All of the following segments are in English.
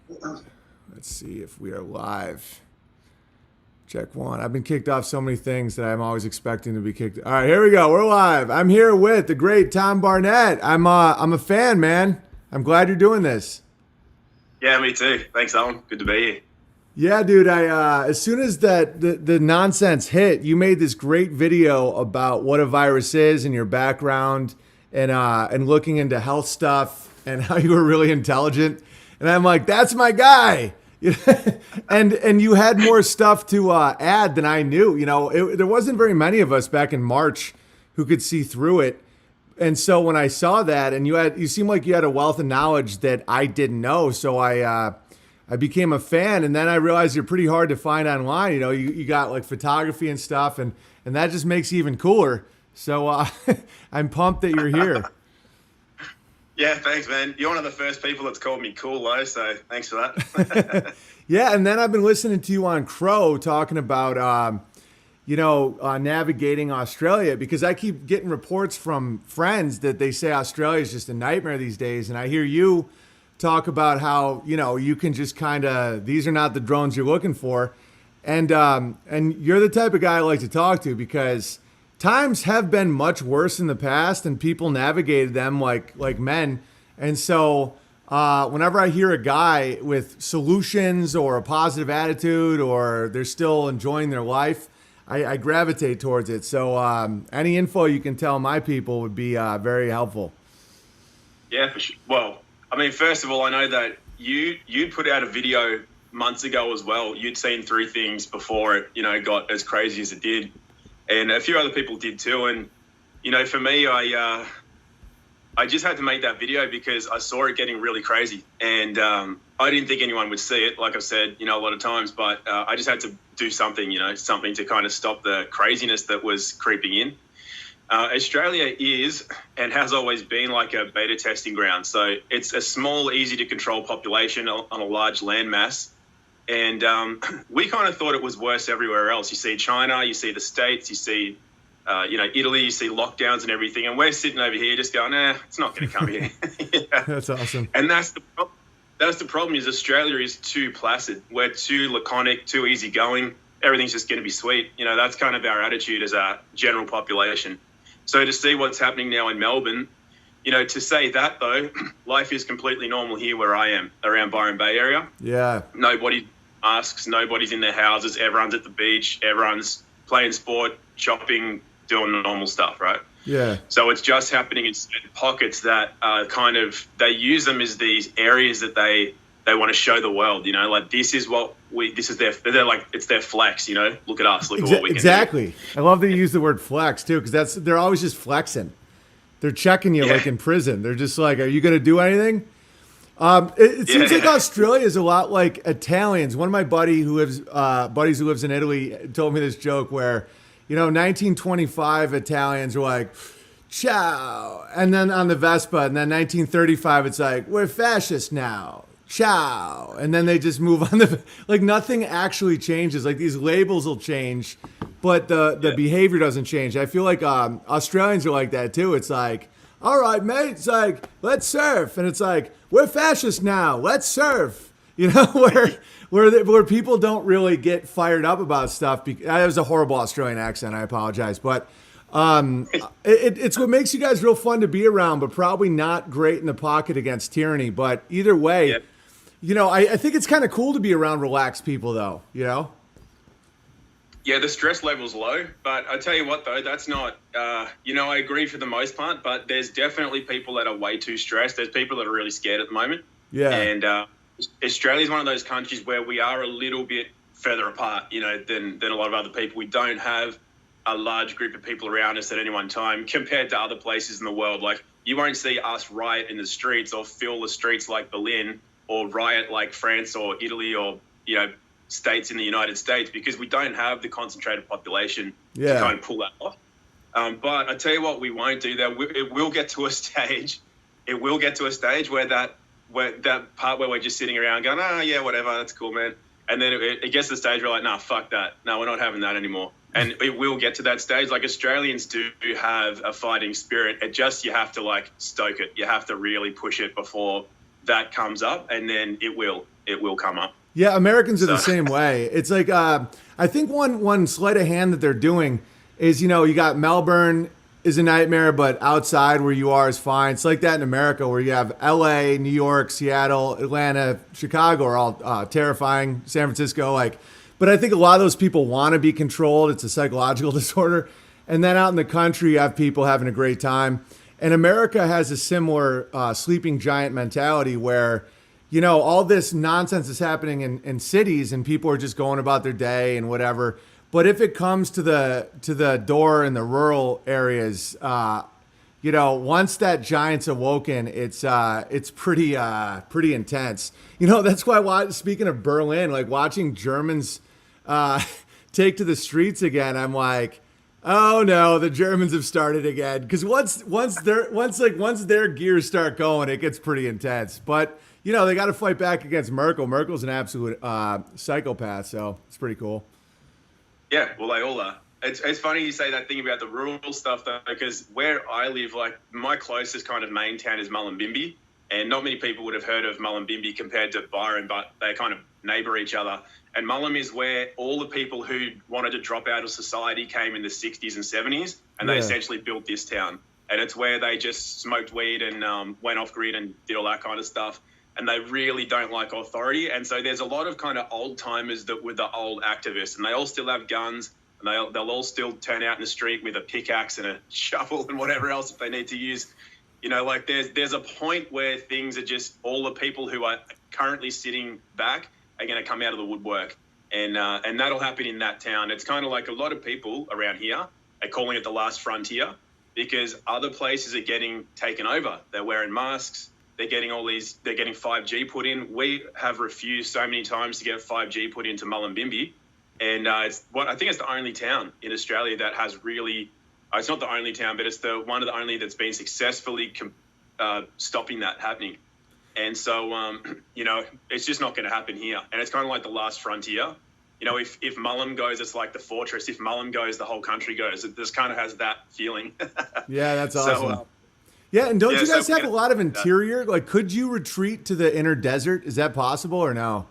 Let's see if we are live. Check one. I've been kicked off so many things that I'm always expecting to be kicked. All right, here we go. We're live. I'm here with the great Tom Barnett. I'm a fan, man. I'm glad you're doing this. Yeah, me too. Thanks, Owen. Good to be here. Yeah, dude. I as soon as the nonsense hit, you made this great video about what a virus is and your background and looking into health stuff and how you were really intelligent. And I'm like, that's my guy. and you had more stuff to add than I knew. There wasn't very many of us back in March who could see through it. And so when I saw that, and you seemed like you had a wealth of knowledge that I didn't know, so I became a fan. And then I realized you're pretty hard to find online. You got like photography and stuff, and that just makes you even cooler. So I'm pumped that you're here. Yeah, thanks, man. You're one of the first people that's called me cool, though, so thanks for that. Yeah, and then I've been listening to you on Crow talking about, navigating Australia, because I keep getting reports from friends that they say Australia is just a nightmare these days. And I hear you talk about how, you can just kind of, these are not the drones you're looking for. And you're the type of guy I like to talk to, because times have been much worse in the past and people navigated them like men. And so whenever I hear a guy with solutions or a positive attitude or they're still enjoying their life, I gravitate towards it. So any info you can tell my people would be very helpful. Yeah, for sure. Well, I mean, first of all, I know that you'd put out a video months ago as well. You'd seen through things before it, got as crazy as it did. And a few other people did too. And, for me, I just had to make that video because I saw it getting really crazy. And I didn't think anyone would see it, like I've said, a lot of times. But I just had to do something, something to kind of stop the craziness that was creeping in. Australia is and has always been like a beta testing ground. So it's a small, easy to control population on a large landmass. And we kind of thought it was worse everywhere else. You see China, you see the States, you see, Italy, you see lockdowns and everything. And we're sitting over here just going, it's not going to come here. Yeah. That's awesome. And that's the problem is Australia is too placid. We're too laconic, too easygoing. Everything's just going to be sweet. That's kind of our attitude as a general population. So to see what's happening now in Melbourne, to say that, though, life is completely normal here where I am, around Byron Bay area. Yeah. Nobody asks, nobody's in their houses, everyone's at the beach, everyone's playing sport, shopping, doing the normal stuff, right? Yeah. So it's just happening in certain pockets that they use them as these areas that they want to show the world, like this is they're like, it's their flex, look at us, look at what we can exactly. do. I love that you use the word flex too, because they're always just flexing. They're checking you like in prison. They're just like, are you going to do anything? It seems like Australia is a lot like Italians. One of my buddies who lives in Italy told me this joke where, 1925 Italians were like, ciao. And then on the Vespa, and then 1935, it's like, we're fascist now. Ciao. And then they just move on. Like nothing actually changes. Like these labels will change, but the behavior doesn't change. I feel like Australians are like that too. It's like, all right, mate. It's like, let's surf. And it's like, we're fascists now. Let's surf. Where people don't really get fired up about stuff. That was a horrible Australian accent. I apologize. But it's what makes you guys real fun to be around, but probably not great in the pocket against tyranny. But either way, I think it's kind of cool to be around relaxed people, though, Yeah, the stress level's low, but I tell you what, though, that's not, I agree for the most part, but there's definitely people that are way too stressed. There's people that are really scared at the moment. Yeah. And Australia's one of those countries where we are a little bit further apart, than a lot of other people. We don't have a large group of people around us at any one time compared to other places in the world. Like, you won't see us riot in the streets or fill the streets like Berlin or riot like France or Italy or, states in the United States, because we don't have the concentrated population to kind of pull that off. But I tell you what, we won't do that. It will get to a stage. It will get to a stage where that part where we're just sitting around going, yeah, whatever, that's cool, man. And then it gets to the stage where we're like, nah, fuck that. No, we're not having that anymore. And it will get to that stage. Like, Australians do have a fighting spirit. You have to stoke it. You have to really push it before that comes up, and then it will. it will come up. Yeah, Americans are the So- same way. It's like I think one sleight of hand that they're doing is, you got Melbourne is a nightmare, but outside where you are is fine. It's like that in America where you have L.A., New York, Seattle, Atlanta, Chicago are all terrifying. San Francisco, but I think a lot of those people want to be controlled. It's a psychological disorder. And then out in the country, you have people having a great time. And America has a similar sleeping giant mentality where, all this nonsense is happening in cities and people are just going about their day and whatever. But if it comes to the door in the rural areas, once that giant's awoken, it's pretty intense. That's why, speaking of Berlin, like watching Germans take to the streets again, I'm like, oh no, the Germans have started again. Because once their gears start going, it gets pretty intense. But they got to fight back against Merkel. Merkel's an absolute psychopath, so it's pretty cool. Yeah, well, they all are. It's funny you say that thing about the rural stuff, though, because where I live, like my closest kind of main town is Mullumbimby, and not many people would have heard of Mullumbimby compared to Byron, but they kind of neighbour each other. And Mullum is where all the people who wanted to drop out of society came in the 60s and 70s, and they essentially built this town. And it's where they just smoked weed and went off grid and did all that kind of stuff. And they really don't like authority. And so there's a lot of kind of old timers that were the old activists, and they all still have guns, and they'll all still turn out in the street with a pickaxe and a shovel and whatever else if they need to use. There's a point where things are just, all the people who are currently sitting back are going to come out of the woodwork, and that'll happen in that town. It's kind of like a lot of people around here are calling it the last frontier because other places are getting taken over. They're wearing masks. They're getting 5G put in. We have refused so many times to get 5G put into Mullumbimby. And I think it's the only town in Australia that has really, it's not the only town, but it's one of the only that's been successfully stopping that happening. And so, it's just not going to happen here. And it's kind of like the last frontier. If Mullum goes, it's like the fortress. If Mullum goes, the whole country goes. It just kind of has that feeling. Yeah, that's awesome. Yeah, and don't you guys have a lot of interior? Like, could you retreat to the inner desert? Is that possible or no?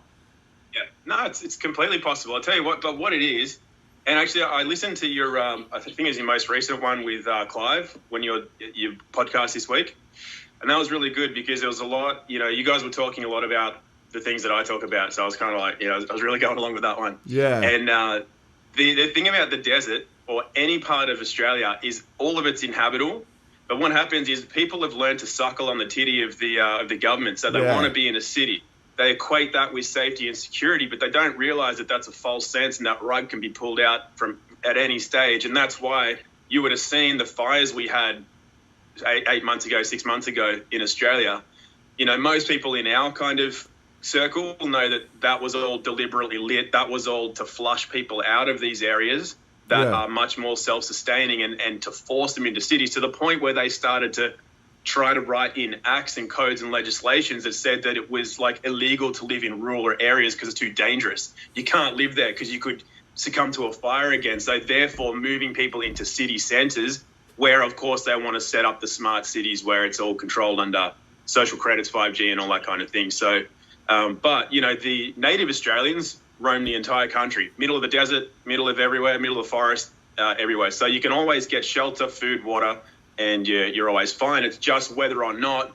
Yeah, no, it's completely possible. I'll tell you what it is. And actually, I listened to your, I think it's your most recent one with Clive, when your podcast this week. And that was really good because there was a lot, you guys were talking a lot about the things that I talk about. So I was kind of like, I was really going along with that one. Yeah. And the thing about the desert or any part of Australia is all of it's inhabitable. But what happens is people have learned to suckle on the titty of the government. So they want to be in a city. They equate that with safety and security, but they don't realize that that's a false sense and that rug can be pulled out from at any stage. And that's why you would have seen the fires we had 8 months ago, 6 months ago in Australia. Most people in our kind of circle know that was all deliberately lit. That was all to flush people out of these areas that are much more self-sustaining and to force them into cities, to the point where they started to try to write in acts and codes and legislations that said that it was like illegal to live in rural areas because it's too dangerous. You can't live there because you could succumb to a fire again. So therefore moving people into city centres where, of course, they want to set up the smart cities where it's all controlled under social credits, 5G and all that kind of thing. So, but, the native Australians roam the entire country, middle of the desert, middle of everywhere, middle of the forest, everywhere. So you can always get shelter, food, water, and you're always fine. It's just whether or not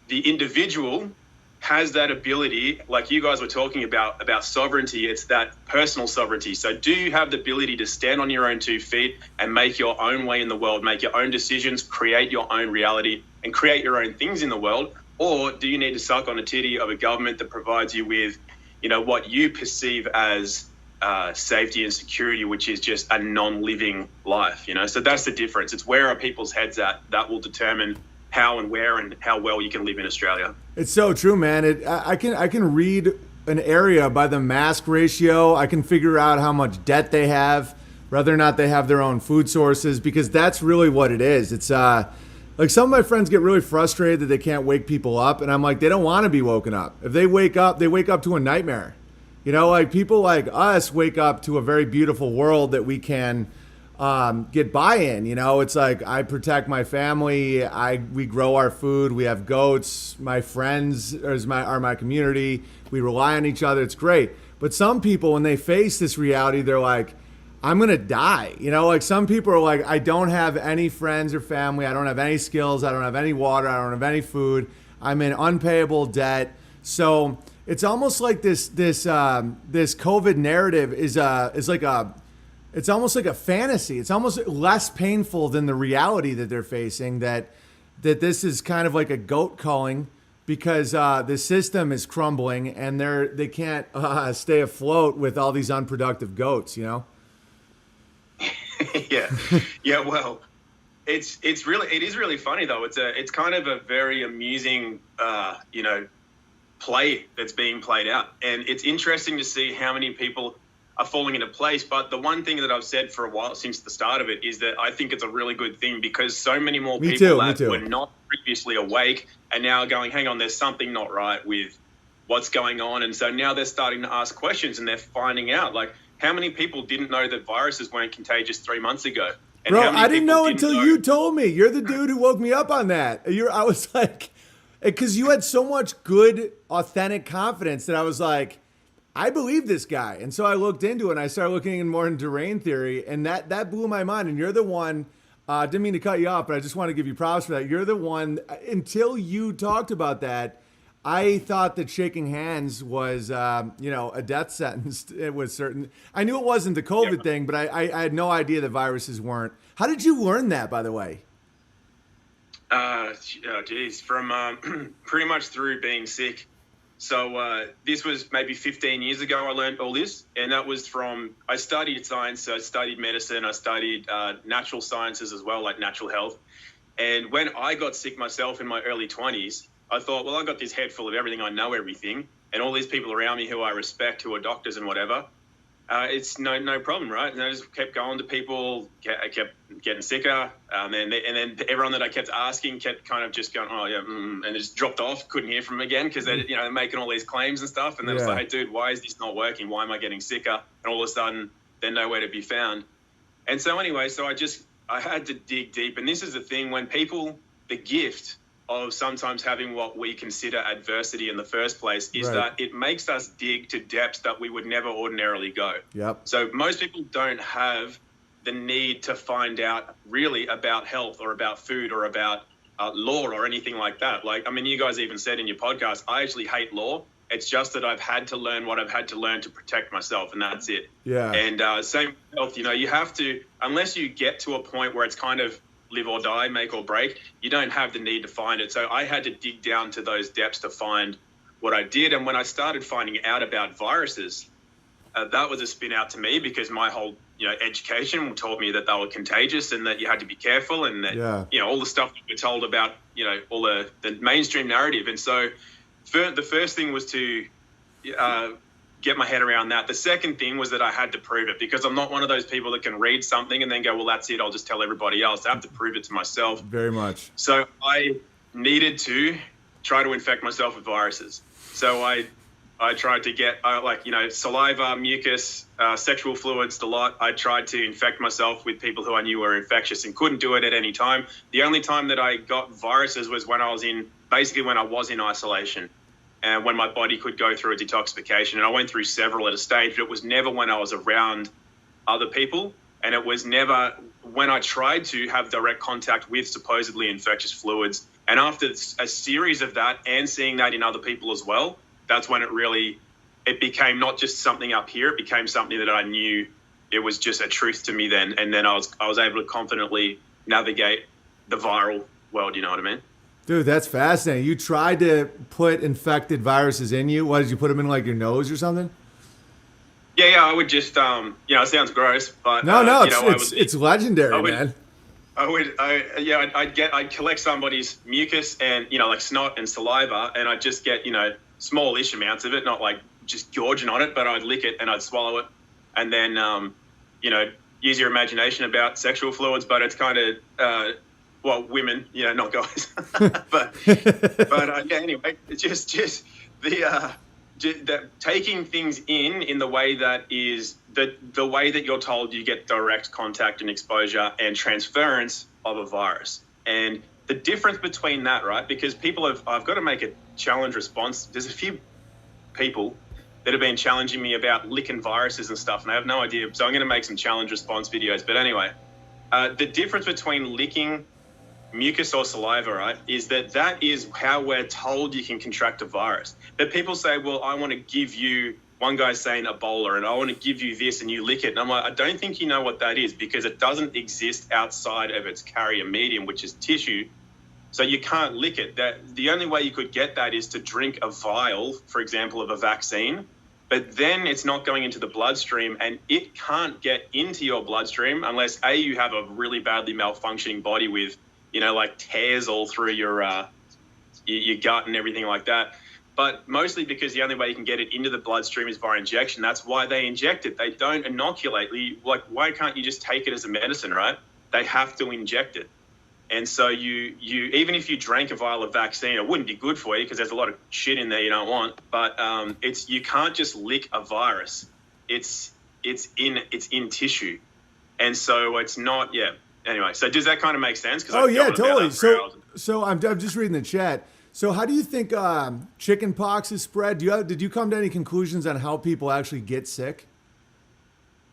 the individual has that ability, like you guys were talking about sovereignty. It's that personal sovereignty. So do you have the ability to stand on your own 2 feet and make your own way in the world, make your own decisions, create your own reality, and create your own things in the world? Or do you need to suck on a titty of a government that provides you with, what you perceive as safety and security, which is just a non-living life, So that's the difference. It's where are people's heads at that will determine how and where and how well you can live in Australia. It's so true, man. I can read an area by the mask ratio. I can figure out how much debt they have, whether or not they have their own food sources, because that's really what it is. It's like some of my friends get really frustrated that they can't wake people up, and I'm like, they don't want to be woken up. If they wake up to a nightmare. Like people like us wake up to a very beautiful world that we can get buy-in. You know, it's like I protect my family. We grow our food. We have goats. My friends are my community. We rely on each other. It's great. But some people, when they face this reality, they're like, I'm going to die. You know, like some people are like, I don't have any friends or family. I don't have any skills. I don't have any water. I don't have any food. I'm in unpayable debt. So it's almost like this COVID narrative is it's almost like a fantasy. It's almost less painful than the reality that they're facing, that this is kind of like a goat calling, because the system is crumbling and they can't stay afloat with all these unproductive goats, you know? Yeah. Well, it is really funny though. It's kind of a very amusing, play that's being played out, and it's interesting to see how many people are falling into place. But the one thing that I've said for a while since the start of it is that I think it's a really good thing, because so many more people that were not previously awake are now going, hang on, there's something not right with what's going on. And so now they're starting to ask questions, and they're finding out, like, how many people didn't know that viruses weren't contagious 3 months ago? And bro, I didn't know until you told me. You're the dude who woke me up on that. I was like, because you had so much good, authentic confidence that I was like, I believe this guy. And so I looked into it, and I started looking more into rain theory, and that blew my mind. And you're the one, didn't mean to cut you off, but I just want to give you props for that. You're the one, until you talked about that, I thought that shaking hands was, a death sentence. It was certain. I knew it wasn't the COVID thing, but I had no idea that viruses weren't. How did you learn that, by the way? From pretty much through being sick. So this was maybe 15 years ago I learned all this, and that was I studied science, so I studied medicine, I studied natural sciences as well, like natural health. And when I got sick myself in my early 20s, I thought, well, I got this head full of everything, I know everything, and all these people around me who I respect, who are doctors and whatever, it's no problem, right? And I just kept going to people, I kept getting sicker, and then everyone that I kept asking kept kind of just going, oh yeah, and just dropped off. Couldn't hear from them again, because they're making all these claims and stuff. And then it's like, hey, dude, why is this not working? Why am I getting sicker? And all of a sudden, they're nowhere to be found. And so anyway, I had to dig deep. And this is the thing, when the gift of sometimes having what we consider adversity in the first place is that it makes us dig to depths that we would never ordinarily go. Yep. So most people don't have the need to find out really about health or about food or about law or anything like that. Like, I mean, you guys even said in your podcast, I actually hate law. It's just that I've had to learn what I've had to learn to protect myself, and that's it. Yeah. And same with health, you have to, unless you get to a point where it's kind of live or die, make or break, you don't have the need to find it. So I had to dig down to those depths to find what I did. And when I started finding out about viruses, that was a spin out to me, because my whole education told me that they were contagious and that you had to be careful, and that all the stuff that we're told about all the mainstream narrative. And so the first thing was to get my head around that. The second thing was that I had to prove it, because I'm not one of those people that can read something and then go, well, that's it, I'll just tell everybody else. I have to prove it to myself. Very much. So I needed to try to infect myself with viruses. So I tried to get saliva, mucus, sexual fluids, the lot. I tried to infect myself with people who I knew were infectious, and couldn't do it at any time. The only time that I got viruses was when I was in isolation, and when my body could go through a detoxification. And I went through several at a stage, but it was never when I was around other people. And it was never when I tried to have direct contact with supposedly infectious fluids. And after a series of that, and seeing that in other people as well, that's when it became not just something up here, it became something that I knew it was just a truth to me then. And then I was able to confidently navigate the viral world, you know what I mean? Dude, that's fascinating. You tried to put infected viruses in you. What, did you put them in like your nose or something? Yeah, I would just, it sounds gross, but no, it's legendary, man. I'd collect somebody's mucus and, like snot and saliva, and I'd just get, smallish amounts of it, not like just gorging on it, but I'd lick it and I'd swallow it. And then, use your imagination about sexual fluids, but it's kind of, women, not guys. but anyway, it's just that taking things in the way that is the way that you're told you get direct contact and exposure and transference of a virus. And the difference between that, right? Because I've got to make a challenge response. There's a few people that have been challenging me about licking viruses and stuff, and I have no idea. So I'm going to make some challenge response videos. But anyway, the difference between licking mucus or saliva, right, is that is how we're told you can contract a virus. But people say, well, I want to give you, one guy's saying Ebola, and I want to give you this and you lick it. And I'm like, I don't think you know what that is, because it doesn't exist outside of its carrier medium, which is tissue. So you can't lick it. The only way you could get that is to drink a vial, for example, of a vaccine, but then it's not going into the bloodstream, and it can't get into your bloodstream unless A, you have a really badly malfunctioning body with, like tears all through your gut and everything like that. But mostly because the only way you can get it into the bloodstream is via injection. That's why they inject it. They don't inoculate. Like, why can't you just take it as a medicine, right? They have to inject it. And so you even if you drank a vial of vaccine, it wouldn't be good for you because there's a lot of shit in there you don't want. But you can't just lick a virus. It's in tissue, and so it's not. Yeah. Anyway, so does that kind of make sense? Oh yeah, totally. So I'm just reading the chat. So how do you think chicken pox is spread? Did you come to any conclusions on how people actually get sick?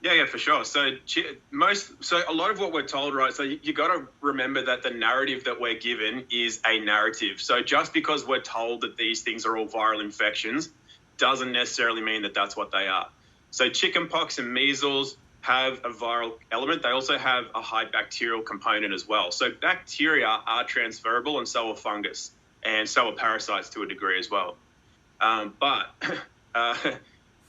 Yeah, for sure. So a lot of what we're told, right? So you got to remember that the narrative that we're given is a narrative. So just because we're told that these things are all viral infections doesn't necessarily mean that that's what they are. So chickenpox and measles have a viral element. They also have a high bacterial component as well. So bacteria are transferable, and so are fungus, and so are parasites to a degree as well. But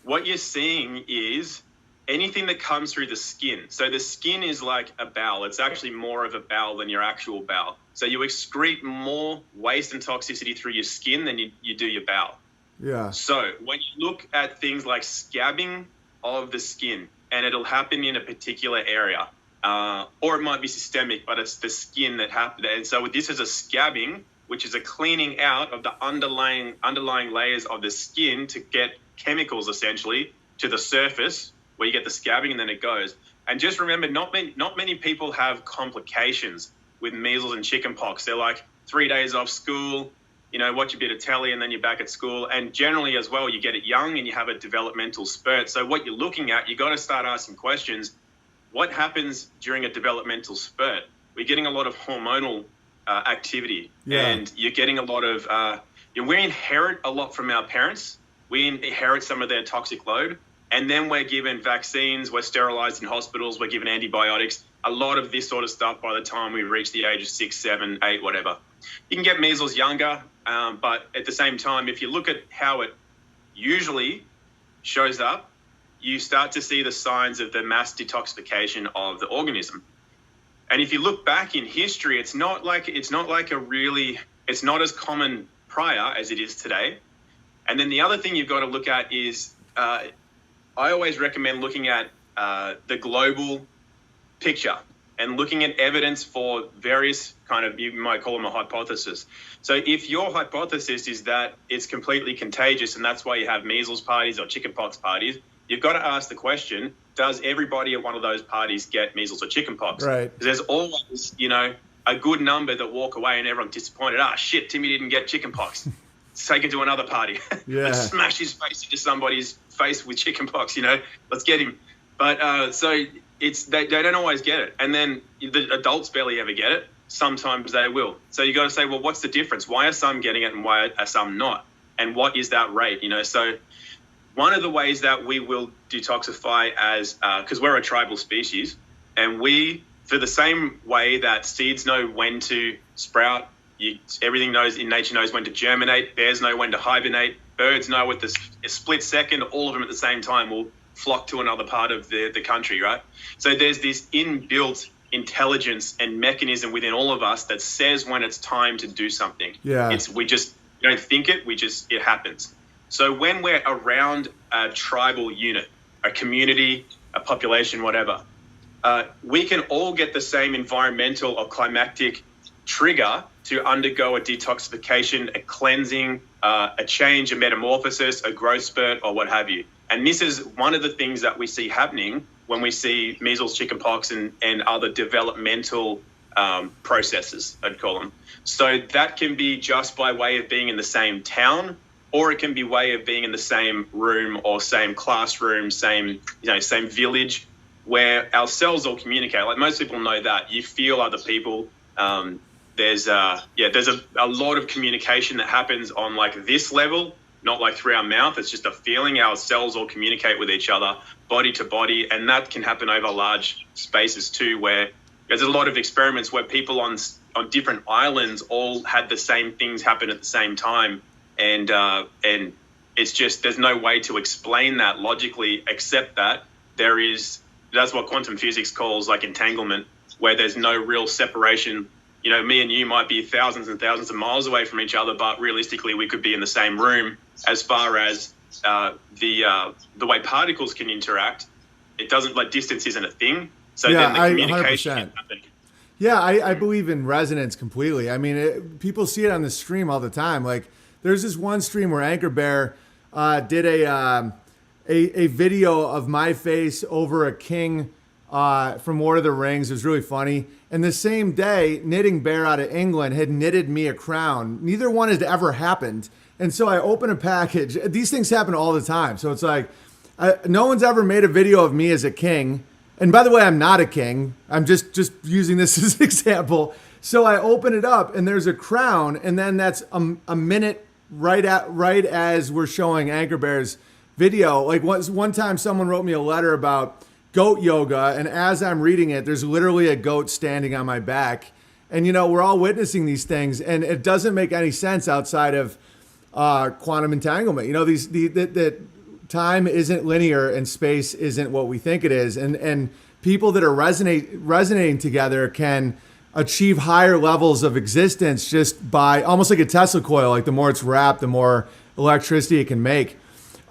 what you're seeing is anything that comes through the skin. So the skin is like a bowel. It's actually more of a bowel than your actual bowel. So you excrete more waste and toxicity through your skin than you do your bowel. Yeah. So when you look at things like scabbing of the skin, and it'll happen in a particular area, or it might be systemic, but it's the skin that happens. And so this is a scabbing, which is a cleaning out of the underlying layers of the skin to get chemicals essentially to the surface, where you get the scabbing and then it goes. And just remember, not many people have complications with measles and chickenpox. They're like 3 days off school, watch a bit of telly, and then you're back at school. And generally as well, you get it young and you have a developmental spurt. So what you're looking at, you got to start asking questions. What happens during a developmental spurt? We're getting a lot of hormonal activity, and you're getting a lot of, we inherit a lot from our parents. We inherit some of their toxic load. And then we're given vaccines, we're sterilized in hospitals, we're given antibiotics, a lot of this sort of stuff by the time we reach the age of 6, 7, 8, whatever. You can get measles younger, but at the same time, if you look at how it usually shows up, you start to see the signs of the mass detoxification of the organism. And if you look back in history, it's not as common prior as it is today. And then the other thing you've got to look at is, I always recommend looking at the global picture and looking at evidence for various kind of, you might call them a hypothesis. So if your hypothesis is that it's completely contagious and that's why you have measles parties or chickenpox parties, you've got to ask the question, does everybody at one of those parties get measles or chickenpox? Right. Because there's always, a good number that walk away and everyone's disappointed. Shit, Timmy didn't get chickenpox. Take it to another party. Yeah. Let's smash his face into somebody's face with chickenpox, let's get him. But so they don't always get it. And then the adults barely ever get it. Sometimes they will. So you got to say, well, what's the difference? Why are some getting it and why are some not? And what is that rate? So one of the ways that we will detoxify because we're a tribal species, and for the same way that seeds know when to sprout, everything in nature knows when to germinate. Bears know when to hibernate. Birds know with a split second, all of them at the same time will flock to another part of the country, right? So there's this inbuilt intelligence and mechanism within all of us that says when it's time to do something. Yeah. We just don't think it, it happens. So when we're around a tribal unit, a community, a population, whatever, we can all get the same environmental or climatic trigger to undergo a detoxification, a cleansing, a change, a metamorphosis, a growth spurt, or what have you. And this is one of the things that we see happening when we see measles, chickenpox, and other developmental processes, I'd call them. So that can be just by way of being in the same town, or it can be way of being in the same room or same classroom, same village, where our cells all communicate. Like most people know that. You feel other people. There's a lot of communication that happens on like this level, not like through our mouth. It's just a feeling. Our cells all communicate with each other, body to body, and that can happen over large spaces too, where there's a lot of experiments where people on different islands all had the same things happen at the same time, and it's just there's no way to explain that logically except that that's what quantum physics calls like entanglement, where there's no real separation. You know, me and you might be thousands and thousands of miles away from each other, but realistically we could be in the same room. As far as the way particles can interact, it doesn't, like, distance isn't a thing. So then the communication can happen. Yeah, I believe in resonance completely. I mean, people see it on the stream all the time. Like, there's this one stream where Anchor Bear did a video of my face over a king from Lord of the Rings. It was really funny. And the same day, Knitting Bear out of England had knitted me a crown. Neither one had ever happened. And so I open a package. These things happen all the time. So it's like, no one's ever made a video of me as a king. And by the way, I'm not a king. I'm just using this as an example. So I open it up and there's a crown. And then that's a minute right as we're showing Anchor Bear's video. Like one time someone wrote me a letter about goat yoga. And as I'm reading it, there's literally a goat standing on my back. And, you know, we're all witnessing these things. And it doesn't make any sense outside of quantum entanglement. You know, that time isn't linear and space isn't what we think it is. And people that are resonating together can achieve higher levels of existence just by almost like a Tesla coil. Like the more it's wrapped, the more electricity it can make.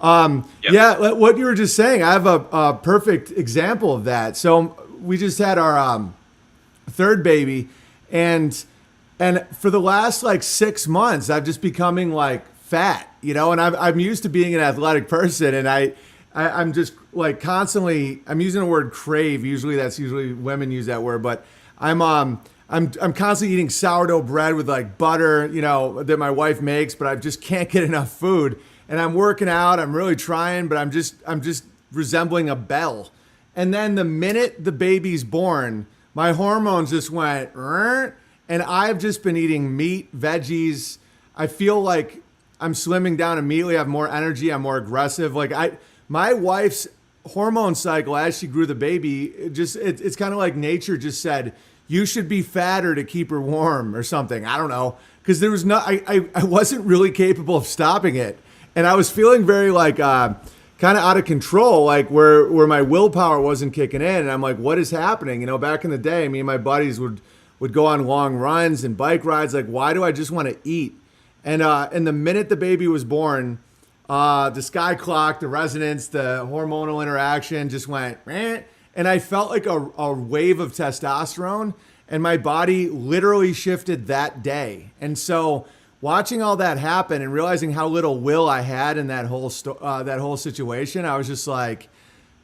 Yep. Yeah, what you were just saying, I have a perfect example of that. So we just had our third baby, and for the last like 6 months, I've just becoming like fat, you know, and I'm used to being an athletic person, and I'm just like constantly, I'm using the word crave. Usually women use that word, but I'm constantly eating sourdough bread with like butter, you know, that my wife makes, but I just can't get enough food. And I'm working out, I'm really trying, but I'm just resembling a bell. And then the minute the baby's born, my hormones just went, and I've just been eating meat, veggies. I feel like I'm slimming down immediately. I have more energy. I'm more aggressive. Like my wife's hormone cycle as she grew the baby, it's kind of like nature just said, you should be fatter to keep her warm or something. I don't know. Because there was I wasn't really capable of stopping it. And I was feeling very like kind of out of control, like where my willpower wasn't kicking in. And I'm like, what is happening? You know, back in the day, me and my buddies would go on long runs and bike rides. Like, why do I just want to eat? And the minute the baby was born, the sky clock, the resonance, the hormonal interaction just went, and I felt like a wave of testosterone, and my body literally shifted that day. And so watching all that happen and realizing how little will I had in that whole situation, I was just like,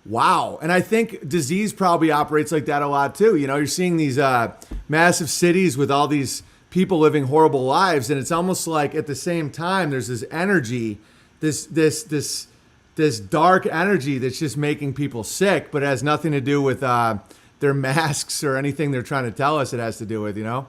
wow. And I think disease probably operates like that a lot too. You know, you're seeing these massive cities with all these people living horrible lives, and it's almost like at the same time there's this energy, this dark energy that's just making people sick, but it has nothing to do with their masks or anything they're trying to tell us it has to do with, you know?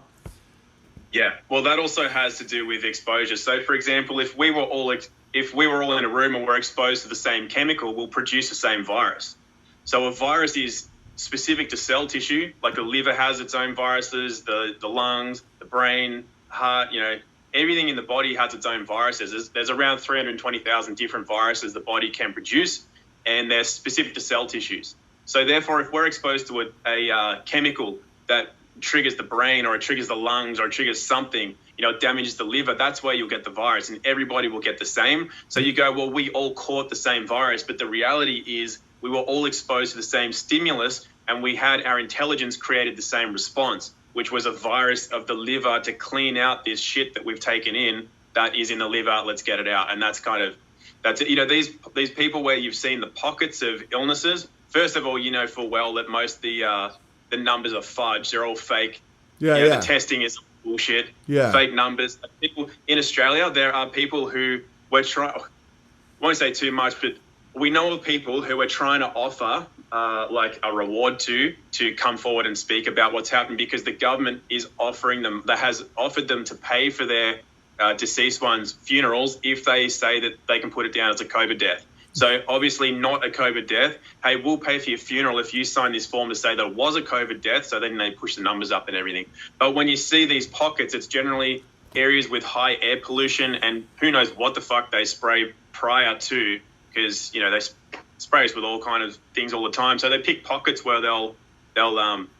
Yeah, well, that also has to do with exposure. So, for example, if we were all in a room and we're exposed to the same chemical, we'll produce the same virus. So a virus is specific to cell tissue, like the liver has its own viruses, the lungs, the brain, heart, you know, everything in the body has its own viruses. There's around 320,000 different viruses the body can produce, and they're specific to cell tissues. So therefore, if we're exposed to a chemical that triggers the brain, or it triggers the lungs, or it triggers something, you know, it damages the liver, that's where you'll get the virus, and everybody will get the same. So you go, well, we all caught the same virus, but the reality is we were all exposed to the same stimulus, and we had our intelligence created the same response, which was a virus of the liver to clean out this shit that we've taken in that is in the liver, let's get it out. And that's these people where you've seen the pockets of illnesses. First of all, you know full well that most of the numbers are fudge. They're all fake. The testing is bullshit. Fake numbers. People in Australia, there are people who we're trying. I won't say too much, but we know of people who are trying to offer like a reward to come forward and speak about what's happened, because the government is offering them, that has offered them to pay for their deceased ones' funerals if they say that they can put it down as a COVID death. So obviously not a COVID death. Hey, we'll pay for your funeral if you sign this form to say that it was a COVID death. So then they push the numbers up and everything. But when you see these pockets, it's generally areas with high air pollution, and who knows what the fuck they spray prior to, because they spray us with all kind of things all the time. So they pick pockets where they'll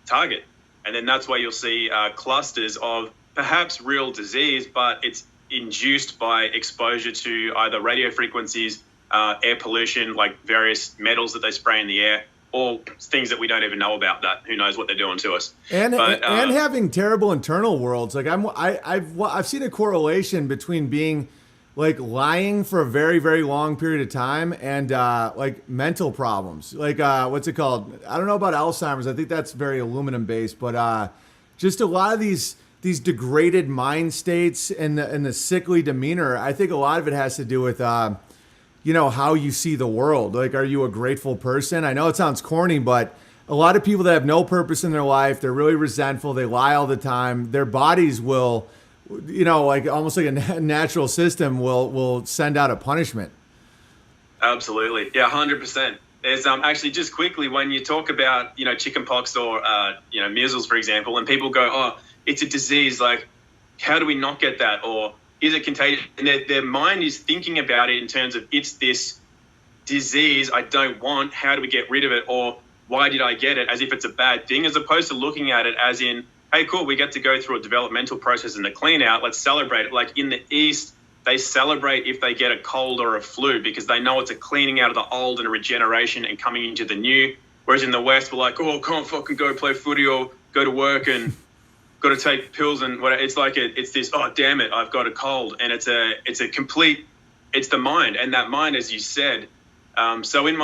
target, and then that's where you'll see clusters of perhaps real disease, but it's induced by exposure to either radio frequencies, air pollution, like various metals that they spray in the air, or things that we don't even know about, that who knows what they're doing to us. And having terrible internal worlds. Like I've seen a correlation between being like lying for a very, very long period of time and like mental problems. Like what's it called? I don't know about Alzheimer's. I think that's very aluminum based, but just a lot of these degraded mind states and the sickly demeanor. I think a lot of it has to do with how you see the world. Like, are you a grateful person? I know it sounds corny, but a lot of people that have no purpose in their life, they're really resentful. They lie all the time. Their bodies will, like almost like a natural system will send out a punishment. Absolutely. Yeah, 100%. There's actually, just quickly, when you talk about, chickenpox or, measles, for example, and people go, oh, it's a disease. Like, how do we not get that? Or is it contagious? And their mind is thinking about it in terms of, it's this disease I don't want. How do we get rid of it? Or why did I get it? As if it's a bad thing, as opposed to looking at it as in, hey, cool, we get to go through a developmental process and the clean out. Let's celebrate it. Like in the East, they celebrate if they get a cold or a flu, because they know it's a cleaning out of the old and a regeneration and coming into the new. Whereas in the West, we're like, oh, can't fucking go play footy or go to work and got to take pills and whatever. It's like it's this, oh damn it, I've got a cold, and it's the mind, and that mind, as you said. So in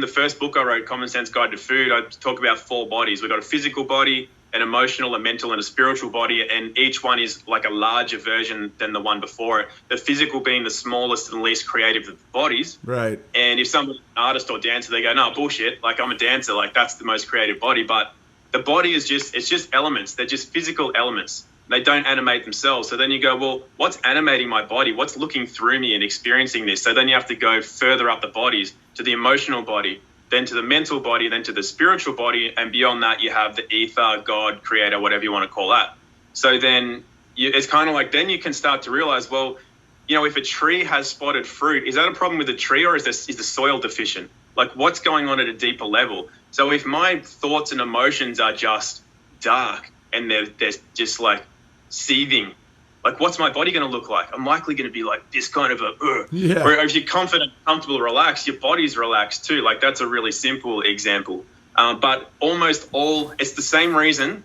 the first book I wrote, Common Sense Guide to Food, I talk about 4 bodies. We've got a physical body, an emotional, a mental, and a spiritual body, and each one is like a larger version than the one before it. The physical being the smallest and least creative of the bodies. Right. And if someone's an artist or dancer, they go, no, bullshit, like I'm a dancer, like that's the most creative body. But the body is just elements. They're just physical elements. They don't animate themselves. So then you go, well, what's animating my body? What's looking through me and experiencing this? So then you have to go further up the bodies to the emotional body, then to the mental body, then to the spiritual body. And beyond that, you have the ether, God, creator, whatever you want to call that. So then it's kind of like, then you can start to realize, well, if a tree has spotted fruit, is that a problem with the tree, or is the soil deficient? Like, what's going on at a deeper level? So if my thoughts and emotions are just dark and they're just like seething, like what's my body going to look like? I'm likely going to be like this kind of Yeah. Where if you're confident, comfortable, relaxed, your body's relaxed too. Like that's a really simple example. But almost all, it's the same reason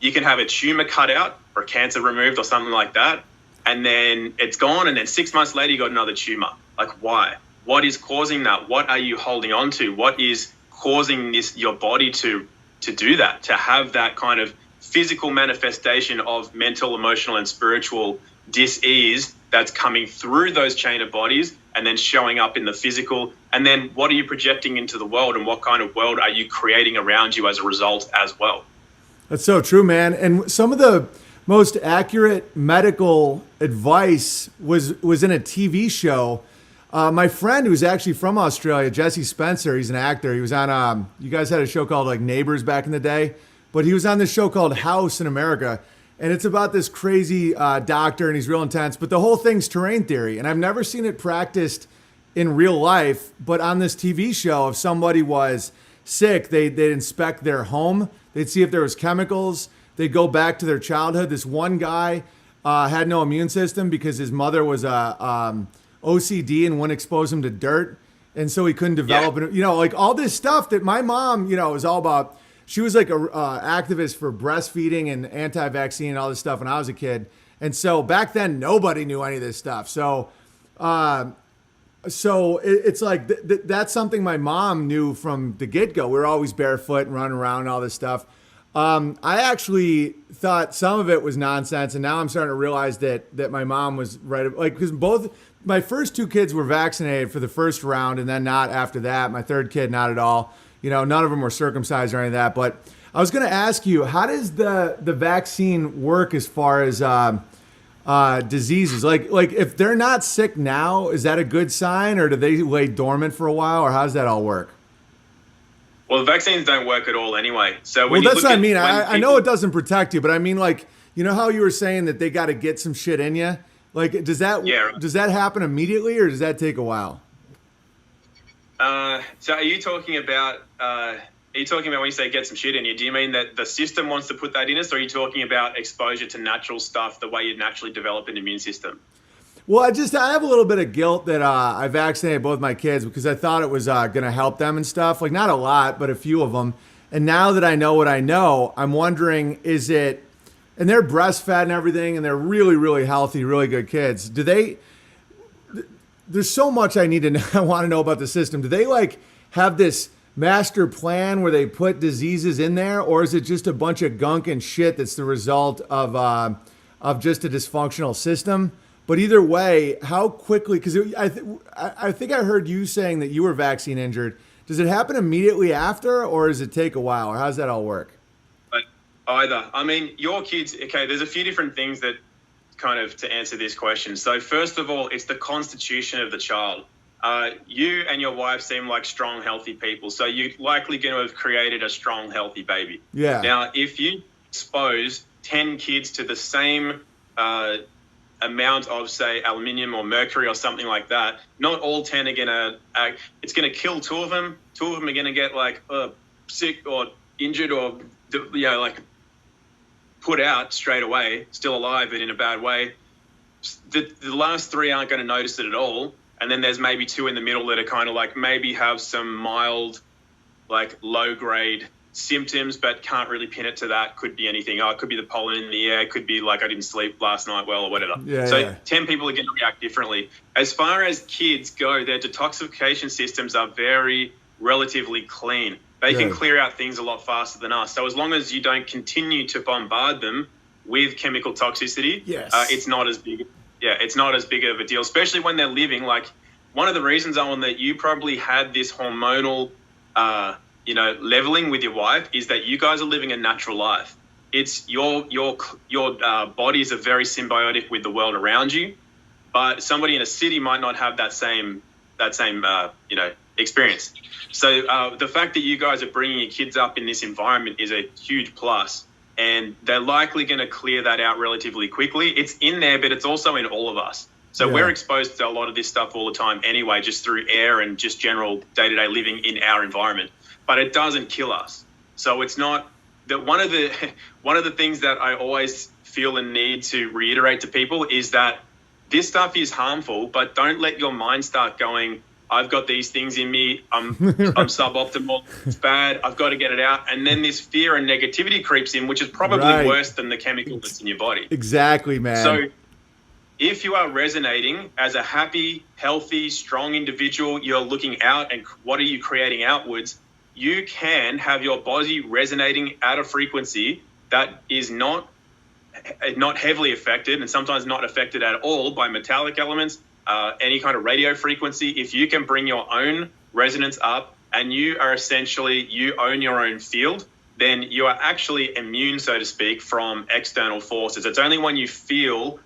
you can have a tumor cut out or cancer removed or something like that, and then it's gone, and then 6 months later you got another tumor. Like why? What is causing that? What are you holding on to? What is causing your body to do that, to have that kind of physical manifestation of mental, emotional, and spiritual dis-ease that's coming through those chain of bodies and then showing up in the physical? And then what are you projecting into the world, and what kind of world are you creating around you as a result as well? That's so true, man. And some of the most accurate medical advice was in a TV show. My friend, who's actually from Australia, Jesse Spencer, he's an actor. He was on, you guys had a show called like Neighbors back in the day, but he was on this show called House in America. And it's about this crazy doctor, and he's real intense, but the whole thing's terrain theory. And I've never seen it practiced in real life, but on this TV show, if somebody was sick, they'd inspect their home. They'd see if there was chemicals. They'd go back to their childhood. This one guy had no immune system because his mother was OCD and wouldn't expose him to dirt. And so he couldn't develop, like all this stuff that my mom, was all about. She was like a activist for breastfeeding and anti-vaccine and all this stuff when I was a kid. And so back then, nobody knew any of this stuff. So, it's like that's something my mom knew from the get-go. We were always barefoot and running around and all this stuff. I actually thought some of it was nonsense, and now I'm starting to realize that my mom was right. Like, because both my first two kids were vaccinated for the first round, and then not after that. My third kid, not at all. You know, none of them were circumcised or any of that. But I was going to ask you, how does the vaccine work as far as diseases? Like if they're not sick now, is that a good sign, or do they lay dormant for a while, or how does that all work? Well, the vaccines don't work at all anyway. So well, that's what I mean. I know it doesn't protect you, but I mean, like, you know how you were saying that they got to get some shit in you? Like, does that happen immediately, or does that take a while? So are you talking about when you say get some shit in you, do you mean that the system wants to put that in us, or are you talking about exposure to natural stuff, the way you'd naturally develop an immune system? Well, I have a little bit of guilt that I vaccinated both my kids because I thought it was going to help them and stuff. Like, not a lot, but a few of them. And now that I know what I know, I'm wondering, is it, and they're breastfed and everything, and they're really, really healthy, really good kids. There's so much I need to know, I want to know about the system. Do they like have this master plan where they put diseases in there, or is it just a bunch of gunk and shit that's the result of just a dysfunctional system? But either way, how quickly, because I think I heard you saying that you were vaccine injured. Does it happen immediately after, or does it take a while, or how does that all work? Either. I mean, your kids, okay, there's a few different things that kind of to answer this question. So first of all, it's the constitution of the child. You and your wife seem like strong, healthy people, so you're likely going to have created a strong, healthy baby. Yeah. Now, if you expose 10 kids to the same amount of, say, aluminium or mercury or something like that, not all 10 are going to, it's going to kill two of them. Two of them are going to get like sick or injured or, you know, like put out straight away, still alive, but in a bad way. The last three aren't going to notice it at all. And then there's maybe two in the middle that are kind of like maybe have some mild, like low grade symptoms, but can't really pin it to that. Could be anything. Oh, it could be the pollen in the air. It could be like I didn't sleep last night well or whatever. So 10 people are going to react differently. As far as kids go, their detoxification systems are very relatively clean. They can clear out things a lot faster than us. So as long as you don't continue to bombard them with chemical toxicity, it's not as big. Yeah, it's not as big of a deal, especially when they're living. Like, one of the reasons, Owen, that you probably had this hormonal leveling with your wife is that you guys are living a natural life. It's your bodies are very symbiotic with the world around you, but somebody in a city might not have that same experience. So the fact that you guys are bringing your kids up in this environment is a huge plus, and they're likely going to clear that out relatively quickly. It's in there, but it's also in all of us. So we're exposed to a lot of this stuff all the time anyway, just through air and just general day-to-day living in our environment. But it doesn't kill us. So it's not that one of the things that I always feel the need to reiterate to people is that this stuff is harmful, but don't let your mind start going, I've got these things in me, I'm suboptimal, it's bad, I've got to get it out. And then this fear and negativity creeps in, which is probably worse than the chemical that's in your body. Exactly, man. So if you are resonating as a happy, healthy, strong individual, you're looking out and what are you creating outwards, you can have your body resonating at a frequency that is not heavily affected and sometimes not affected at all by metallic elements, any kind of radio frequency. If you can bring your own resonance up and you own your own field, then you are actually immune, so to speak, from external forces. It's only when you feel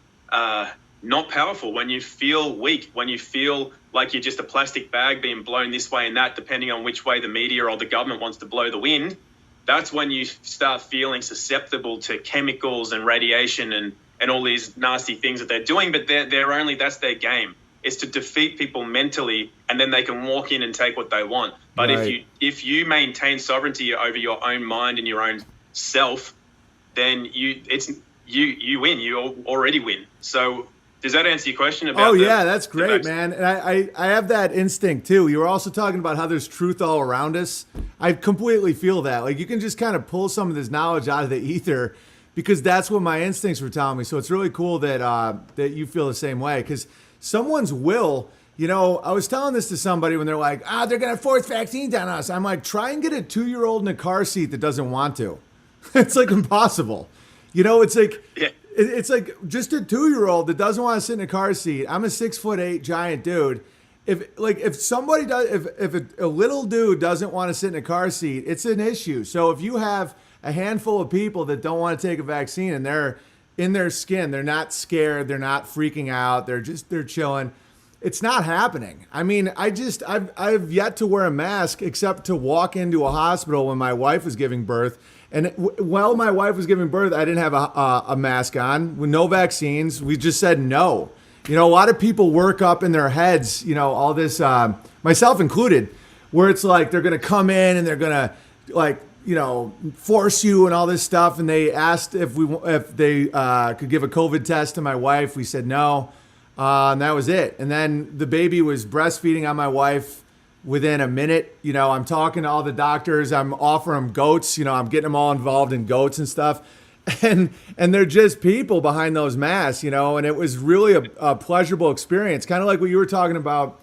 not powerful, when you feel weak, when you feel like you're just a plastic bag being blown this way and that, depending on which way the media or the government wants to blow the wind, that's when you start feeling susceptible to chemicals and radiation and all these nasty things that they're doing. But that's their game. It's to defeat people mentally, and then they can walk in and take what they want. But if you maintain sovereignty over your own mind and your own self, then you win. You already win. So does that answer your question about? That's great, man. And I have that instinct too. You were also talking about how there's truth all around us. I completely feel that. Like, you can just kind of pull some of this knowledge out of the ether, because that's what my instincts were telling me. So it's really cool that that you feel the same way, because someone's will. You know, I was telling this to somebody when they're like, they're going to force vaccines on us. I'm like, try and get a 2-year-old in a car seat that doesn't want to. It's like impossible. You know, it's like, it's like just a 2-year-old that doesn't want to sit in a car seat. I'm a 6'8" giant dude. If somebody does, if a little dude doesn't want to sit in a car seat, it's an issue. So if you have a handful of people that don't want to take a vaccine and they're in their skin, they're not scared, they're not freaking out, they're chilling. It's not happening. I mean, I've yet to wear a mask except to walk into a hospital when my wife was giving birth. And while my wife was giving birth, I didn't have a mask on with no vaccines. We just said no. You know, a lot of people work up in their heads, you know, all this, myself included, where it's like they're going to come in and they're going to like, you know, force you and all this stuff. And they asked if they could give a COVID test to my wife. We said no. And that was it. And then the baby was breastfeeding on my wife within a minute. You know, I'm talking to all the doctors. I'm offering them goats. You know, I'm getting them all involved in goats and stuff. And they're just people behind those masks, you know. And it was really a pleasurable experience. Kind of like what you were talking about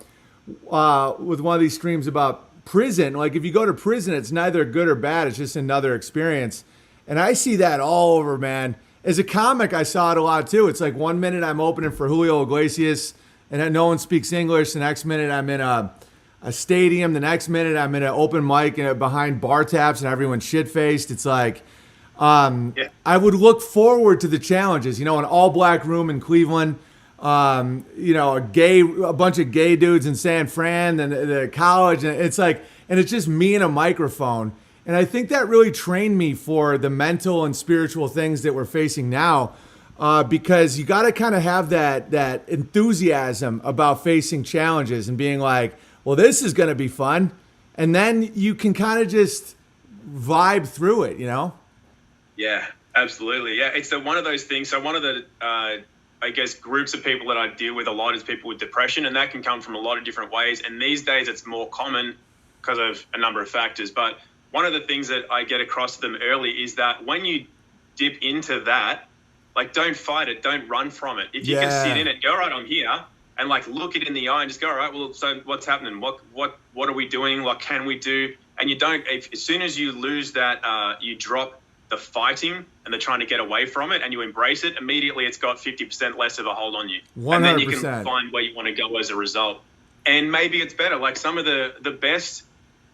with one of these streams about prison. Like if you go to prison, it's neither good or bad. It's just another experience. And I see that all over, man. As a comic, I saw it a lot too. It's like 1 minute I'm opening for Julio Iglesias and then no one speaks English. The next minute I'm in a stadium. The next minute I'm in an open mic behind bar taps and everyone's shit-faced. It's like, I would look forward to the challenges, you know, an all-black room in Cleveland, you know, a bunch of gay dudes in San Fran and the college. And it's like, and it's just me and a microphone. And I think that really trained me for the mental and spiritual things that we're facing now, because you got to kind of have that enthusiasm about facing challenges and being like, well, this is going to be fun. And then you can kind of just vibe through it, you know? Yeah, absolutely. Yeah, it's one of those things. So one of the, I guess, groups of people that I deal with a lot is people with depression, and that can come from a lot of different ways. And these days it's more common because of a number of factors. But one of the things that I get across to them early is that when you dip into that, like, don't fight it, don't run from it. If you can sit in it, go, all right, I'm here, and like look it in the eye and just go, all right, well, so what's happening? What are we doing? What can we do? And you don't, as soon as you lose that, you drop the fighting and the trying to get away from it and you embrace it, immediately it's got 50% less of a hold on you. 100%. And then you can find where you want to go as a result. And maybe it's better. Like some of the best,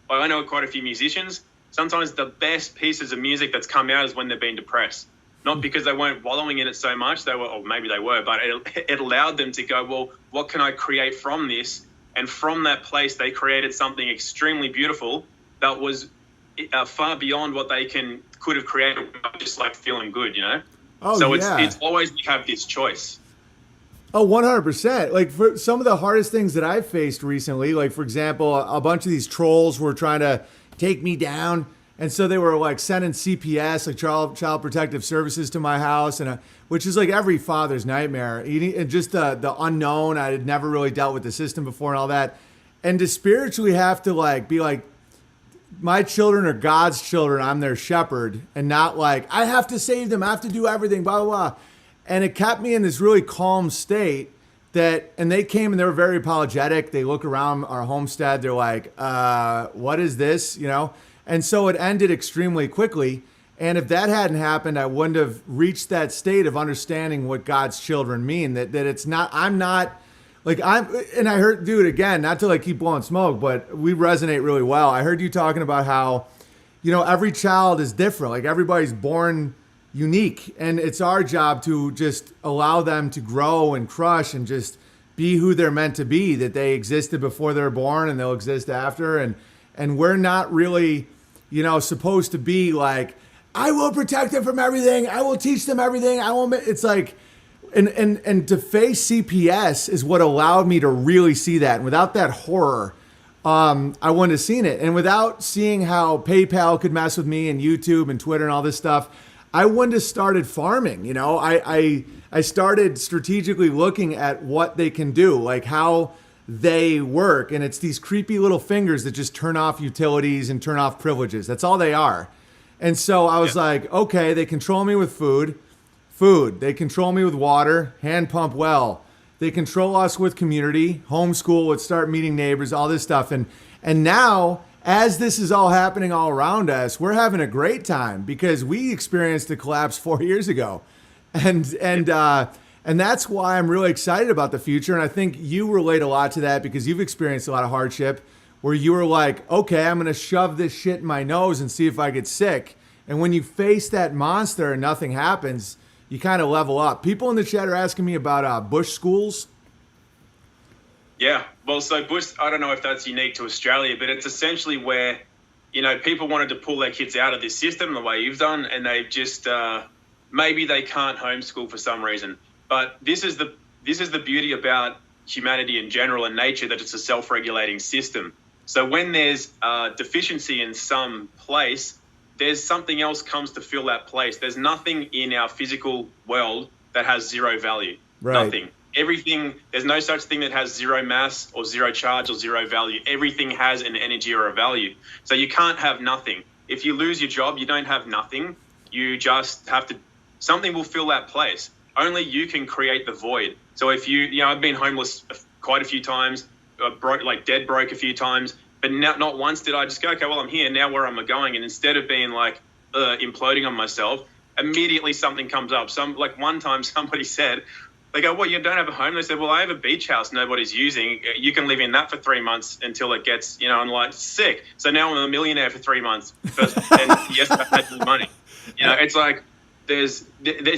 I know quite a few musicians, sometimes the best pieces of music that's come out is when they've been depressed. Not because they weren't wallowing in it so much, they were, or maybe they were, but it allowed them to go, well, what can I create from this? And from that place, they created something extremely beautiful that was far beyond what they could have created, just like feeling good, you know? Oh, so yeah. it's always, you have this choice. Oh, 100%. Like for some of the hardest things that I've faced recently, like for example, a bunch of these trolls were trying to take me down. And so they were like sending CPS, like Child Protective Services, to my house, and which is like every father's nightmare. And just the unknown. I had never really dealt with the system before and all that. And to spiritually have to like be like, my children are God's children. I'm their shepherd, and not like I have to save them. I have to do everything. Blah blah blah. And it kept me in this really calm state. And they came and they were very apologetic. They look around our homestead. They're like, "What is this?" You know. And so it ended extremely quickly. And if that hadn't happened, I wouldn't have reached that state of understanding what God's children mean. That it's not, I'm not, like and I heard, dude, again, not to like keep blowing smoke, but we resonate really well. I heard you talking about how, you know, every child is different. Like everybody's born unique. And it's our job to just allow them to grow and crush and just be who they're meant to be, that they existed before they're born and they'll exist after. And we're not really, you know, supposed to be like, I will protect them from everything. I will teach them everything. It's like, and to face CPS is what allowed me to really see that. And without that horror, I wouldn't have seen it. And without seeing how PayPal could mess with me and YouTube and Twitter and all this stuff, I wouldn't have started farming. You know, I started strategically looking at what they can do, like how they work. And it's these creepy little fingers that just turn off utilities and turn off privileges. That's all they are. And so I was like, okay, they control me with food. They control me with water, hand pump well. They control us with community, homeschool, let's start meeting neighbors, all this stuff. And now, as this is all happening all around us, we're having a great time because we experienced the collapse 4 years ago. And that's why I'm really excited about the future. And I think you relate a lot to that because you've experienced a lot of hardship where you were like, okay, I'm going to shove this shit in my nose and see if I get sick. And when you face that monster and nothing happens, you kind of level up. People in the chat are asking me about bush schools. Yeah, well, so bush, I don't know if that's unique to Australia, but it's essentially where, people wanted to pull their kids out of this system the way you've done, and they've just, maybe they can't homeschool for some reason. But this is the beauty about humanity in general and nature, that it's a self-regulating system. So when there's deficiency in some place, there's something else comes to fill that place. There's nothing in our physical world that has zero value. Right. Nothing. Everything, there's no such thing that has zero mass or zero charge or zero value. Everything has an energy or a value. So you can't have nothing. If you lose your job, you don't have nothing. You just have to, something will fill that place. Only you can create the void. So if I've been homeless quite a few times, dead broke a few times, but not once did I just go, okay, well, I'm here, now where am I going? And instead of being imploding on myself, immediately something comes up. One time somebody said, they go, well, you don't have a home? They said, well, I have a beach house nobody's using. You can live in that for 3 months until it gets, I'm like, sick. So now I'm a millionaire for 3 months. And yes, I had the money. It's like there's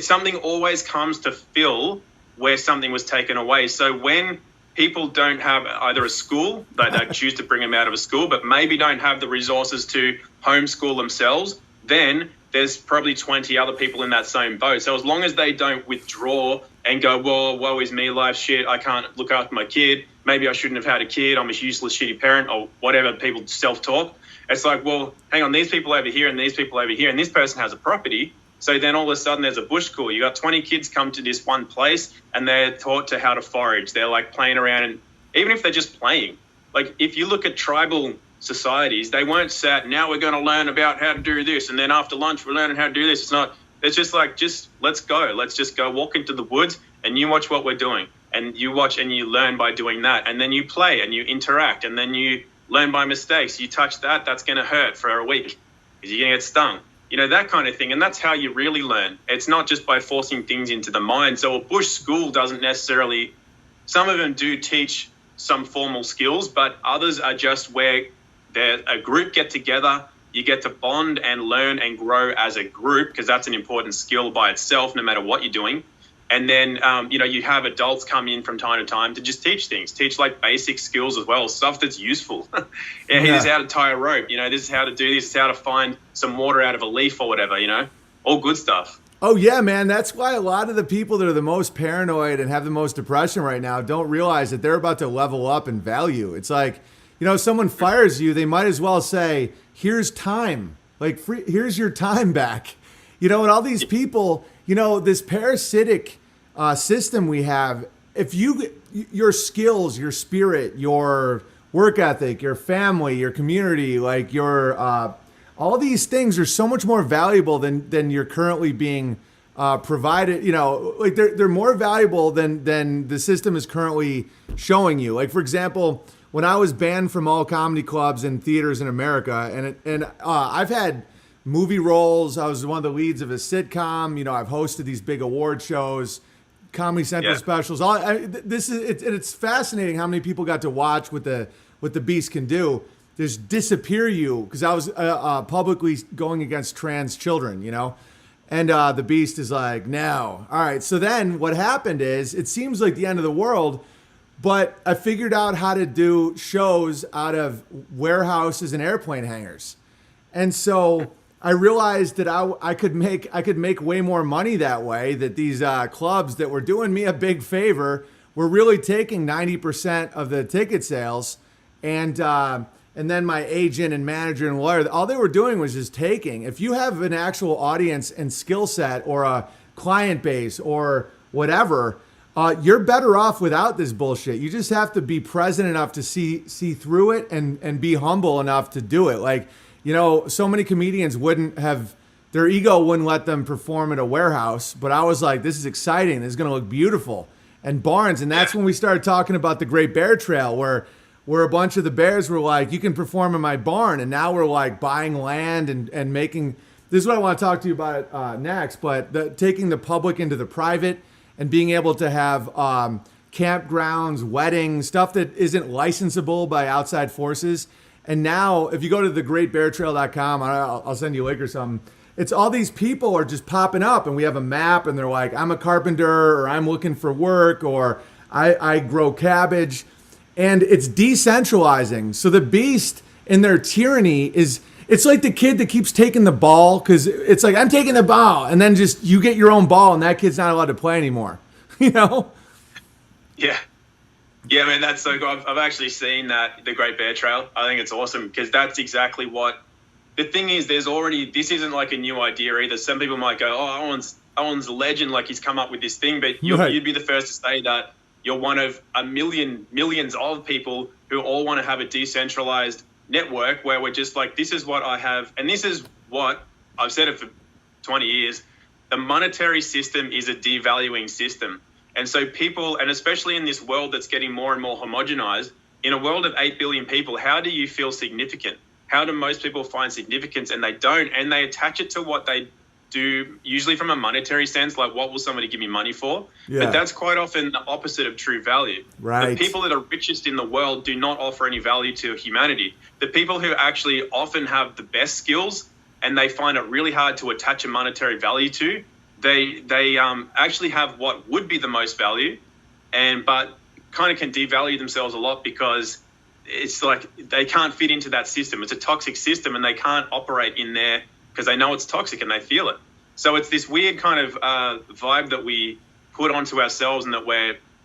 something always comes to fill where something was taken away. So when people don't have either a school, they choose to bring them out of a school, but maybe don't have the resources to homeschool themselves, then there's probably 20 other people in that same boat. So as long as they don't withdraw and go, well, woe is me, life shit, I can't look after my kid, maybe I shouldn't have had a kid, I'm a useless, shitty parent, or whatever people self-talk. It's like, well, hang on, these people over here and these people over here, and this person has a property. So then all of a sudden there's a bush school. You got 20 kids come to this one place and they're taught to how to forage. They're like playing around, and even if they're just playing, like if you look at tribal societies, they weren't sat, now we're going to learn about how to do this, and then after lunch we're learning how to do this. It's just like, let's go. Let's just go walk into the woods and you watch what we're doing. And you watch and you learn by doing that. And then you play and you interact and then you learn by mistakes. You touch that, that's going to hurt for a week because you're going to get stung. That kind of thing. And that's how you really learn. It's not just by forcing things into the mind. So a bush school doesn't necessarily, some of them do teach some formal skills, but others are just where a group get together, you get to bond and learn and grow as a group, because that's an important skill by itself, no matter what you're doing. And then, you have adults come in from time to time to just teach like basic skills as well, stuff that's useful. This is how to tie a rope, this is how to do this, is how to find some water out of a leaf or whatever, all good stuff. Oh, yeah, man. That's why a lot of the people that are the most paranoid and have the most depression right now don't realize that they're about to level up in value. It's like, someone fires you, they might as well say, here's time. Like, here's your time back. And all these people, this parasitic system we have, if your skills, your spirit, your work ethic, your family, your community, like your all these things are so much more valuable than you're currently being provided. Like they're more valuable than the system is currently showing you. Like, for example, when I was banned from all comedy clubs and theaters in America, and I've had movie roles. I was one of the leads of a sitcom. I've hosted these big award shows, Comedy Central specials. It's fascinating how many people got to watch what the Beast can do. Just disappear you, because I was publicly going against trans children, and the Beast is like, no. All right. So then what happened is, it seems like the end of the world, but I figured out how to do shows out of warehouses and airplane hangars. And so I realized that I could make way more money that way, that these clubs that were doing me a big favor were really taking 90% of the ticket sales. And then my agent and manager and lawyer, all they were doing was just taking. If you have an actual audience and skill set or a client base or whatever, you're better off without this bullshit. You just have to be present enough to see through it and be humble enough to do it. Like, so many comedians wouldn't have, their ego wouldn't let them perform at a warehouse. But I was like, this is exciting. This is going to look beautiful. And barns. And that's when we started talking about the Great Bear Trail, where a bunch of the bears were like, you can perform in my barn. And now we're like buying land and making, this is what I want to talk to you about next, but taking the public into the private and being able to have campgrounds, weddings, stuff that isn't licensable by outside forces. And now, if you go to thegreatbeartrail.com, I'll send you a link or something. It's all these people are just popping up, and we have a map, and they're like, I'm a carpenter, or I'm looking for work, or I grow cabbage. And it's decentralizing. So the beast in their tyranny it's like the kid that keeps taking the ball, because it's like, I'm taking the ball, and then just you get your own ball, and that kid's not allowed to play anymore. Yeah. Yeah, man, that's so good. I've actually seen that, the Great Bear Trail. I think it's awesome because that's exactly what the thing is. There's already, this isn't like a new idea either. Some people might go, oh, Owen's a legend, like he's come up with this thing, but you'd be the first to say that you're one of millions of people who all want to have a decentralized network where we're just like, this is what I have, and this is what I've said it for 20 years. The monetary system is a devaluing system. And so people, and especially in this world that's getting more and more homogenized, in a world of 8 billion people, how do you feel significant? How do most people find significance? And they don't, and they attach it to what they do, usually from a monetary sense, like what will somebody give me money for? Yeah. But that's quite often the opposite of true value. Right. The people that are richest in the world do not offer any value to humanity. The people who actually often have the best skills and they find it really hard to attach a monetary value to, they actually have what would be the most value, but kind of can devalue themselves a lot because it's like they can't fit into that system. It's a toxic system and they can't operate in there because they know it's toxic and they feel it. So it's this weird kind of vibe that we put onto ourselves and that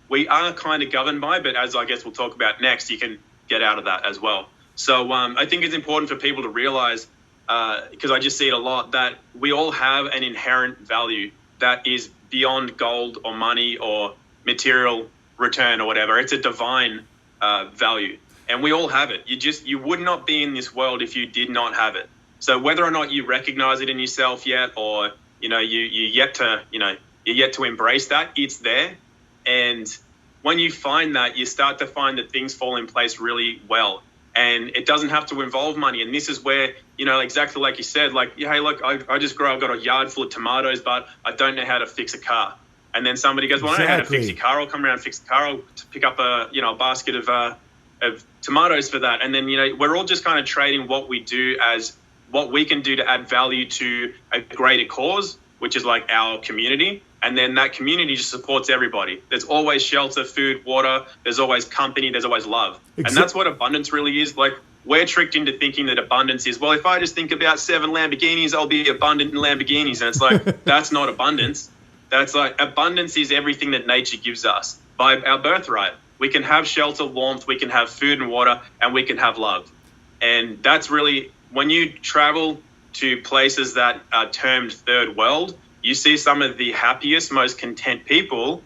we are kind of governed by, but as I guess we'll talk about next, you can get out of that as well. So I think it's important for people to realize, because I just see it a lot, that we all have an inherent value that is beyond gold or money or material return or whatever. It's a divine value, and we all have it. You would not be in this world if you did not have it. So whether or not you recognize it in yourself yet, or you're yet to embrace that, it's there. And when you find that, you start to find that things fall in place really well. And it doesn't have to involve money. And this is where, exactly like you said, like, hey, look, I've got a yard full of tomatoes, but I don't know how to fix a car. And then somebody goes, well, I know how to fix your car. I'll come around and fix the car. I'll pick up a basket of tomatoes for that. And then, we're all just kind of trading what we do as what we can do to add value to a greater cause, which is like our community. And then that community just supports everybody. There's always shelter, food, water. There's always company. There's always love. And that's what abundance really is. Like, we're tricked into thinking that abundance is, well, if I just think about 7 Lamborghinis, I'll be abundant in Lamborghinis. And it's like, that's not abundance. That's like, abundance is everything that nature gives us by our birthright. We can have shelter, warmth, we can have food and water, and we can have love. And that's really, when you travel to places that are termed third world, you see some of the happiest, most content people.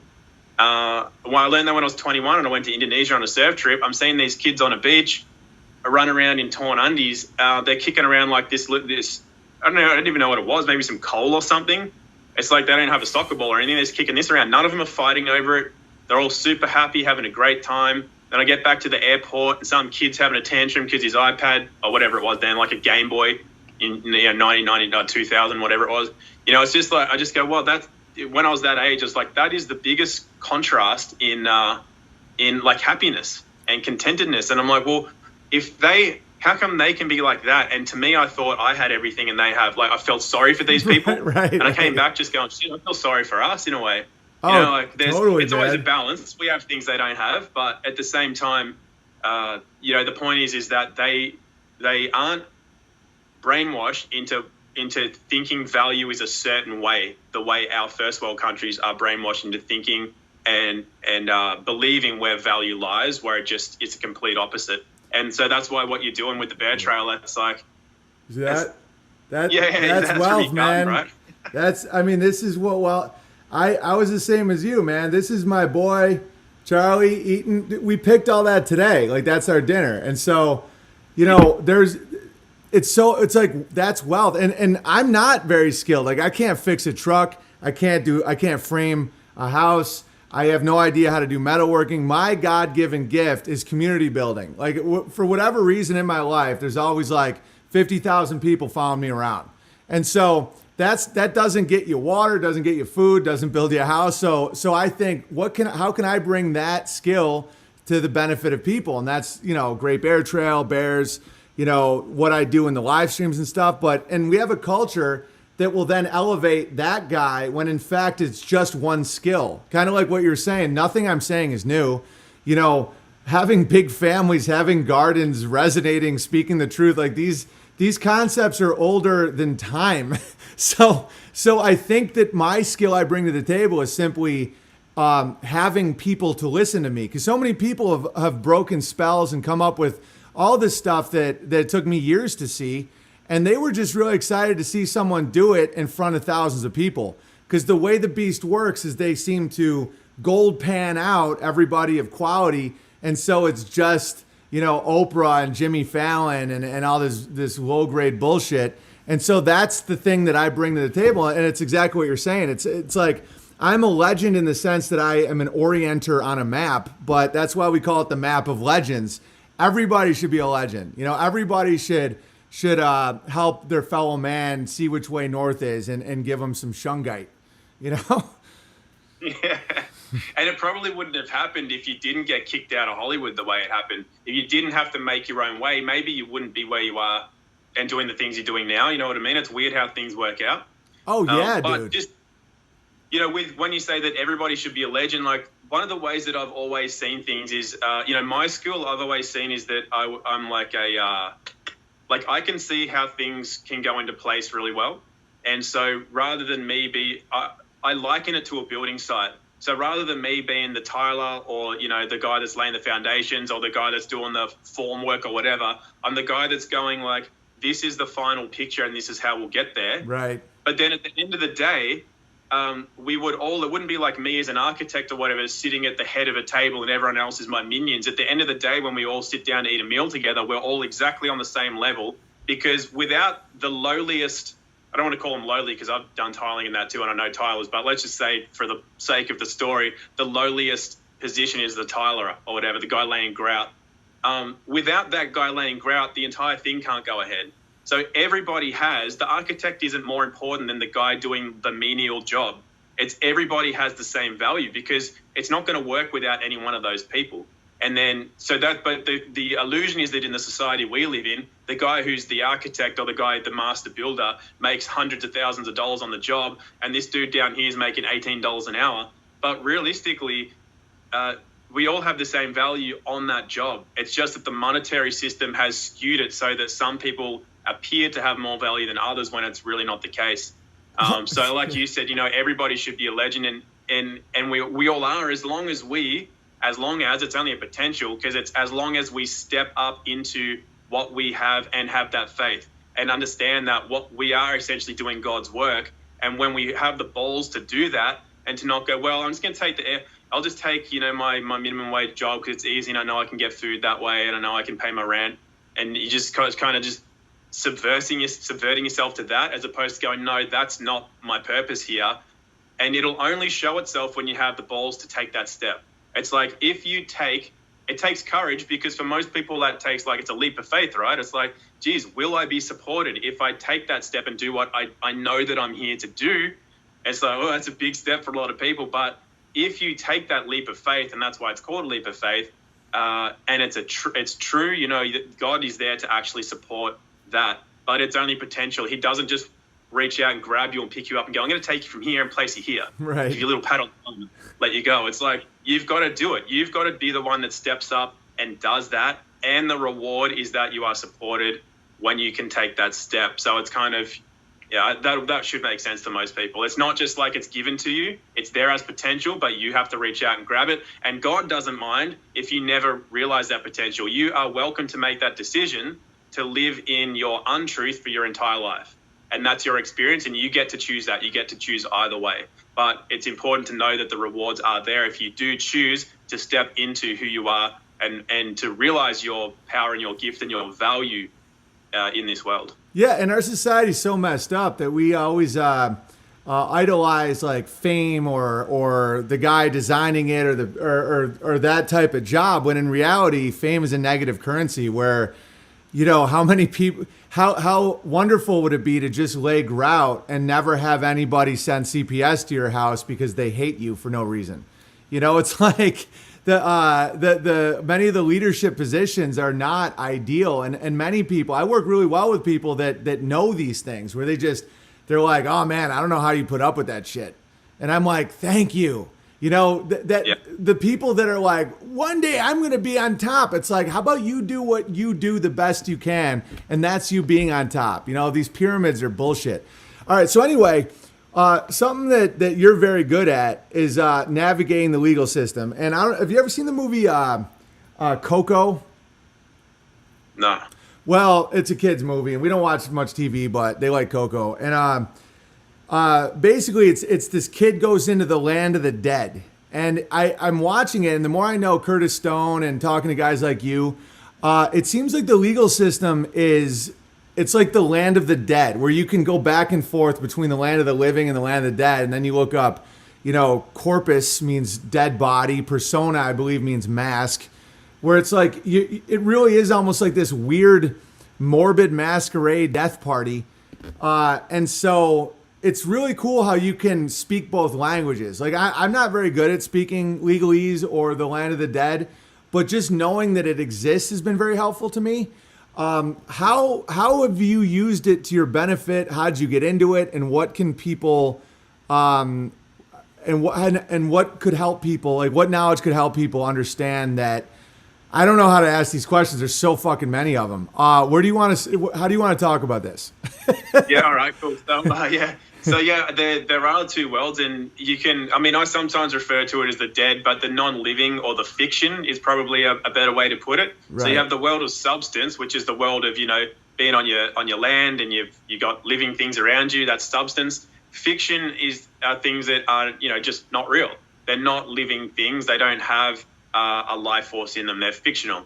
I learned that when I was 21 and I went to Indonesia on a surf trip. I'm seeing these kids on a beach run around in torn undies. They're kicking around like this. I don't know. I didn't even know what it was. Maybe some coal or something. It's like they don't have a soccer ball or anything. They're just kicking this around. None of them are fighting over it. They're all super happy, having a great time. Then I get back to the airport and some kid's having a tantrum because his iPad or whatever it was then, like a Game Boy in 1990, 2000, whatever it was. It's just like, I just go, well, that's, when I was that age, it's like, that is the biggest contrast in like happiness and contentedness. And I'm like, well, how come they can be like that? And to me, I thought I had everything and they have, like, I felt sorry for these people. Right. And I came back just going, shit, I feel sorry for us in a way. Totally, it's always a balance. We have things they don't have, but at the same time, the point is that they aren't brainwashed into thinking value is a certain way, the way our first world countries are brainwashed into thinking and believing where value lies, where it's a complete opposite. And so that's why what you're doing with the Bear Trail, that's like that's wealth, man. Right? This is what I was the same as you, man. This is my boy Charlie eating. We picked all that today. Like, that's our dinner. And so, it's like that's wealth. And I'm not very skilled. Like I can't fix a truck. I can't frame a house. I have no idea how to do metalworking. My God-given gift is community building. Like for whatever reason in my life, there's always like 50,000 people following me around. And so that doesn't get you water, doesn't get you food, doesn't build you a house. So I think how can I bring that skill to the benefit of people? And that's, Great Bear Trail, bears, what I do in the live streams and stuff. And we have a culture that will then elevate that guy when in fact it's just one skill. Kind of like what you're saying. Nothing I'm saying is new. Having big families, having gardens, resonating, speaking the truth, like these concepts are older than time. So I think that my skill I bring to the table is simply having people to listen to me, because so many people have broken spells and come up with all this stuff that took me years to see. And they were just really excited to see someone do it in front of thousands of people. Because the way the beast works is they seem to gold pan out everybody of quality. And so it's just, Oprah and Jimmy Fallon and all this low grade bullshit. And so that's the thing that I bring to the table. And it's exactly what you're saying. It's like I'm a legend in the sense that I am an orienter on a map, but that's why we call it the map of legends. Everybody should be a legend. Everybody should help their fellow man see which way north is and give them some shungite, Yeah. And it probably wouldn't have happened if you didn't get kicked out of Hollywood the way it happened. If you didn't have to make your own way, maybe you wouldn't be where you are and doing the things you're doing now. You know what I mean? It's weird how things work out. Oh, yeah, but dude. Just, when you say that everybody should be a legend, like one of the ways that I've always seen things is, my school I've always seen is that I'm like like I can see how things can go into place really well. And so rather than me I liken it to a building site. So rather than me being the tiler or, the guy that's laying the foundations or the guy that's doing the form work or whatever, I'm the guy that's going like, this is the final picture and this is how we'll get there. Right. But then at the end of the day, it wouldn't be like me as an architect or whatever sitting at the head of a table and everyone else is my minions. At the end of the day, when we all sit down to eat a meal together, we're all exactly on the same level, because without the lowliest, I don't want to call them lowly because I've done tiling in that too and I know tilers, but let's just say for the sake of the story, the lowliest position is the tiler or whatever, the guy laying grout. Without that guy laying grout, the entire thing can't go ahead. So the architect isn't more important than the guy doing the menial job. Everybody has the same value because it's not going to work without any one of those people. And then, but the illusion is that in the society we live in, the guy who's the architect or the master builder makes hundreds of thousands of dollars on the job. And this dude down here is making $18 an hour. But realistically, we all have the same value on that job. It's just that the monetary system has skewed it so that some people appear to have more value than others when it's really not the case. So like you said, everybody should be a legend and we all are, as long as it's only a potential, because it's as long as we step up into what we have and have that faith and understand that what we are essentially doing God's work. And when we have the balls to do that and to not go, well, I'm just going to I'll just take, my minimum wage job because it's easy and I know I can get food that way and I know I can pay my rent. And you just kind of just subverting yourself to that, as opposed to going, no, that's not my purpose here. And it'll only show itself when you have the balls to take that step. It's like it takes courage, because for most people that takes it's a leap of faith, right? It's like, geez, will I be supported if I take that step and do what I know that I'm here to do? It's like, that's a big step for a lot of people. But if you take that leap of faith, and that's why it's called a leap of faith, and it's true, God is there to actually support that, but it's only potential. He doesn't just reach out and grab you and pick you up and go, I'm going to take you from here and place you here. Right. Give you a little pat on the arm, let you go. It's like, you've got to do it. You've got to be the one that steps up and does that. And the reward is that you are supported when you can take that step. So it's kind of, that should make sense to most people. It's not just like it's given to you. It's there as potential, but you have to reach out and grab it. And God doesn't mind if you never realize that potential. You are welcome to make that decision to live in your untruth for your entire life. And that's your experience, and you get to choose that. You get to choose either way. But it's important to know that the rewards are there if you do choose to step into who you are and to realize your power and your gift and your value in this world. Yeah, and our society's so messed up that we always idolize like fame or the guy designing it or that type of job. When in reality, fame is a negative currency. Where, how many people, how wonderful would it be to just lay grout and never have anybody send CPS to your house because they hate you for no reason. It's like the many of the leadership positions are not ideal, and many people, I work really well with people that know these things, where they're like, oh man, I don't know how you put up with that shit, and I'm like, thank you. The people that are like, one day I'm going to be on top. It's like, how about you do what you do the best you can, and that's you being on top. These pyramids are bullshit. All right, so anyway. Something that you're very good at is navigating the legal system. And have you ever seen the movie Coco? No. Well, it's a kid's movie, and we don't watch much TV, but they like Coco. And basically, it's this kid goes into the land of the dead. And I'm watching it, and the more I know Curtis Stone and talking to guys like you, it seems like the legal system it's like the land of the dead, where you can go back and forth between the land of the living and the land of the dead. And then you look up, corpus means dead body. Persona, I believe, means mask. Where it's like, it really is almost like this weird, morbid masquerade death party. And so it's really cool how you can speak both languages. Like, I'm not very good at speaking legalese or the land of the dead, but just knowing that it exists has been very helpful to me. How have you used it to your benefit? How'd you get into it, and what can people, and what could help people? Like, what knowledge could help people understand that? I don't know how to ask these questions. There's so fucking many of them. Where do you want to? How do you want to talk about this? Yeah. All right. Cool. So there are two worlds, and you can. I mean, I sometimes refer to it as the dead, but the non-living or the fiction is probably a better way to put it. Right. So you have the world of substance, which is the world of being on your land, and you got living things around you. That's substance. Fiction is things that are just not real. They're not living things. They don't have a life force in them. They're fictional.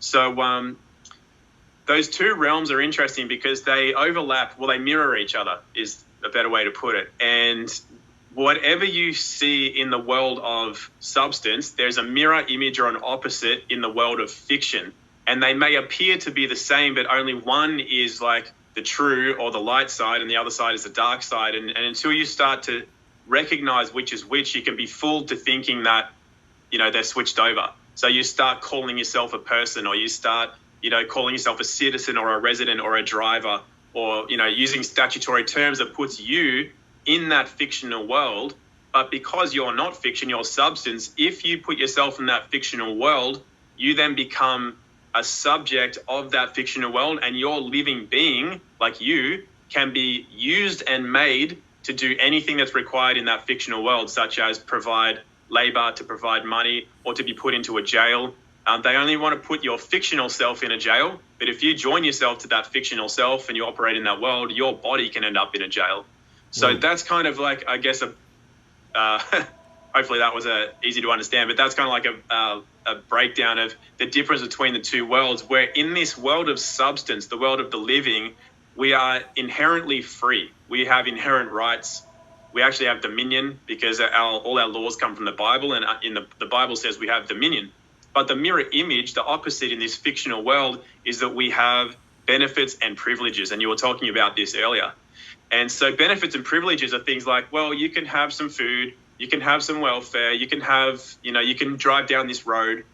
So those two realms are interesting because they overlap. Well, they mirror each other is a better way to put it. And whatever you see in the world of substance, there's a mirror image or an opposite in the world of fiction. And they may appear to be the same, but only one is like the true or the light side, and the other side is the dark side. And until you start to recognize which is which, you can be fooled to thinking that, they're switched over. So you start calling yourself a person, or you start, calling yourself a citizen or a resident or a driver, or, using statutory terms that puts you in that fictional world. But because you're not fiction, you're substance, if you put yourself in that fictional world, you then become a subject of that fictional world, and your living being, like you, can be used and made to do anything that's required in that fictional world, such as provide labor, to provide money, or to be put into a jail. They only want to put your fictional self in a jail, but if you join yourself to that fictional self and you operate in that world, your body can end up in a jail. So that's kind of like, I guess, hopefully that was easy to understand, but that's kind of like a breakdown of the difference between the two worlds, where in this world of substance, the world of the living, we are inherently free. We have inherent rights. We actually have dominion because all our laws come from the Bible, and the Bible says we have dominion. But the mirror image, the opposite in this fictional world, is that we have benefits and privileges. And you were talking about this earlier. And so benefits and privileges are things like, well, you can have some food, you can have some welfare, you can have, you can drive down this road,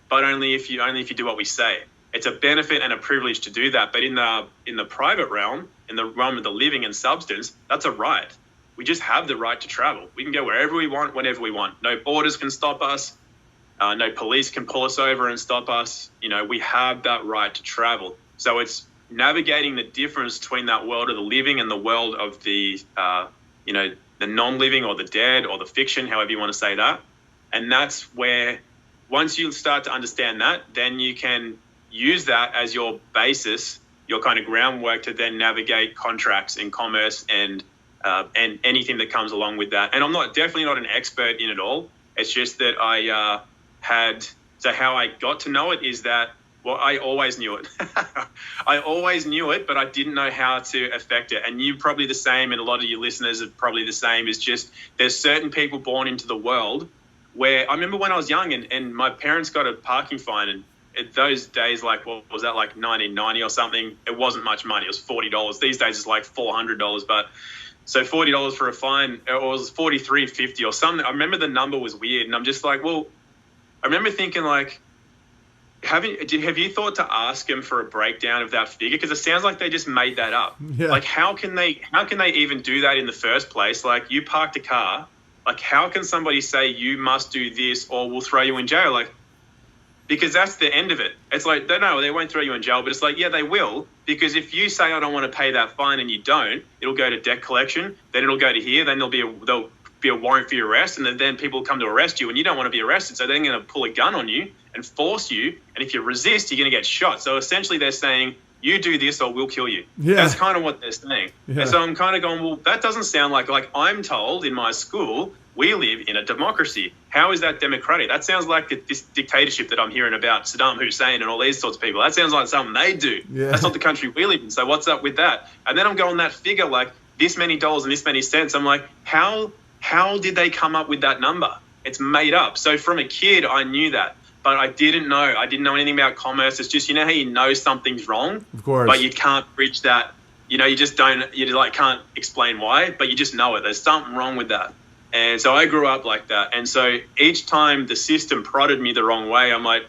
but only if you do what we say. It's a benefit and a privilege to do that. But in the private realm, in the realm of the living and substance, that's a right. We just have the right to travel. We can go wherever we want, whenever we want. No borders can stop us. No police can pull us over and stop us. We have that right to travel. So it's navigating the difference between that world of the living and the world of the, the non-living or the dead or the fiction, however you want to say that. And that's where, once you start to understand that, then you can use that as your basis, your kind of groundwork to then navigate contracts and commerce and anything that comes along with that. And I'm definitely not an expert in it all. It's just that how I got to know it is that Well, I always knew it. I always knew it, but I didn't know how to affect it. And you're probably the same, and a lot of your listeners are probably the same. Is just there's certain people born into the world where I remember when I was young and my parents got a parking fine, and those days, like, what was that, like 1990 or something? It wasn't much money. It was $40. These days it's like $400. But so $40 for a fine, or it was $43.50 or something. I remember the number was weird, and I'm just like, well, I remember thinking like, have you thought to ask them for a breakdown of that figure? Because it sounds like they just made that up. Yeah. Like, how can they even do that in the first place? Like, you parked a car. Like, how can somebody say you must do this or we'll throw you in jail? Like, because that's the end of it. It's like, no, they won't throw you in jail, but it's like, yeah, they will. Because if you say, I don't want to pay that fine, and you don't, it'll go to debt collection. Then it'll go to here. Then there'll be a warrant for your arrest, and then people come to arrest you, and you don't want to be arrested, so they're going to pull a gun on you and force you, and if you resist, you're going to get shot. So essentially they're saying, you do this or we'll kill you. Yeah. That's kind of what they're saying. Yeah. And so I'm kind of going, well, that doesn't sound like I'm told in my school we live in a democracy. How is that democratic? That sounds like this dictatorship that I'm hearing about, Saddam Hussein and all these sorts of people. That sounds like something they do. Yeah. That's not the country we live in. So what's up with that? And then I'm going that figure, like this many dollars and this many cents. I'm like, how did they come up with that number? It's made up. So from a kid, I knew that, but I didn't know. I didn't know anything about commerce. It's just, you know how you know something's wrong, of course, but you can't bridge that. You know, you just don't. You like can't explain why, but you just know it. There's something wrong with that. And so I grew up like that. And so each time the system prodded me the wrong way, I'm like,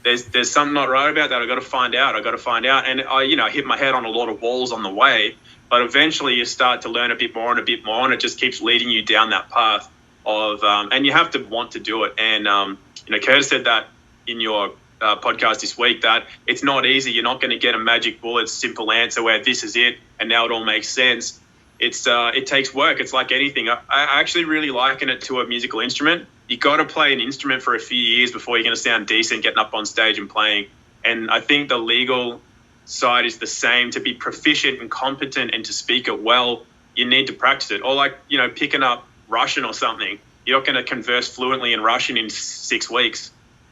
there's something not right about that. I got to find out. And I hit my head on a lot of walls on the way. But eventually you start to learn a bit more, and it just keeps leading you down that path of, and you have to want to do it. And, Curtis said that in your podcast this week, that it's not easy. You're not going to get a magic bullet, simple answer where this is it, and now it all makes sense. It takes work. It's like anything. I actually really liken it to a musical instrument. You got to play an instrument for a few years before you're going to sound decent getting up on stage and playing. And I think the legal side is the same. To be proficient and competent and to speak it well, you need to practice it. Or like, picking up Russian or something. You're not going to converse fluently in Russian in 6 weeks,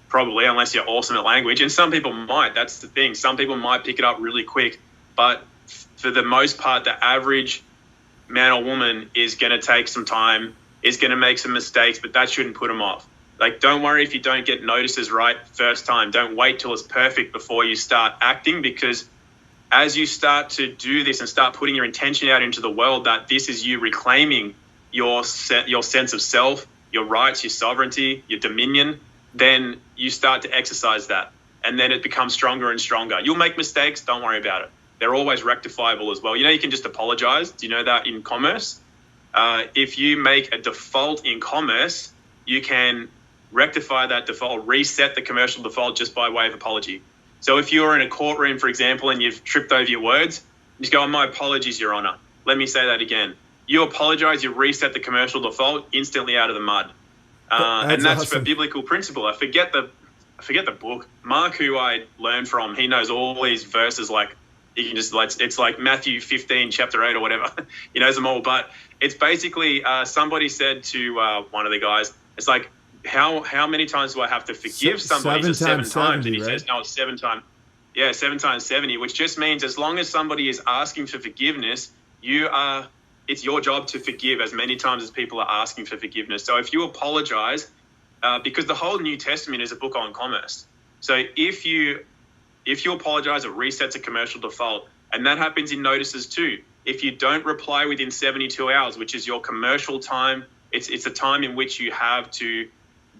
probably, unless you're awesome at language. And some people might. That's the thing. Some people might pick it up really quick. But for the most part, the average man or woman is going to take some time, is going to make some mistakes, but that shouldn't put them off. Like, don't worry if you don't get notices right first time. Don't wait till it's perfect before you start acting, because as you start to do this and start putting your intention out into the world that this is you reclaiming your sense of self, your rights, your sovereignty, your dominion, then you start to exercise that. And then it becomes stronger and stronger. You'll make mistakes. Don't worry about it. They're always rectifiable as well. You can just apologize. Do you know that in commerce? If you make a default in commerce, you can rectify that default, reset the commercial default just by way of apology. So if you're in a courtroom, for example, and you've tripped over your words, you just go, "Oh, my apologies, Your Honor. Let me say that again." You apologize, you reset the commercial default, instantly out of the mud. And that's awesome. For biblical principle. I forget the book. Mark, who I learned from, he knows all these verses like, you can just, it's like Matthew 15, chapter 8 or whatever. He knows them all. But it's basically somebody said to one of the guys, it's like, how many times do I have to forgive somebody? He says 7 times. 70, and he says, no, it's 7 times. Yeah, 7 times 70, which just means as long as somebody is asking for forgiveness, it's your job to forgive as many times as people are asking for forgiveness. So if you apologize, because the whole New Testament is a book on commerce. So if you apologize, it resets a commercial default. And that happens in notices too. If you don't reply within 72 hours, which is your commercial time, it's a time in which you have to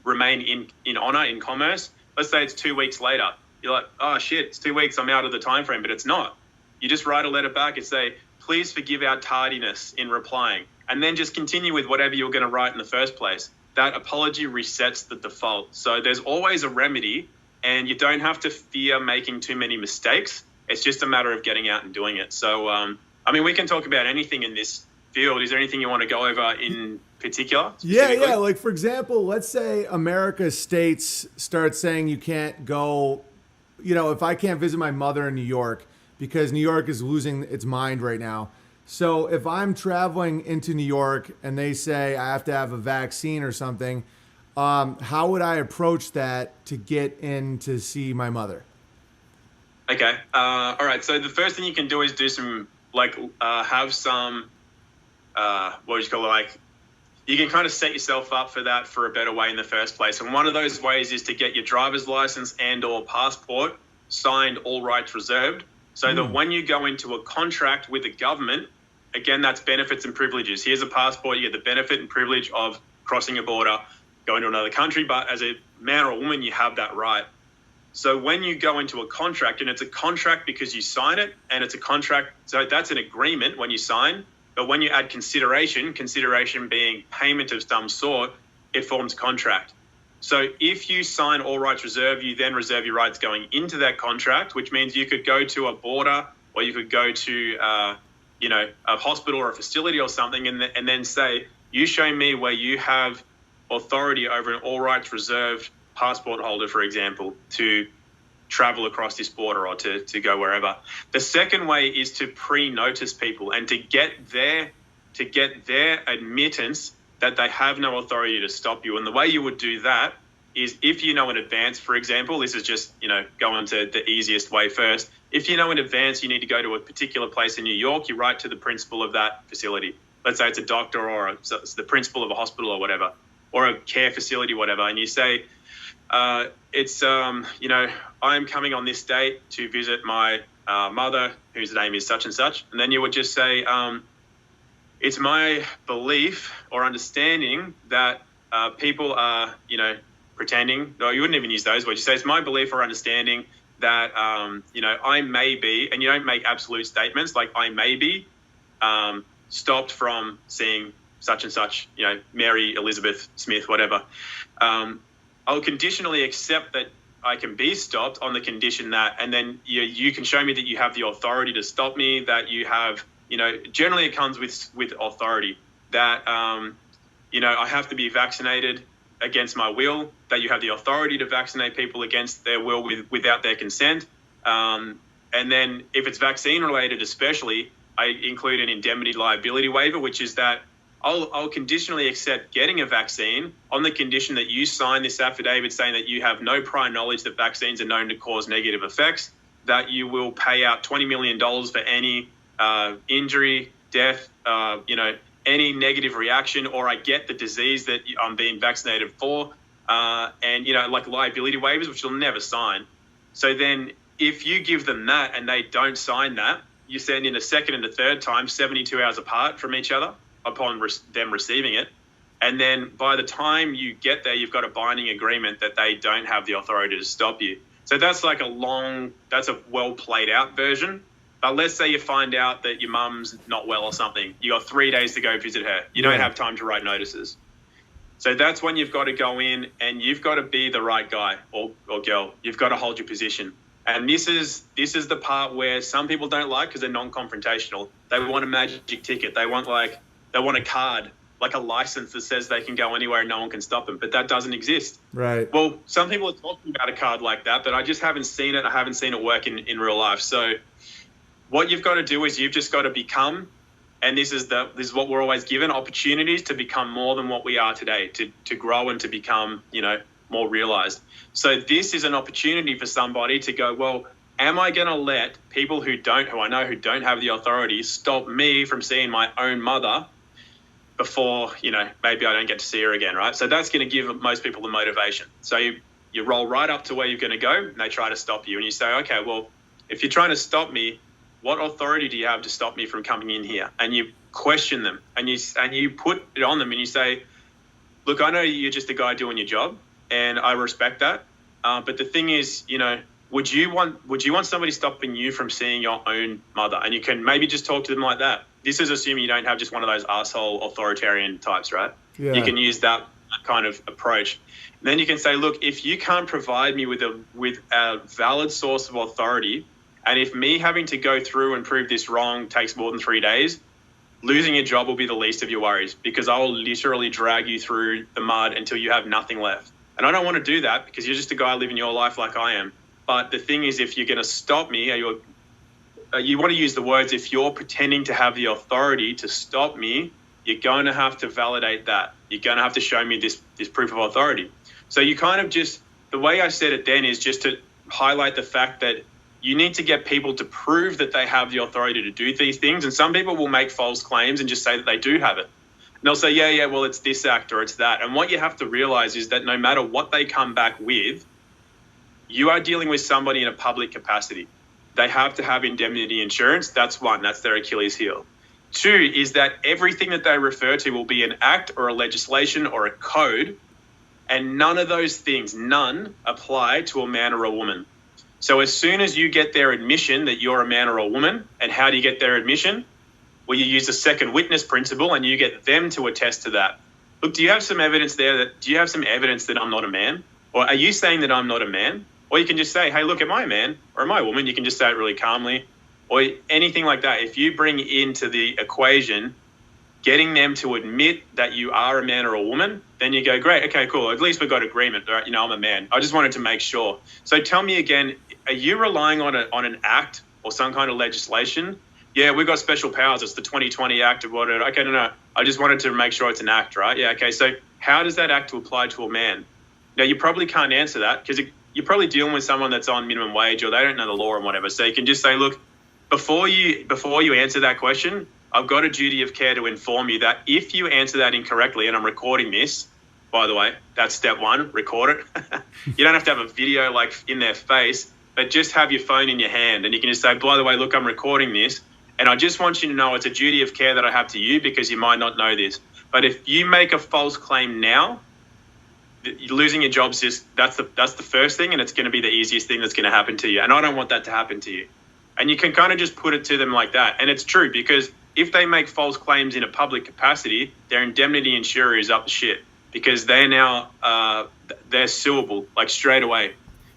remain in honor in commerce. Let's say it's 2 weeks later. You're like, oh shit, it's 2 weeks, I'm out of the time frame, but it's not. You just write a letter back and say, please forgive our tardiness in replying. And then just continue with whatever you were going to write in the first place. That apology resets the default. So there's always a remedy, and you don't have to fear making too many mistakes. It's just a matter of getting out and doing it. So, we can talk about anything in this field. Is there anything you want to go over in particular? Yeah. Like, for example, let's say America's states start saying you can't go, if I can't visit my mother in New York because New York is losing its mind right now. So if I'm traveling into New York and they say I have to have a vaccine or something, how would I approach that to get in to see my mother? Okay. All right. So the first thing you can do is do some have some what do you call it? Like you can kind of set yourself up for that for a better way in the first place. And one of those ways is to get your driver's license and or passport signed, all rights reserved, so that when you go into a contract with the government, again, that's benefits and privileges. Here's a passport, you get the benefit and privilege of crossing a border, going to another country, but as a man or a woman, you have that right. So when you go into a contract, and it's a contract because you sign it, and it's a contract, so that's an agreement when you sign, but when you add consideration being payment of some sort, it forms a contract. So if you sign all rights reserved, you then reserve your rights going into that contract, which means you could go to a border or you could go to, a hospital or a facility or something and then say, you show me where you have authority over an all rights reserved passport holder, for example, to travel across this border or to go wherever. The second way is to pre-notice people and to get their admittance that they have no authority to stop you. And the way you would do that is if you know in advance, for example, this is just, going to the easiest way first. If you know in advance you need to go to a particular place in New York, you write to the principal of that facility. Let's say it's a doctor or it's the principal of a hospital or whatever, or a care facility, whatever. And you say, I'm coming on this date to visit my mother, whose name is such and such. And then you would just say, it's my belief or understanding that people are, pretending. No, you wouldn't even use those words. You say, it's my belief or understanding that, I may be, and you don't make absolute statements like I may be stopped from seeing such and such, Mary Elizabeth Smith, whatever. I'll conditionally accept that I can be stopped on the condition that, and then you can show me that you have the authority to stop me, that you have, generally it comes with authority, that, I have to be vaccinated against my will, that you have the authority to vaccinate people against their will without their consent. And then if it's vaccine related especially, I include an indemnity liability waiver, which is that I'll conditionally accept getting a vaccine on the condition that you sign this affidavit saying that you have no prior knowledge that vaccines are known to cause negative effects, that you will pay out $20 million for any injury, death, any negative reaction, or I get the disease that I'm being vaccinated for, and, like liability waivers, which you'll never sign. So then if you give them that and they don't sign that, you send in a second and a third time, 72 hours apart from each other upon them receiving it. And then by the time you get there, you've got a binding agreement that they don't have the authority to stop you. So that's like that's a well played out version. But let's say you find out that your mum's not well or something. You got 3 days to go visit her. You don't have time to write notices. So that's when you've got to go in and you've got to be the right guy or girl. You've got to hold your position. And this is the part where some people don't like because they're non-confrontational. They want a magic ticket. They want a card, like a license that says they can go anywhere and no one can stop them. But that doesn't exist. Right. Well, some people are talking about a card like that, but I just haven't seen it. I haven't seen it work in real life. So what you've got to do is you've just got to become, and this is what we're always given, opportunities to become more than what we are today, to grow and to become, more realized. So this is an opportunity for somebody to go, well, am I going to let people who I know don't have the authority stop me from seeing my own mother before, maybe I don't get to see her again, right? So that's going to give most people the motivation. So you roll right up to where you're going to go and they try to stop you. And you say, okay, well, if you're trying to stop me, what authority do you have to stop me from coming in here? And you question them and you put it on them and you say, look, I know you're just a guy doing your job and I respect that. But the thing is, would you want somebody stopping you from seeing your own mother? And you can maybe just talk to them like that. This is assuming you don't have just one of those asshole authoritarian types, right? Yeah. You can use that kind of approach. And then you can say, look, if you can't provide me with a valid source of authority, and if me having to go through and prove this wrong takes more than 3 days, losing your job will be the least of your worries because I will literally drag you through the mud until you have nothing left. And I don't want to do that because you're just a guy living your life like I am. But the thing is, if you're going to stop me, you want to use the words, if you're pretending to have the authority to stop me, you're going to have to validate that. You're going to have to show me this proof of authority. So you kind of just, the way I said it then is just to highlight the fact that you need to get people to prove that they have the authority to do these things. And some people will make false claims and just say that they do have it. And they'll say, yeah, well, it's this act or it's that. And what you have to realize is that no matter what they come back with, you are dealing with somebody in a public capacity. They have to have indemnity insurance. That's one. That's their Achilles heel. Two is that everything that they refer to will be an act or a legislation or a code, and none of those things, none, apply to a man or a woman. So as soon as you get their admission that you're a man or a woman, and how do you get their admission? Well, you use the second witness principle and you get them to attest to that. Look, do you have some evidence that I'm not a man? Or are you saying that I'm not a man? Or you can just say, hey, look, am I a man or am I a woman? You can just say it really calmly, or anything like that. If you bring into the equation getting them to admit that you are a man or a woman, then you go, great, okay, cool. At least we've got agreement. Right? I'm a man. I just wanted to make sure. So tell me again, are you relying on an act or some kind of legislation? Yeah, we've got special powers. It's the 2020 Act of whatever. Okay, no. I just wanted to make sure it's an act, right? Yeah, okay. So how does that act apply to a man? Now, you probably can't answer that because you're probably dealing with someone that's on minimum wage or they don't know the law and whatever. So you can just say, look, before you answer that question, I've got a duty of care to inform you that if you answer that incorrectly, and I'm recording this, by the way, that's step one, record it. You don't have to have a video like in their face, but just have your phone in your hand and you can just say, by the way, look, I'm recording this. And I just want you to know it's a duty of care that I have to you because you might not know this. But if you make a false claim now, losing your job's that's the first thing, and it's going to be the easiest thing that's going to happen to you. And I don't want that to happen to you. And you can kind of just put it to them like that. And it's true because if they make false claims in a public capacity, their indemnity insurer is up the shit because they're now they're suable like straight away.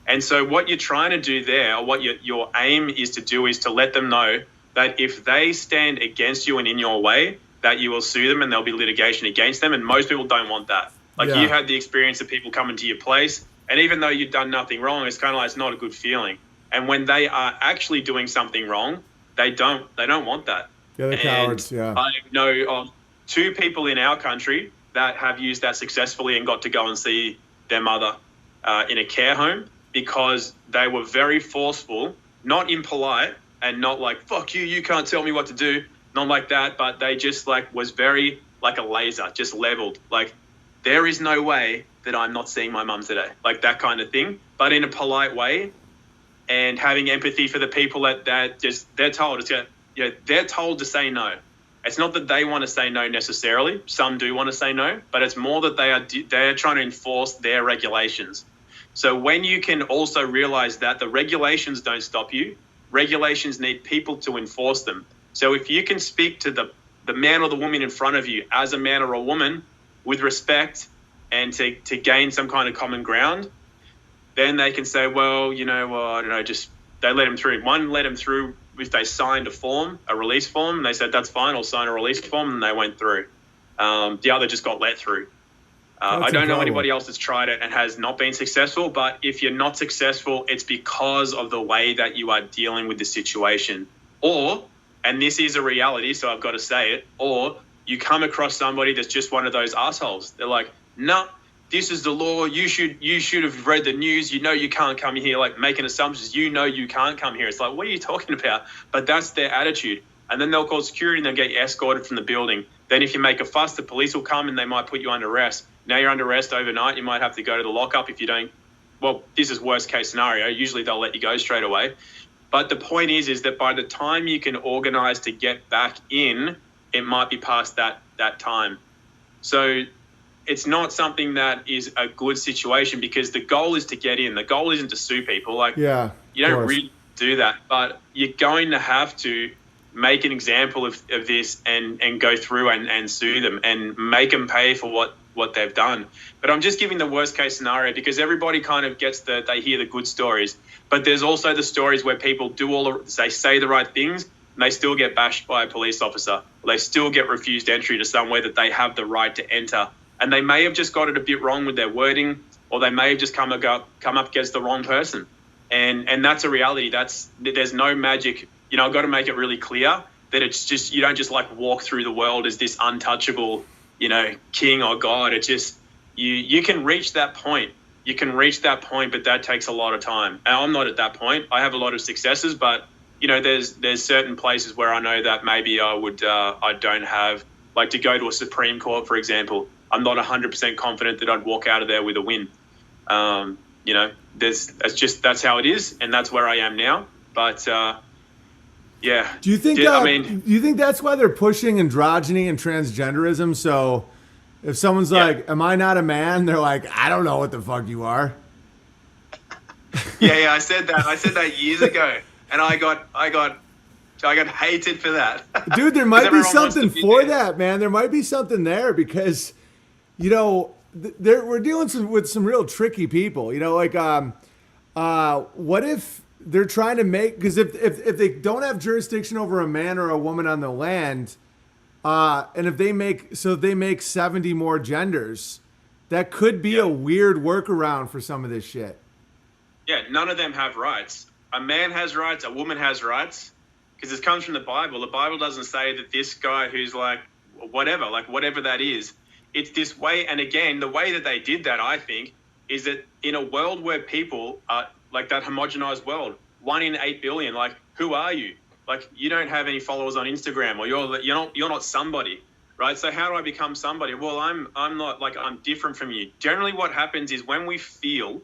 And so what you're trying to do there, or what your aim is to do, is to let them know that if they stand against you and in your way, that you will sue them and there'll be litigation against them. And most people don't want that. Like you had the experience of people coming to your place, and even though you've done nothing wrong, it's kind of like it's not a good feeling. And when they are actually doing something wrong, they don't want that. Yeah, they're cowards. Yeah. I know of 2 people in our country that have used that successfully and got to go and see their mother in a care home because they were very forceful, not impolite and not like, fuck you, you can't tell me what to do. Not like that, but they just like was very like a laser, just leveled. Like, there is no way that I'm not seeing my mum today. Like that kind of thing, but in a polite way and having empathy for the people that just, they're told, they're told to say no. It's not that they want to say no necessarily. Some do want to say no, but it's more that they're trying to enforce their regulations. So when you can also realize that the regulations don't stop you, regulations need people to enforce them. So if you can speak to the man or the woman in front of you as a man or a woman with respect and to gain some kind of common ground, then they can say, well, I don't know, just they let him through. One let him through if they signed a release form, and they said, that's fine, I'll sign a release form, and they went through. The other just got let through. I don't know anybody else that's tried it and has not been successful, but if you're not successful, it's because of the way that you are dealing with the situation. Or, and this is a reality, so I've got to say it, or you come across somebody that's just one of those assholes. They're like, nah, this is the law. You should have read the news. You can't come here, like making assumptions. You can't come here. It's like, what are you talking about? But that's their attitude. And then they'll call security and they'll get you escorted from the building. Then if you make a fuss, the police will come and they might put you under arrest. Now you're under arrest overnight. You might have to go to the lockup if you don't. Well, this is worst case scenario. Usually they'll let you go straight away. But the point is that by the time you can organize to get back in, it might be past that time. So it's not something that is a good situation because the goal is to get in. The goal isn't to sue people. Like, you don't really do that, but you're going to have to make an example of this and go through and sue them and make them pay for what they've done. But I'm just giving the worst case scenario because everybody kind of gets they hear the good stories, but there's also the stories where people do they say the right things and they still get bashed by a police officer. Or they still get refused entry to somewhere that they have the right to enter. And they may have just got it a bit wrong with their wording, or they may have just come up against the wrong person. And that's a reality. There's no magic. I've got to make it really clear that it's just, you don't just like walk through the world as this untouchable, king or God. It's just, you can reach that point. you can reach that point, but that takes a lot of time. And I'm not at that point. I have a lot of successes, but there's certain places where I know that maybe I don't have, like, to go to a Supreme Court, for example. I'm not 100% confident that I'd walk out of there with a win. That's how it is, and that's where I am now. But yeah. Do you think? Do you think that's why they're pushing androgyny and transgenderism? So if someone's like, "Am I not a man?" They're like, "I don't know what the fuck you are." Yeah, I said that years ago, and I got hated for that. Dude, there might be something for that, man. There might be something there because, we're dealing with some real tricky people. What if they're trying to make, because if they don't have jurisdiction over a man or a woman on the land, and if they make 70 more genders, that could be a weird workaround for some of this shit. Yeah, none of them have rights. A man has rights, a woman has rights, because this comes from the Bible. The Bible doesn't say that this guy who's like whatever that is, it's this way. And again, the way that they did that, I think, is that in a world where people are like that homogenized world, 1 in 8 billion, like, who are you? Like, you don't have any followers on Instagram, or you're not somebody, right? So how do I become somebody? Well, I'm not, like, I'm different from you. Generally what happens is when we feel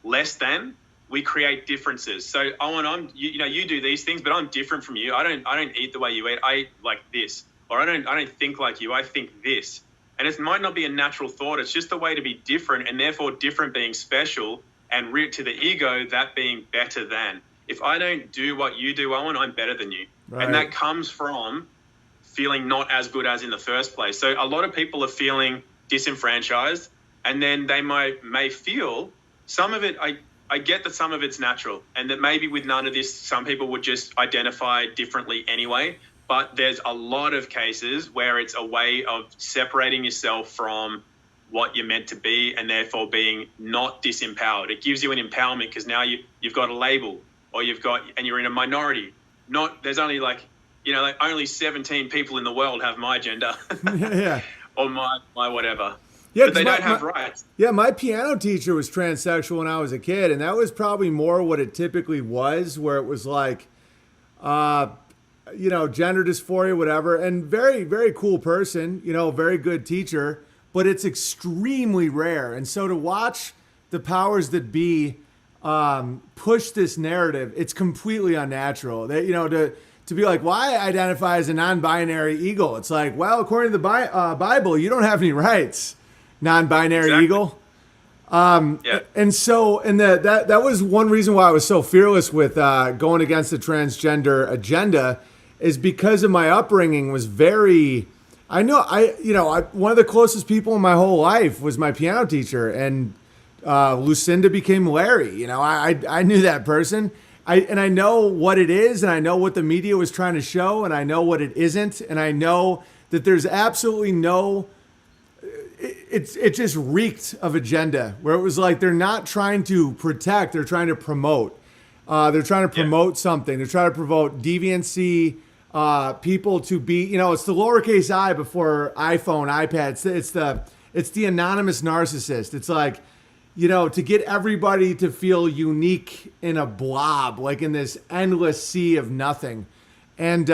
less than, we create differences. So Owen, you do these things, but I'm different from you. I don't eat the way you eat. I eat like this, or I don't think like you. I think this. And it might not be a natural thought. It's just a way to be different, and therefore different being special, and root to the ego, that being better than. If I don't do what you do, Owen, I'm better than you. Right. And that comes from feeling not as good as in the first place. So a lot of people are feeling disenfranchised, and then they may feel some of it, I get that some of it's natural, and that maybe with none of this, some people would just identify differently anyway. But there's a lot of cases where it's a way of separating yourself from what you're meant to be, and therefore being not disempowered. It gives you an empowerment because now you've got a label, or and you're in a minority. There's only only 17 people in the world have my gender, yeah, or my whatever. Yeah, but they don't have rights. Yeah, my piano teacher was transsexual when I was a kid, and that was probably more what it typically was, where it was like, gender dysphoria, whatever, and very, very cool person, very good teacher, but it's extremely rare. And so to watch the powers that be push this narrative, it's completely unnatural. They, to be like, well, I identify as a non-binary eagle. It's like, well, according to the Bible, you don't have any rights. Non-binary eagle. And that was one reason why I was so fearless with going against the transgender agenda, is because of my upbringing was very, one of the closest people in my whole life was my piano teacher, and Lucinda became Larry. I knew that person. I know what it is, and I know what the media was trying to show, and I know what it isn't, and I know that there's absolutely no. It just reeked of agenda, where it was like they're not trying to protect, they're trying to promote. They're trying to promote something. They're trying to promote deviancy, people to be, it's the lowercase I before iPhone, iPad. It's the anonymous narcissist. It's like, to get everybody to feel unique in a blob, like in this endless sea of nothing. And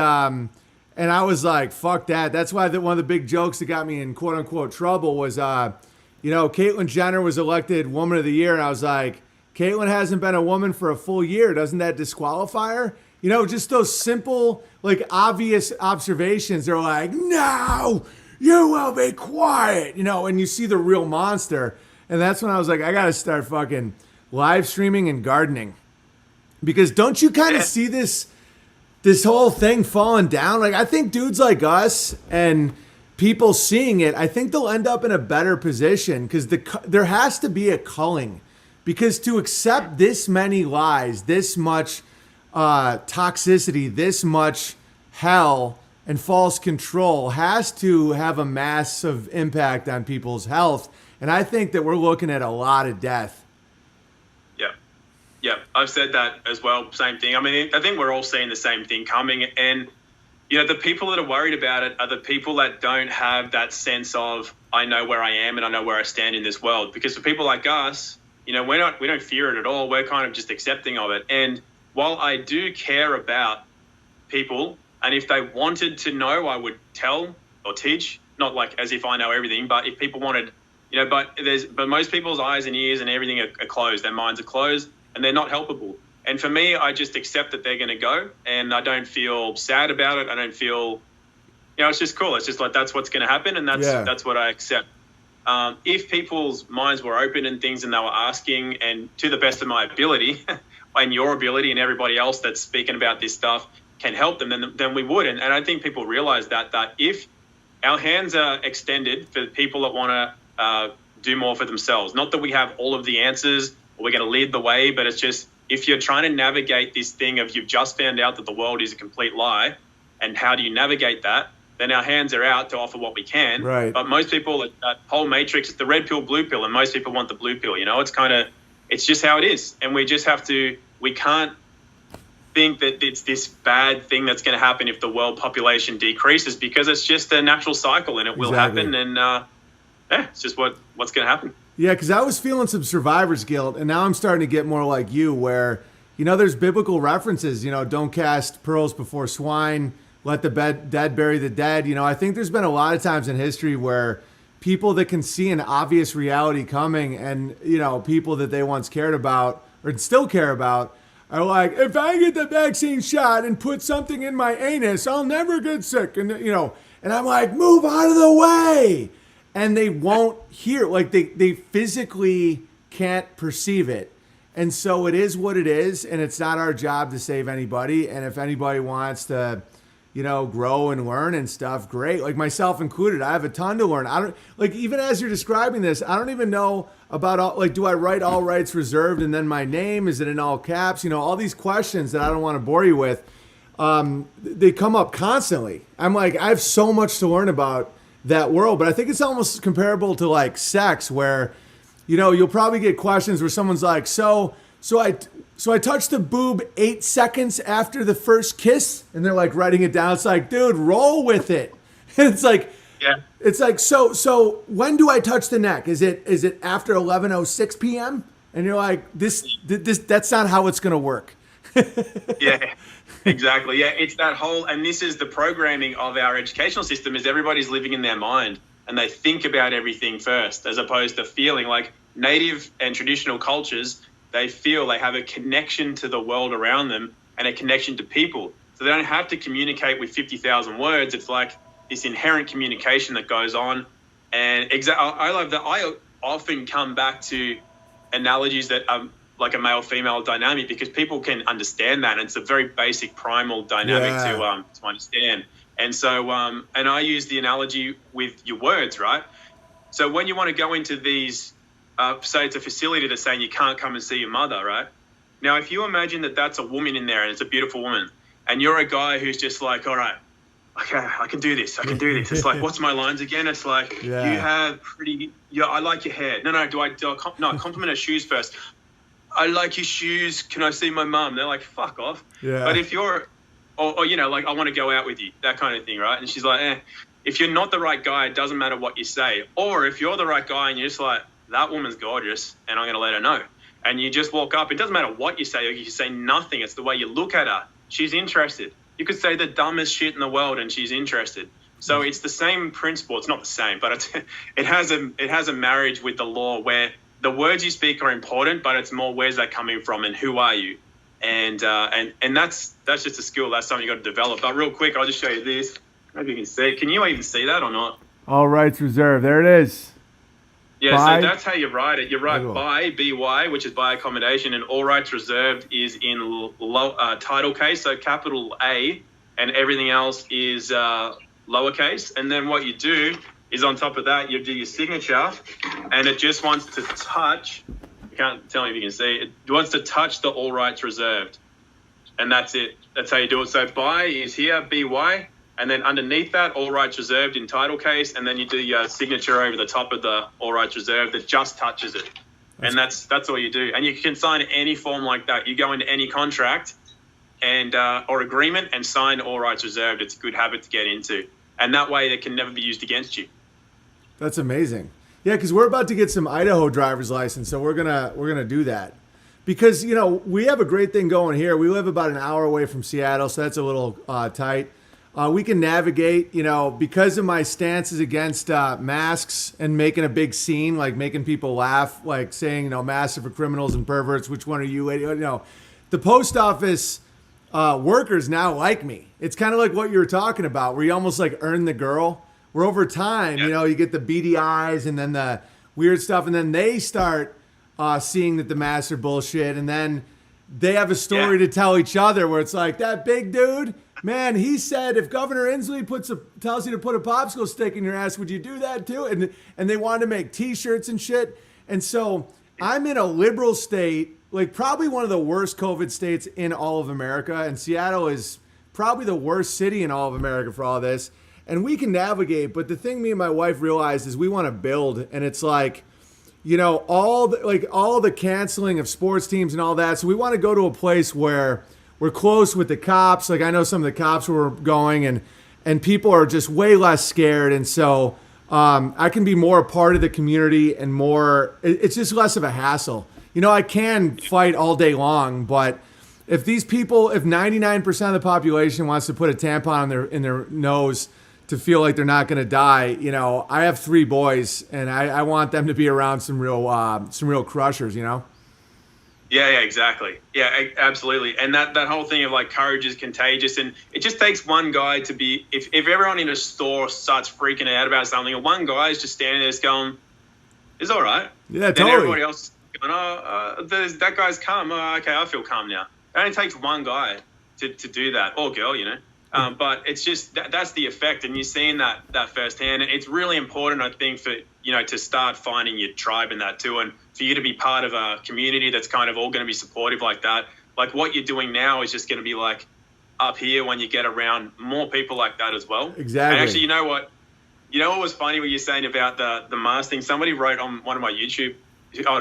I was like, fuck that. That's why one of the big jokes that got me in quote unquote trouble was, Caitlyn Jenner was elected Woman of the Year. And I was like, Caitlyn hasn't been a woman for a full year. Doesn't that disqualify her? Just those simple, like, obvious observations. They're like, no, you will be quiet, and you see the real monster. And that's when I was like, I got to start fucking live streaming and gardening. Because don't you kind of see this whole thing falling down? Like, I think dudes like us and people seeing it, I think they'll end up in a better position, because there has to be a culling. Because to accept this many lies, this much toxicity, this much hell and false control has to have a massive impact on people's health. And I think that we're looking at a lot of death. Yeah, I've said that as well. Same thing. I mean, I think we're all seeing the same thing coming. And, the people that are worried about it are the people that don't have that sense of, I know where I am and I know where I stand in this world. Because for people like us, You know, we don't fear it at all. We're kind of just accepting of it. And while I do care about people, and if they wanted to know, I would tell or teach, not like as if I know everything, but if people wanted, you know, but most people's eyes and ears and everything are closed, their minds are closed, and they're not helpable. And for me, I just accept that they're going to go, and I don't feel sad about it. I don't feel, you know, it's just cool. It's just like, that's what's going to happen, and that's what I accept. If people's minds were open and things, and they were asking, and to the best of my ability and your ability and everybody else that's speaking about this stuff can help them, then we would. And I think people realize that if our hands are extended for people that want to do more for themselves, not that we have all of the answers or we're going to lead the way, but it's just, if you're trying to navigate this thing of you've just found out that the world is a complete lie, and how do you navigate that, then our hands are out to offer what we can. Right. But most people, that whole matrix, it's the red pill, blue pill, and most people want the blue pill. You know, it's just how it is. And we just have to, we can't think that it's this bad thing that's going to happen if the world population decreases, because it's just a natural cycle, and it will happen. And it's just what's going to happen. Yeah, because I was feeling some survivor's guilt, and now I'm starting to get more like you, where, you know, there's biblical references, you know, don't cast pearls before swine, let the dead bury the dead. You know, I think there's been a lot of times in history where people that can see an obvious reality coming, and, you know, people that they once cared about or still care about are like, if I get the vaccine shot and put something in my anus, I'll never get sick. And, you know, and I'm like, move out of the way. And they won't hear, like they physically can't perceive it. And so it is what it is. And it's not our job to save anybody. And if anybody wants to, you know, grow and learn and stuff, great. Like myself included, I have a ton to learn. I don't, like, even as you're describing this, I don't even know about all, like, do I write all rights reserved and then my name, is it in all caps? You know, all these questions that I don't want to bore you with, they come up constantly. I'm like, I have so much to learn about that world, but I think it's almost comparable to like sex, where, you know, you'll probably get questions where someone's like, so I touched the boob 8 seconds after the first kiss, and they're like writing it down. It's like, dude, roll with it. And it's like, yeah, it's like, so when do I touch the neck? Is it after 11:06 p.m.? And you're like, this that's not how it's gonna work. Yeah. Exactly. Yeah, it's that whole, and this is the programming of our educational system, is everybody's living in their mind, and they think about everything first, as opposed to feeling. Like native and traditional cultures, they feel they have a connection to the world around them and a connection to people. So they don't have to communicate with 50,000 words. It's like this inherent communication that goes on. And I love that. I often come back to analogies that like a male-female dynamic, because people can understand that. And it's a very basic primal dynamic to understand. And so, and I use the analogy with your words, right? So when you want to go into these, say it's a facility that's saying you can't come and see your mother, right? Now, if you imagine that that's a woman in there and it's a beautiful woman, and you're a guy who's just like, all right, okay, I can do this. It's like, what's my lines again? It's like, you have pretty, I like your hair. No, compliment her shoes first. I like your shoes. Can I see my mum? They're like, fuck off. Yeah. But if you're, or you know, like, I want to go out with you, that kind of thing, right? And she's like, if you're not the right guy, it doesn't matter what you say. Or if you're the right guy and you're just like, that woman's gorgeous and I'm going to let her know. And you just walk up. It doesn't matter what you say. You say nothing. It's the way you look at her. She's interested. You could say the dumbest shit in the world and she's interested. So it's the same principle. It's not the same, but it has a marriage with the law, where the words you speak are important, but it's more, where's that coming from and who are you? And that's just a skill. That's something you got to develop. But real quick, I'll just show you this. Maybe you can see it. Can you even see that or not? All rights reserved. There it is. Yeah, so that's how you write it. You write by, B-Y, which is by accommodation, and all rights reserved is in title case, so capital A, and everything else is lowercase. And then what you do is, on top of that, you do your signature, and it just wants to touch, you can't tell me if you can see, it wants to touch the all rights reserved. And that's it. That's how you do it. So by is here, B-Y, and then underneath that, all rights reserved in title case, and then you do your signature over the top of the all rights reserved that just touches it. And that's all you do. And you can sign any form like that. You go into any contract and or agreement and sign all rights reserved. It's a good habit to get into. And that way it can never be used against you. That's amazing. Yeah, because we're about to get some Idaho driver's license, so we're gonna do that. Because we have a great thing going here. We live about an hour away from Seattle, so that's a little tight. We can navigate, because of my stances against masks and making a big scene, like making people laugh, like saying, masks are for criminals and perverts. Which one are you? The post office workers now like me. It's kind of like what you were talking about, where you almost like earn the girl. Where over time, you get the beady eyes and then the weird stuff, and then they start seeing that the masks are bullshit, and then they have a story to tell each other where it's like, that big dude, man, he said if Governor Inslee tells you to put a popsicle stick in your ass, would you do that too? And they wanted to make T-shirts and shit. And so I'm in a liberal state, like probably one of the worst COVID states in all of America, and Seattle is probably the worst city in all of America for all this. And we can navigate, but the thing me and my wife realized is we want to build, and it's like, all the canceling of sports teams and all that. So we want to go to a place where we're close with the cops. Like I know some of the cops were going, and people are just way less scared, and so I can be more a part of the community and more. It's just less of a hassle. I can fight all day long, but if 99% of the population wants to put a tampon in their nose to feel like they're not going to die, I have 3 boys, and I want them to be around some real crushers, Yeah, exactly. Yeah, absolutely. And that whole thing of like courage is contagious, and it just takes one guy to be, if everyone in a store starts freaking out about something, and one guy is just standing there just going, it's all right. Yeah, then totally. Everybody else is going, that guy's calm. Oh, okay, I feel calm now. It only takes one guy to do that, or girl, but it's just that's the effect, and you're seeing that firsthand. And it's really important, I think, for to start finding your tribe in that too, and for you to be part of a community that's kind of all going to be supportive like that. Like what you're doing now is just going to be like up here when you get around more people like that as well. Exactly. And actually, you know what was funny? What you're saying about the mask thing. Somebody wrote on one of my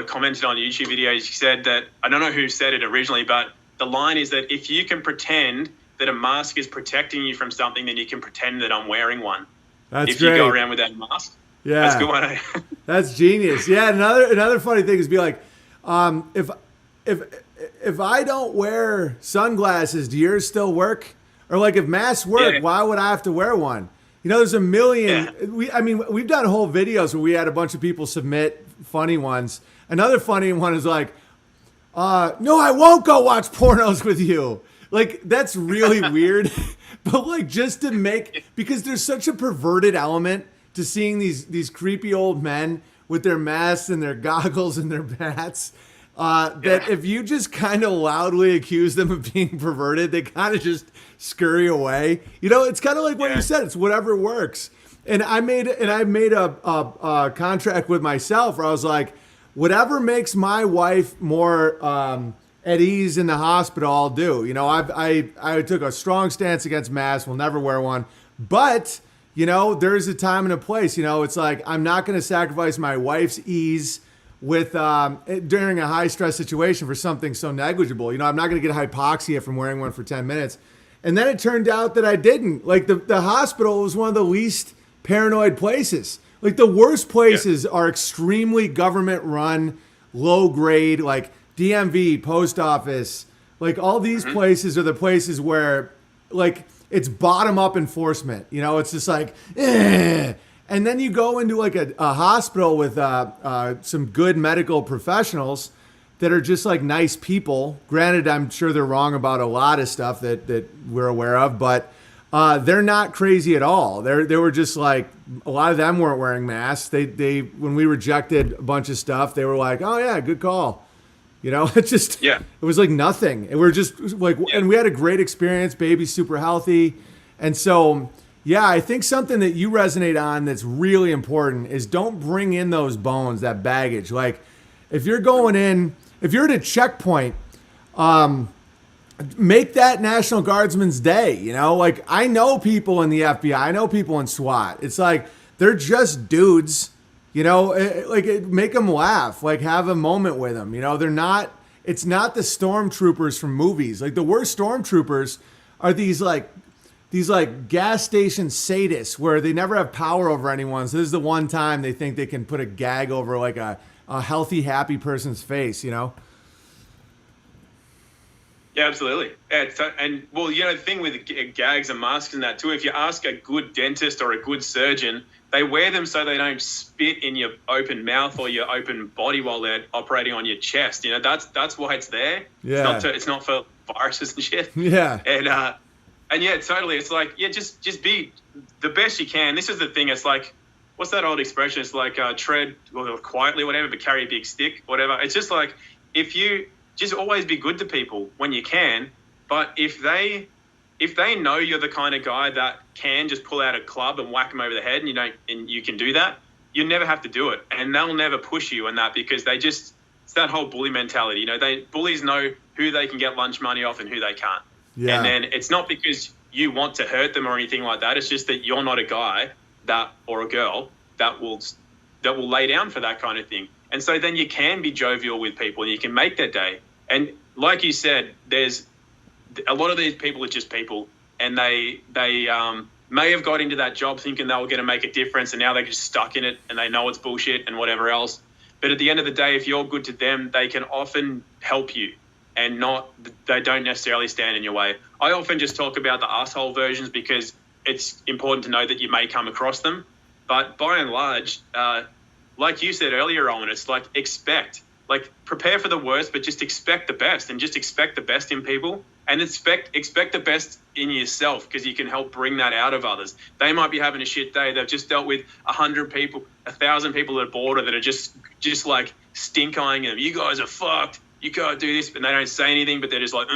commented on YouTube videos. She said that, I don't know who said it originally, but the line is that if you can pretend that a mask is protecting you from something, then you can pretend that I'm wearing one. That's if great. You go around with that mask. Yeah. That's a good one, eh? That's genius. Yeah, another funny thing is be like, if I don't wear sunglasses, do yours still work? Or like if masks work, why would I have to wear one? There's a million. Yeah. We've done whole videos where we had a bunch of people submit funny ones. Another funny one is like, no, I won't go watch pornos with you. Like, that's really weird. But like just to because there's such a perverted element to seeing these creepy old men with their masks and their goggles and their bats, that if you just kind of loudly accuse them of being perverted, they kind of just scurry away. It's kind of like what you said. It's whatever works. And I made a contract with myself where I was like, whatever makes my wife more at ease in the hospital, I'll do. I took a strong stance against masks. We'll never wear one. But, there's a time and a place. It's like I'm not going to sacrifice my wife's ease with during a high stress situation for something so negligible. I'm not going to get hypoxia from wearing one for 10 minutes. And then it turned out that I didn't. Like the hospital was one of the least paranoid places. Like the worst places are extremely government run, low grade, like DMV, post office, like all these places are the places where like it's bottom up enforcement. It's just like, eh. And then you go into like a hospital with some good medical professionals that are just like nice people. Granted, I'm sure they're wrong about a lot of stuff that we're aware of, but they're not crazy at all. They were just like, a lot of them weren't wearing masks. They when we rejected a bunch of stuff, they were like, oh yeah, good call. It was like nothing. And we're just like, and we had a great experience. Baby's super healthy. And so, yeah, I think something that you resonate on that's really important is don't bring in those bones, that baggage. Like if you're going in, if you're at a checkpoint, make that National Guardsman's Day. Like I know people in the FBI, I know people in SWAT. It's like, they're just dudes. Make them laugh, like have a moment with them. It's not the stormtroopers from movies. Like the worst stormtroopers are these like these like gas station sadists where they never have power over anyone. So this is the one time they think they can put a gag over like a healthy, happy person's face, you know? Yeah, absolutely. Yeah, and well, the thing with gags and masks and that too, if you ask a good dentist or a good surgeon, they wear them so they don't spit in your open mouth or your open body while they're operating on your chest. That's why it's there. Yeah. It's not for viruses and shit. Yeah. And yeah, totally. It's like, yeah, just be the best you can. This is the thing. It's like, what's that old expression? It's like tread quietly, whatever, but carry a big stick, whatever. It's just like, if you just always be good to people when you can, but if they know you're the kind of guy that can just pull out a club and whack them over the head, and you can do that, you never have to do it, and they'll never push you in that, because it's that whole bully mentality. Bullies know who they can get lunch money off and who they can't. Yeah. And then it's not because you want to hurt them or anything like that. It's just that you're not a guy or a girl that will lay down for that kind of thing. And so then you can be jovial with people and you can make their day. And like you said, there's a lot of these people are just people, and they may have got into that job thinking they were going to make a difference, and now they're just stuck in it and they know it's bullshit and whatever else. But at the end of the day, if you're good to them, they can often help you, and they don't necessarily stand in your way. I often just talk about the asshole versions because it's important to know that you may come across them. But by and large, like you said earlier, Owen, it's like prepare for the worst, but just expect the best, and just expect the best in people, and expect the best in yourself, because you can help bring that out of others. They might be having a shit day. They've just dealt with 100 people, 1,000 people at a border that are just like stink eyeing them. You guys are fucked. You can't do this, but they don't say anything, but they're just like,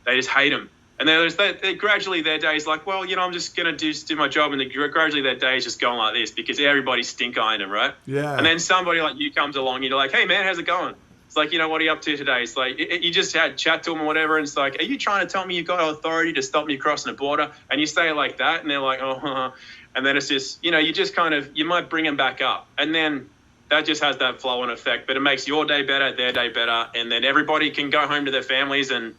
they just hate them. And then they gradually their day is like, well, I'm just going to do my job. And gradually their day is just going like this because everybody's stink eyeing them, right? Yeah. And then somebody like you comes along and you're like, hey, man, how's it going? It's like, what are you up to today? It's like, you just had chat to them or whatever. And it's like, are you trying to tell me you've got authority to stop me crossing the border? And you say it like that. And they're like, oh, and then it's just, you just you might bring them back up. And then that just has that flow and effect. But it makes your day better, their day better. And then everybody can go home to their families and,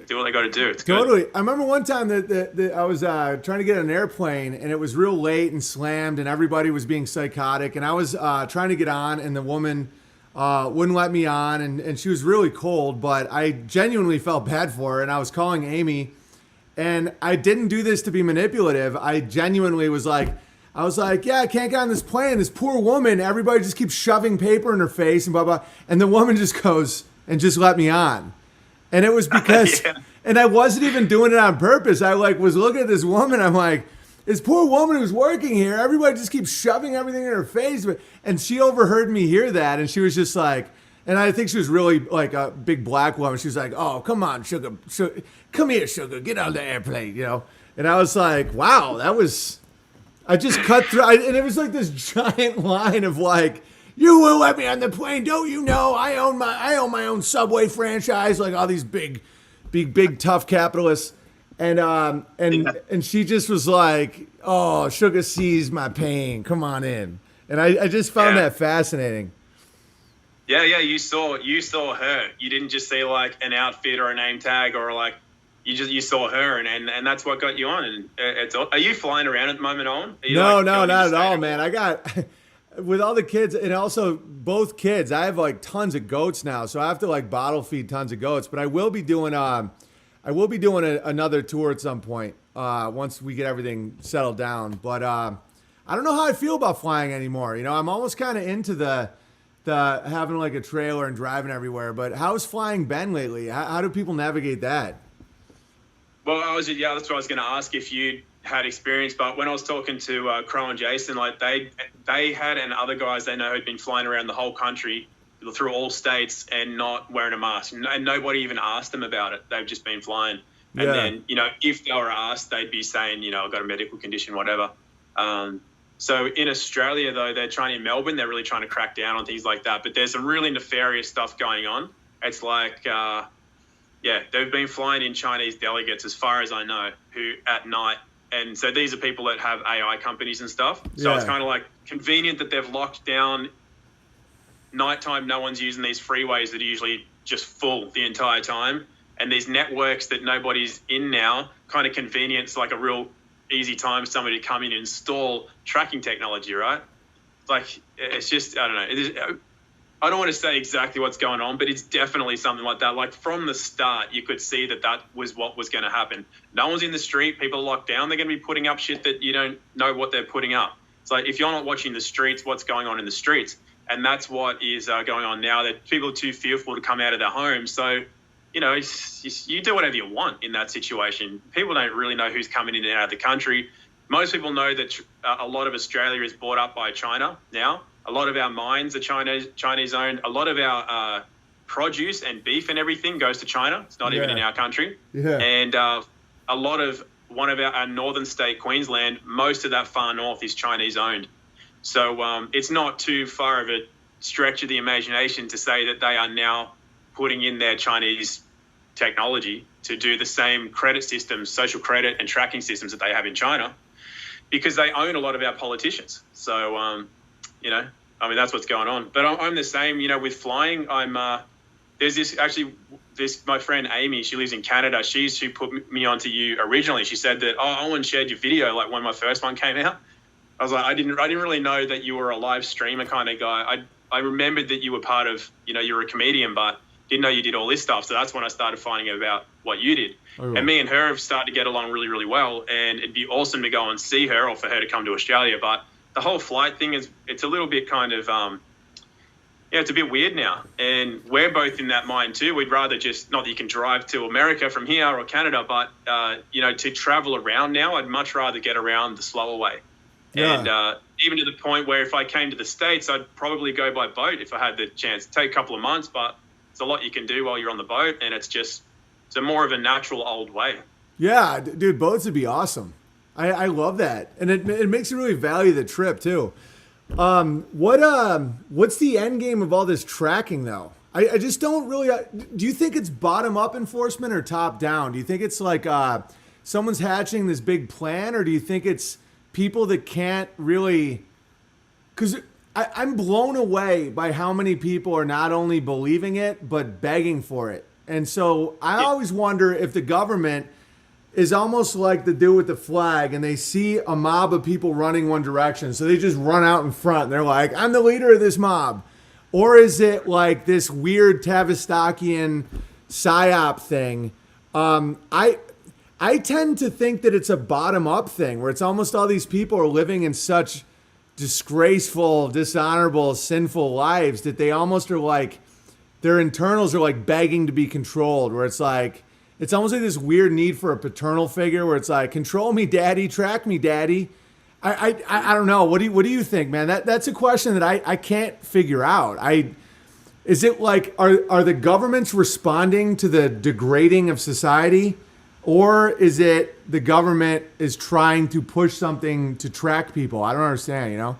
do what they got to do. It's totally. Good. I remember one time that I was trying to get on an airplane, and it was real late and slammed, and everybody was being psychotic. And I was trying to get on, and the woman wouldn't let me on, and she was really cold, but I genuinely felt bad for her, and I was calling Amy, and I didn't do this to be manipulative. I genuinely was like, yeah, I can't get on this plane. This poor woman, everybody just keeps shoving paper in her face and blah, blah. And the woman just goes and just let me on. And it was because, and I wasn't even doing it on purpose. I was looking at this woman. I'm like, this poor woman who's working here, everybody just keeps shoving everything in her face. And she overheard me hear that. And she was just like, and I think she was really like a big black woman. She was like, oh, come on, sugar, come here, sugar, get on the airplane, And I was like, wow, I just cut through. And it was like this giant line of like, you will let me on the plane, don't you know? I own my own Subway franchise, like all these big tough capitalists. And she just was like, oh, sugar sees my pain. Come on in. And I just found that fascinating. Yeah, you saw her. You didn't just see like an outfit or a name tag or like you saw her, and that's what got you on. And are you flying around at the moment, Owen? No, not at all, man. I got with all the kids, and also both kids. I have like tons of goats now, so I have to like bottle feed tons of goats. But I will be doing another tour at some point once we get everything settled down. But I don't know how I feel about flying anymore. I'm almost kind of into the having like a trailer and driving everywhere. But how's flying been lately? How do people navigate that? Well, that's what I was going to ask if you had experience. But when I was talking to Crow and Jason, like they had and other guys they know had been flying around the whole country through all states and not wearing a mask, and nobody even asked them about it. They've just been flying. And then, if they were asked, they'd be saying, I've got a medical condition, whatever. So in Australia, though, in Melbourne, they're really trying to crack down on things like that. But there's some really nefarious stuff going on. It's like, they've been flying in Chinese delegates, as far as I know, who at night. And so these are people that have AI companies and stuff. So it's kind of like convenient that they've locked down nighttime. No one's using these freeways that are usually just full the entire time. and these networks that nobody's in now kind of convenience like a real easy time for somebody to come in and install tracking technology, right? Like, it's just, I don't know. I don't want to say exactly what's going on, but it's definitely something like that. Like, from the start, you could see that was what was going to happen. No one's in the street. People are locked down. They're going to be putting up shit that you don't know what they're putting up. It's like, if you're not watching the streets, what's going on in the streets? And that's what is going on now, that people are too fearful to come out of their homes. So, you know, you do whatever you want in that situation. People don't really know who's coming in and out of the country. Most people know that a lot of Australia is bought up by China now. A lot of our mines are Chinese owned. A lot of our produce and beef and everything goes to China. It's not even in our country. Yeah. And a lot of one of our northern state, Queensland, most of that far north is Chinese owned. So it's not too far of a stretch of the imagination to say that they are now putting in their Chinese technology to do the same credit systems, social credit and tracking systems that they have in China, because they own a lot of our politicians. So, you know, I mean, that's what's going on. But I'm the same, you know, with flying. There's my friend Amy, she lives in Canada. She put me onto you originally. She said that, Owen shared your video, like when my first one came out. I was like, I didn't really know that you were a live streamer kind of guy. I remembered that you were part of, you know, you were a comedian, but didn't know you did all this stuff. So that's when I started finding out about what you did. Oh. And me and her have started to get along really, really well. And it'd be awesome to go and see her, or for her to come to Australia. But the whole flight thing it's a little bit kind of, it's a bit weird now. And we're both in that mind too. We'd rather just, not that you can drive to America from here or Canada, but, you know, to travel around now, I'd much rather get around the slower way. Yeah. And even to the point where if I came to the States, I'd probably go by boat if I had the chance. It'd take a couple of months, but it's a lot you can do while you're on the boat, and it's a more of a natural old way. Yeah, dude, boats would be awesome. I love that, and it makes you really value the trip too. What's the end game of all this tracking though? I just don't really. Do you think it's bottom up enforcement or top down? Do you think it's like someone's hatching this big plan, or do you think it's people that can't really? Because I'm blown away by how many people are not only believing it, but begging for it. And so I always wonder if the government is almost like the dude with the flag, and they see a mob of people running one direction, so they just run out in front, and they're like, I'm the leader of this mob. Or is it like this weird Tavistokian psyop thing? I tend to think that it's a bottom-up thing, where it's almost all these people are living in such disgraceful, dishonorable, sinful lives that they almost are like, their internals are like begging to be controlled, where it's like, it's almost like this weird need for a paternal figure where it's like, control me, daddy, track me, daddy. I don't know. What do you think, man? That's a question that I can't figure out. Is it like, are the governments responding to the degrading of society? Or is it the government is trying to push something to track people? I don't understand, you know?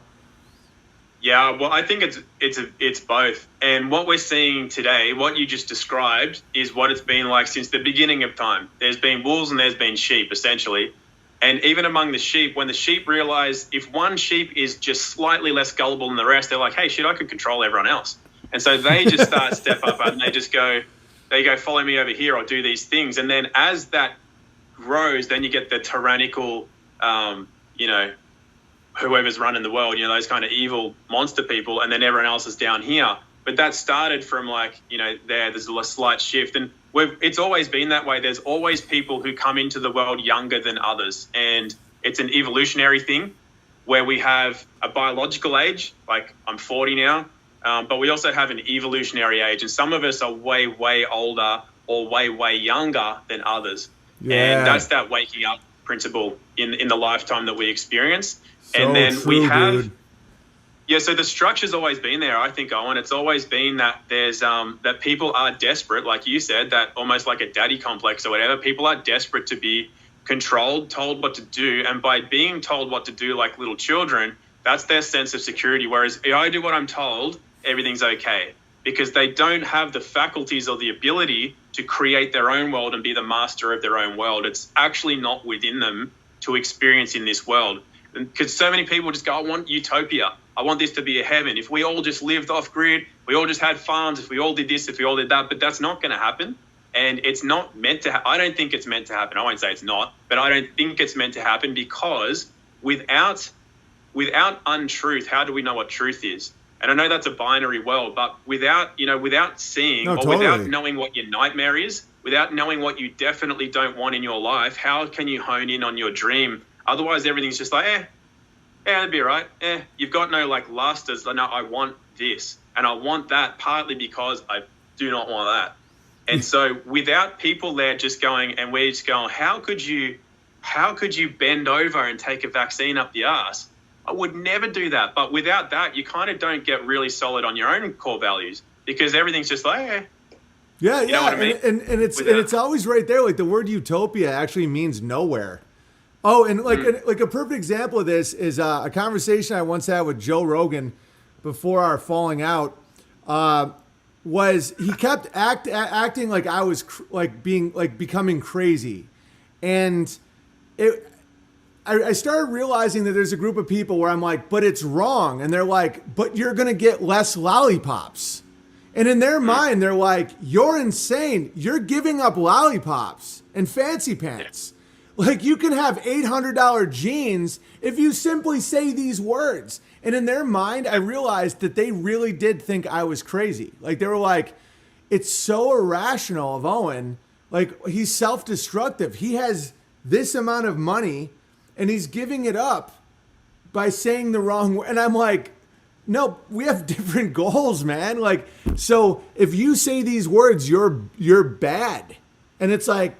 Yeah, well, I think it's both. And what we're seeing today, what you just described, is what it's been like since the beginning of time. There's been wolves and there's been sheep, essentially. And even among the sheep, when the sheep realize if one sheep is just slightly less gullible than the rest, they're like, hey, shit, I could control everyone else. And so they just step up and they just go, follow me over here, or do these things. And then as that grows, then you get the tyrannical, whoever's running the world, those kind of evil monster people, and then everyone else is down here. But that started from there's a slight shift. And it's always been that way. There's always people who come into the world younger than others. And it's an evolutionary thing where we have a biological age, like I'm 40 now, but we also have an evolutionary age. And some of us are way, way older or way, way younger than others. Yeah. And that's that waking up principle in the lifetime that we experience. So and then true, we have... dude. Yeah, so the structure's always been there, I think, Owen. It's always been that there's that people are desperate, like you said, that almost like a daddy complex or whatever. People are desperate to be controlled, told what to do, and by being told what to do like little children, that's their sense of security. Whereas if I do what I'm told, everything's okay, because they don't have the faculties or the ability to create their own world and be the master of their own world. It's actually not within them to experience in this world. Because so many people just go, I want utopia. I want this to be a heaven. If we all just lived off grid, we all just had farms, if we all did this, if we all did that, but that's not going to happen. And it's not meant to I don't think it's meant to happen. I won't say it's not, but I don't think it's meant to happen, because without untruth, how do we know what truth is? And I know that's a binary world, but without seeing, or totally. without knowing what your nightmare is, without knowing what you definitely don't want in your life, how can you hone in on your dream? Otherwise, everything's just like, that'd be right. You've got no like lust as, no, I want this and I want that, partly because I do not want that. And so without people there just going, and we're just going, how could you bend over and take a vaccine up the arse? I would never do that. But without that, you kind of don't get really solid on your own core values, because everything's just like, Yeah, you know what I mean? and it's always right there. Like the word utopia actually means nowhere. Oh, and like a perfect example of this is a conversation I once had with Joe Rogan before our falling out. Was he kept acting like I was becoming crazy, and I started realizing that there's a group of people where I'm like, but it's wrong, and they're like, but you're gonna get less lollipops. And in their mind, they're like, you're insane. You're giving up lollipops and fancy pants. Like, you can have $800 jeans if you simply say these words. And in their mind, I realized that they really did think I was crazy. Like, they were like, it's so irrational of Owen. Like, he's self-destructive. He has this amount of money, and he's giving it up by saying the wrong word. And I'm like, no, we have different goals, man. Like, so if you say these words, you're bad. And it's like,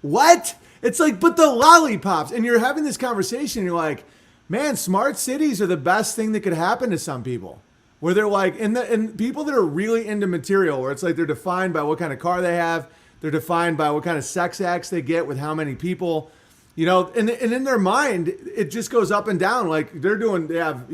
what? It's like, but the lollipops. And you're having this conversation, and you're like, man, smart cities are the best thing that could happen to some people. Where they're like, and people that are really into material, where it's like they're defined by what kind of car they have, they're defined by what kind of sex acts they get with how many people, and in their mind, it just goes up and down. Like they have,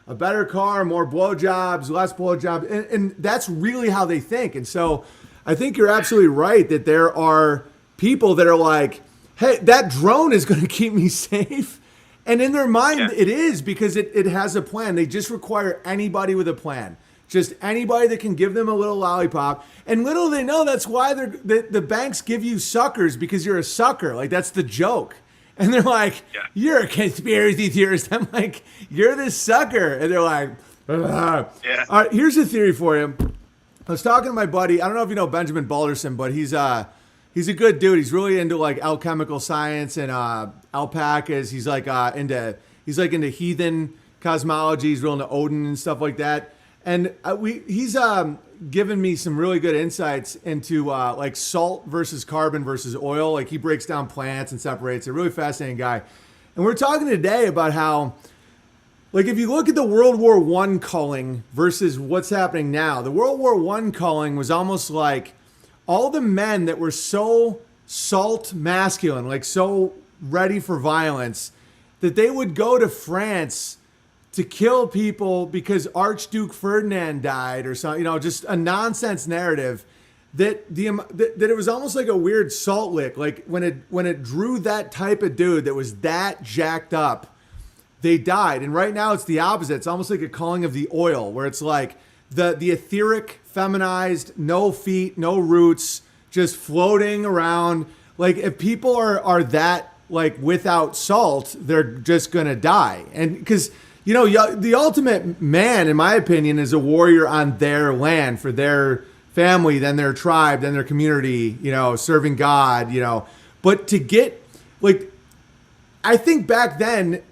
a better car, more blowjobs, less blowjobs. And that's really how they think. And so I think you're absolutely right that there are people that are like, hey, that drone is going to keep me safe. And in their mind, it is, because it has a plan. They just require anybody with a plan. Just anybody that can give them a little lollipop. And little they know, that's why the banks give you suckers, because you're a sucker. Like, that's the joke. And they're like, you're a conspiracy theorist. I'm like, you're this sucker. And they're like, ugh. Yeah. All right, here's a theory for you. I was talking to my buddy. I don't know if you know Benjamin Balderson, but he's a good dude. He's really into like alchemical science and alpacas. He's like into heathen cosmology. He's real into Odin and stuff like that. And he's given me some really good insights into like salt versus carbon versus oil. Like, he breaks down plants and separates. A really fascinating guy. And we're talking today about how, like, if you look at the World War I culling versus what's happening now, the World War I culling was almost like all the men that were so salt masculine, like so ready for violence, that they would go to France to kill people because Archduke Ferdinand died or something, just a nonsense narrative that it was almost like a weird salt lick. Like when it drew that type of dude that was that jacked up, they died. And right now it's the opposite. It's almost like a calling of the oil, where it's like the etheric, feminized, no feet, no roots, just floating around. Like, if people are that, like, without salt, they're just gonna die. And because the ultimate man, in my opinion, is a warrior on their land for their family, then their tribe, then their community, serving God, But to get, like, I think back then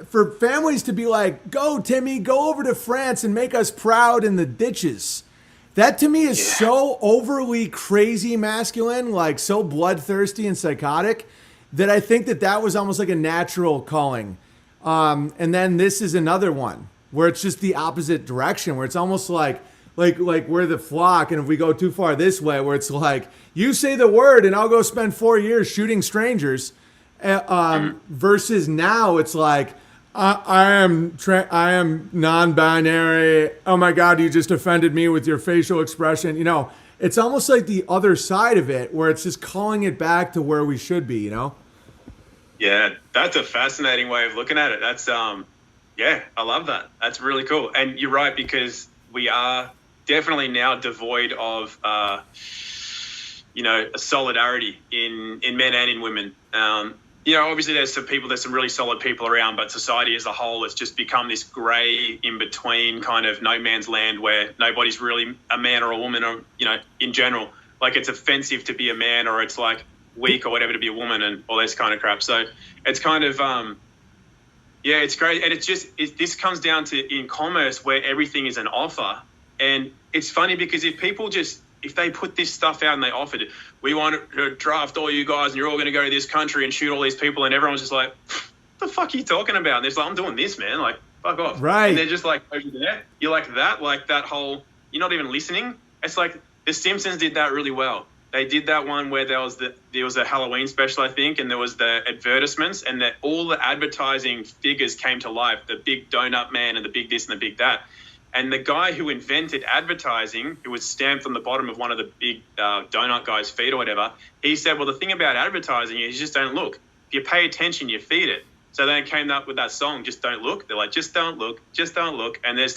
for families to be like, go Timmy, go over to France and make us proud in the ditches. That to me is so overly crazy masculine, like so bloodthirsty and psychotic, that I think that was almost like a natural calling. And then this is another one where it's just the opposite direction, where it's almost like we're the flock, and if we go too far this way, where it's like, you say the word and I'll go spend 4 years shooting strangers, versus now it's like, I am non-binary. Oh my God, you just offended me with your facial expression. It's almost like the other side of it, where it's just calling it back to where we should be. Yeah, that's a fascinating way of looking at it. That's I love that. That's really cool. And you're right, because we are definitely now devoid of, a solidarity in men and in women. Obviously there's some really solid people around, but society as a whole has just become this grey in between kind of no man's land where nobody's really a man or a woman, or, in general, like it's offensive to be a man, or it's like weak or whatever to be a woman, and all this kind of crap. So it's kind of, it's great. And this comes down to in commerce where everything is an offer. And it's funny because if they put this stuff out and they offered it, we want to draft all you guys and you're all going to go to this country and shoot all these people, and everyone's just like, what the fuck are you talking about? And they're like, I'm doing this, man. Like, fuck off. Right. And they're just like, over there. You're like that whole, you're not even listening. It's like The Simpsons did that really well. They did that one where there was a Halloween special, I think, and there was the advertisements, and that all the advertising figures came to life, the big donut man and the big this and the big that. And the guy who invented advertising, who was stamped on the bottom of one of the big donut guy's feet or whatever, he said, well, the thing about advertising is you just don't look. If you pay attention, you feed it. So then it came up with that song, Just Don't Look. They're like, just don't look, just don't look. And they're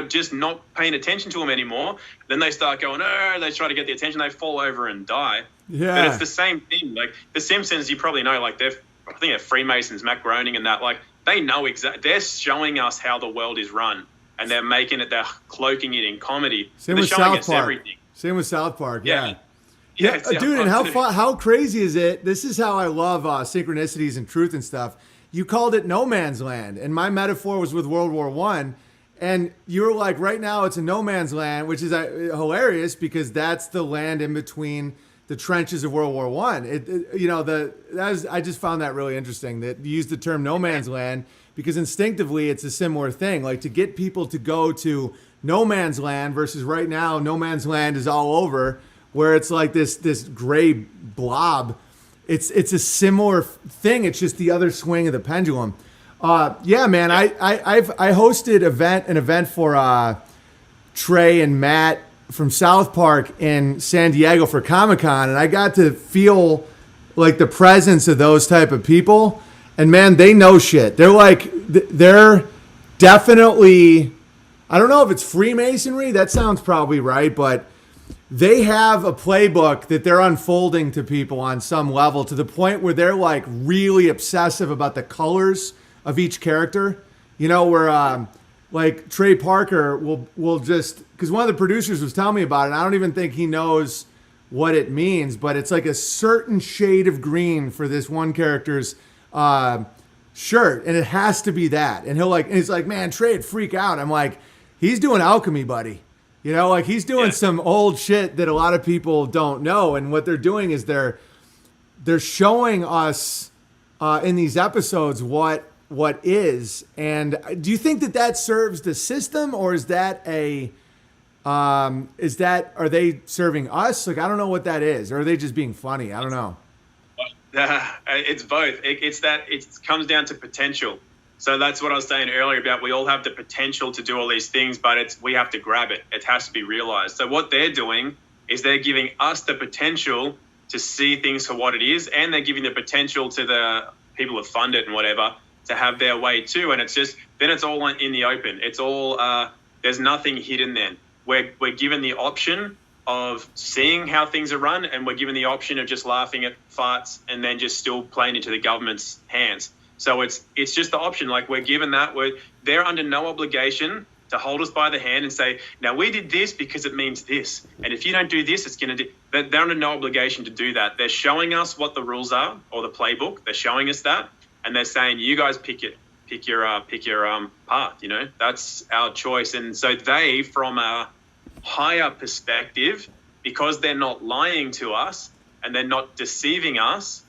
just not paying attention to them anymore. Then they start going, they try to get the attention. They fall over and die. Yeah. But it's the same thing. Like The Simpsons, you probably know, like I think they're Freemasons, Matt Groening and that. Like they know they're showing us how the world is run. And they're cloaking it in comedy. Same with South Park. Everything. Same with South Park. Yeah. Dude, and how crazy is it? This is how I love synchronicities and truth and stuff. You called it no man's land, and my metaphor was with World War I. And you were like, right now it's a no man's land, which is hilarious because that's the land in between the trenches of World War I. I just found that really interesting that you used the term no man's land. Because instinctively, it's a similar thing. Like to get people to go to no man's land versus right now, no man's land is all over, where it's like this gray blob. It's a similar thing. It's just the other swing of the pendulum. Man. I hosted an event for Trey and Matt from South Park in San Diego for Comic-Con, and I got to feel like the presence of those type of people. And man, they know shit. They're definitely, I don't know if it's Freemasonry. That sounds probably right, but they have a playbook that they're unfolding to people on some level to the point where they're like really obsessive about the colors of each character. Where like Trey Parker will just, because one of the producers was telling me about it, and I don't even think he knows what it means, but it's like a certain shade of green for this one character's shirt, and it has to be that. And he's like, man, Trey'd freak out. I'm like, he's doing alchemy, buddy. He's doing some old shit that a lot of people don't know. And what they're doing is they're showing us in these episodes what is. And do you think that serves the system, or is that are they serving us? Like, I don't know what that is. Or are they just being funny? I don't know. It's both. It comes down to potential. So that's what I was saying earlier about we all have the potential to do all these things, but we have to grab it. It has to be realized. So what they're doing is they're giving us the potential to see things for what it is, and they're giving the potential to the people who fund it and whatever to have their way too. And then it's all in the open. It's all there's nothing hidden then. We're given the option of seeing how things are run, and we're given the option of just laughing at farts and then just still playing into the government's hands. So it's just the option. Like we're given that. They're under no obligation to hold us by the hand and say, now we did this because it means this. And if you don't do this, it's going to do... They're under no obligation to do that. They're showing us what the rules are, or the playbook. They're showing us that. And they're saying, you guys pick your path, That's our choice. And so they, from a higher perspective, because they're not lying to us and they're not deceiving us,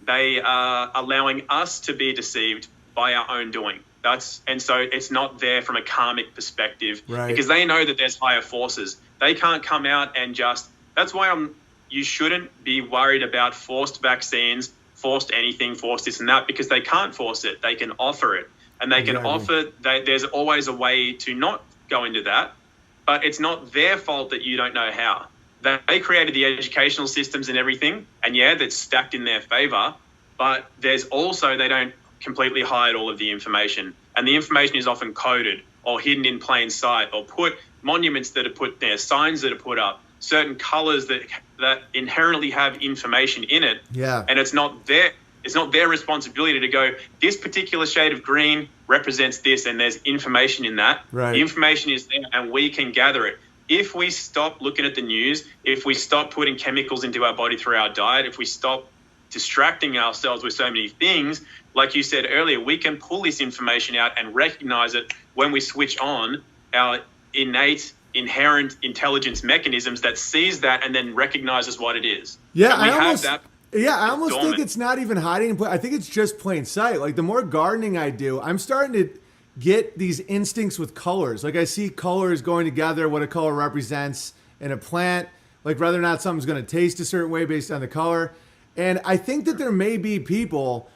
they are allowing us to be deceived by our own doing. And so it's not there from a karmic perspective, right? Because they know that there's higher forces. They can't come out and that's why you shouldn't be worried about forced vaccines, forced anything, forced this and that, because they can't force it. They can offer it, and they can offer, there's always a way to not go into that. But it's not their fault that you don't know how. They created the educational systems and everything, and that's stacked in their favor. But there's also, they don't completely hide all of the information. And the information is often coded or hidden in plain sight or put monuments that are put there, signs that are put up, certain colors that inherently have information in it. Yeah. And it's not their responsibility to go, this particular shade of green represents this, and there's information in that. Right. The information is there, and we can gather it. If we stop looking at the news, if we stop putting chemicals into our body through our diet, if we stop distracting ourselves with so many things, like you said earlier, we can pull this information out and recognize it when we switch on our innate, inherent intelligence mechanisms that sees that and then recognizes what it is. Yeah, and we I almost dormant. think it's not even hiding. I think it's just plain sight. Like the more gardening I do, I'm starting to get these instincts with colors. Like I see colors going together, what a color represents in a plant, like whether or not something's going to taste a certain way based on the color. And I think that there may be people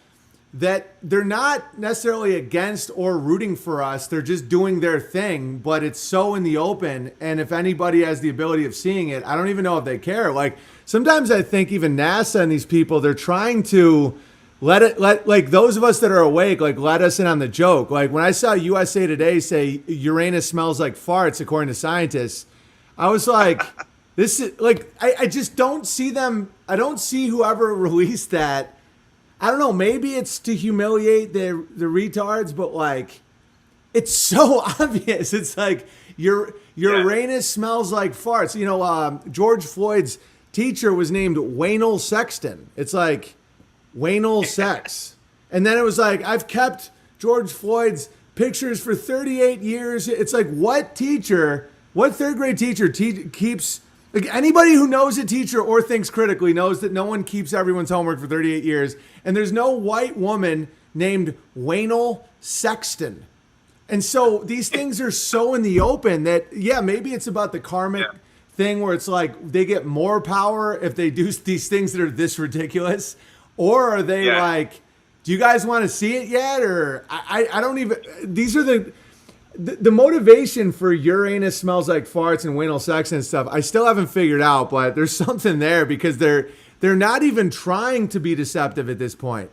that they're not necessarily against or rooting for us. They're just doing their thing, but it's so in the open. And if anybody has the ability of seeing it, I don't even know if they care. Like sometimes I think even NASA and these people, they're trying to let like those of us that are awake, like let us in on the joke. Like when I saw USA Today say Uranus smells like farts, according to scientists, I was like, this is like, I just don't see them. I don't see whoever released that. I don't know. Maybe it's to humiliate the retards, but like, it's so obvious. It's like your Uranus smells like farts. You know, George Floyd's teacher was named Waynel Sexton. It's like Waynel Sex. And then it was like, I've kept George Floyd's pictures for 38 years. It's like, what third grade teacher keeps, like anybody who knows a teacher or thinks critically knows that no one keeps everyone's homework for 38 years. And there's no white woman named Waynel Sexton. And so these things are so in the open that, yeah, maybe it's about the karmic thing where it's like they get more power if they do these things that are this ridiculous. Or are they like, do you guys want to see it yet? Or I don't even, these are the motivation for Uranus smells like farts and Waynel Sexton and stuff. I still haven't figured out, but there's something there because they're not even trying to be deceptive at this point,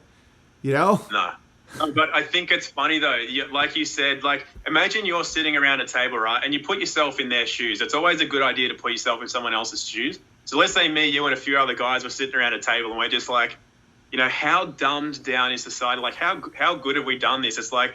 you know? No, but I think it's funny though. Like you said, like imagine you're sitting around a table, right? And you put yourself in their shoes. It's always a good idea to put yourself in someone else's shoes. So let's say me, you, and a few other guys were sitting around a table and we're just like, you know, how dumbed down is society? Like how good have we done this? It's like,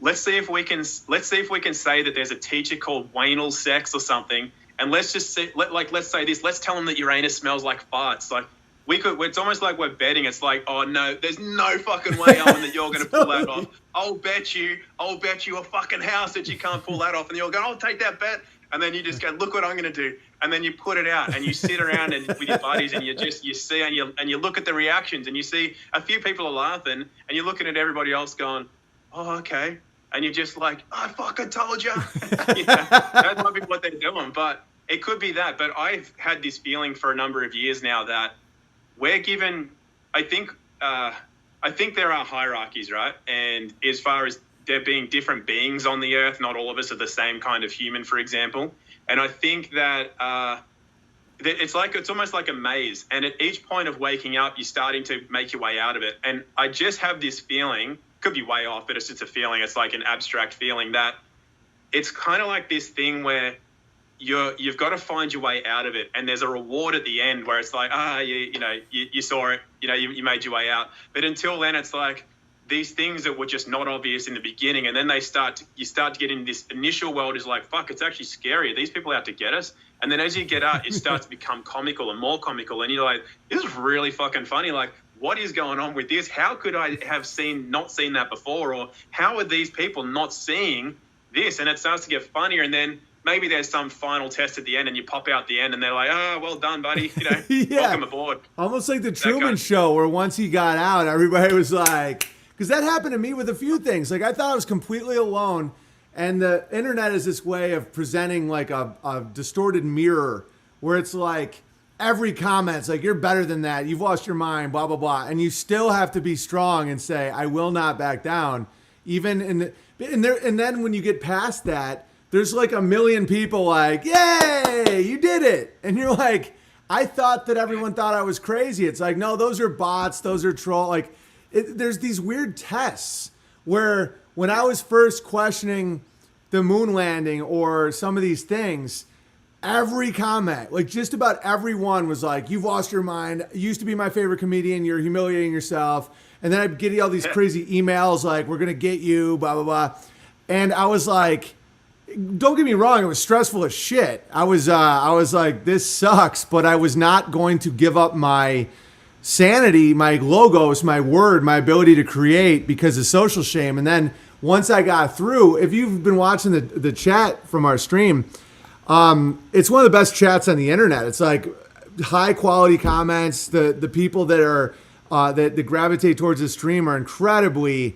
let's see if we can say that there's a teacher called Waynel Sex or something. And let's just say, let's say this, let's tell them that Uranus smells like farts. Like it's almost like we're betting. It's like, oh no, there's no fucking way, Owen, that you're going to pull that off. I'll bet you a fucking house that you can't pull that off. And you're going, I'll take that bet. And then you just go, look what I'm going to do. And then you put it out and you sit around and with your buddies and you see and you look at the reactions and you see a few people are laughing and you're looking at everybody else going, oh, okay. And you're just like, I fucking told you. You know, that might be what they're doing, but it could be that. But I've had this feeling for a number of years now that we're given, I think there are hierarchies, right? And as far as there being different beings on the earth, not all of us are the same kind of human, for example. And I think that it's almost like a maze. And at each point of waking up, you're starting to make your way out of it. And I just have this feeling, could be way off, but it's just a feeling. It's like an abstract feeling that it's kind of like this thing where you've got to find your way out of it. And there's a reward at the end where it's like, you saw it, you made your way out. But until then, it's like these things that were just not obvious in the beginning. And then you start to get in this initial world is like, fuck, it's actually scary. These people are out to get us. And then as you get out, it starts to become comical and more comical. And you're like, this is really fucking funny. Like, what is going on with this? How could I have not seen that before? Or how are these people not seeing this? And it starts to get funnier. And then maybe there's some final test at the end and you pop out the end and they're like, oh, well done, buddy. Welcome aboard. Almost like the Truman Show where once he got out, everybody was like, because that happened to me with a few things. Like I thought I was completely alone. And the internet is this way of presenting like a distorted mirror where it's like, every comment's like, you're better than that. You've lost your mind, blah, blah, blah. And you still have to be strong and say, I will not back down. And then when you get past that, there's like a million people like, yay, you did it. And you're like, I thought that everyone thought I was crazy. It's like, no, those are bots. Those are troll. Like there's these weird tests where when I was first questioning the moon landing or some of these things, every comment, like just about everyone was like, "You've lost your mind. You used to be my favorite comedian. You're humiliating yourself." And then I'd get all these crazy emails like, "We're going to get you, blah, blah, blah." And I was like, don't get me wrong, it was stressful as shit. I was like, this sucks, but I was not going to give up my sanity, my logos, my word, my ability to create because of social shame. And then once I got through, if you've been watching the chat from our stream, it's one of the best chats on the internet. It's like high quality comments. The people that are that gravitate towards the stream are incredibly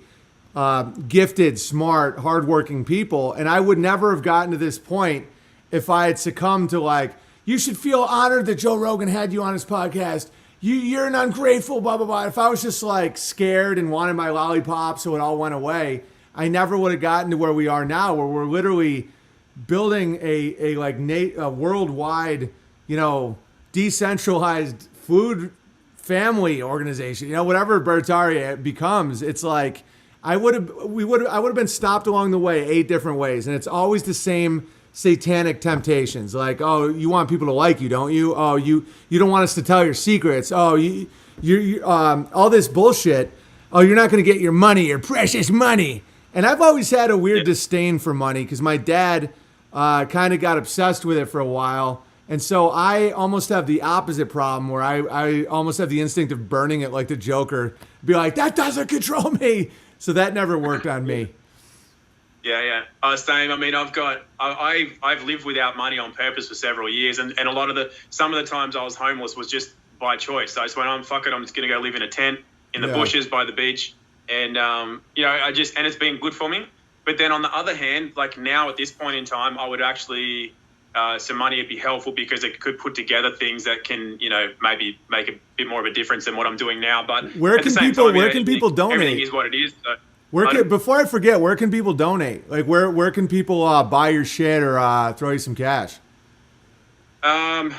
gifted, smart, hardworking people. And I would never have gotten to this point if I had succumbed to like, you should feel honored that Joe Rogan had you on his podcast. You're an ungrateful, blah, blah, blah. If I was just like scared and wanted my lollipop so it all went away, I never would have gotten to where we are now, where we're literally building a worldwide, decentralized food family organization, whatever Bertaria becomes. It's like, I would have been stopped along the way 8 different ways. And it's always the same satanic temptations. Like, oh, you want people to like you, don't you? Oh, you don't want us to tell your secrets. Oh, you all this bullshit. Oh, you're not going to get your money, your precious money. And I've always had a weird disdain for money because my dad kind of got obsessed with it for a while. And so I almost have the opposite problem where I almost have the instinct of burning it like the Joker. Be like, that doesn't control me. So that never worked on me. Yeah. Same. I mean, I've lived without money on purpose for several years, and some of the times I was homeless was just by choice. I just went, fuck it, I'm just gonna go live in a tent in the bushes by the beach, and and it's been good for me. But then on the other hand, like now at this point in time, I would actually some money would be helpful because it could put together things that can maybe make a bit more of a difference than what I'm doing now. But where can people donate? Everything is what it is. So. Before I forget, where can people donate? Like, where can people buy your shit or throw you some cash? Well,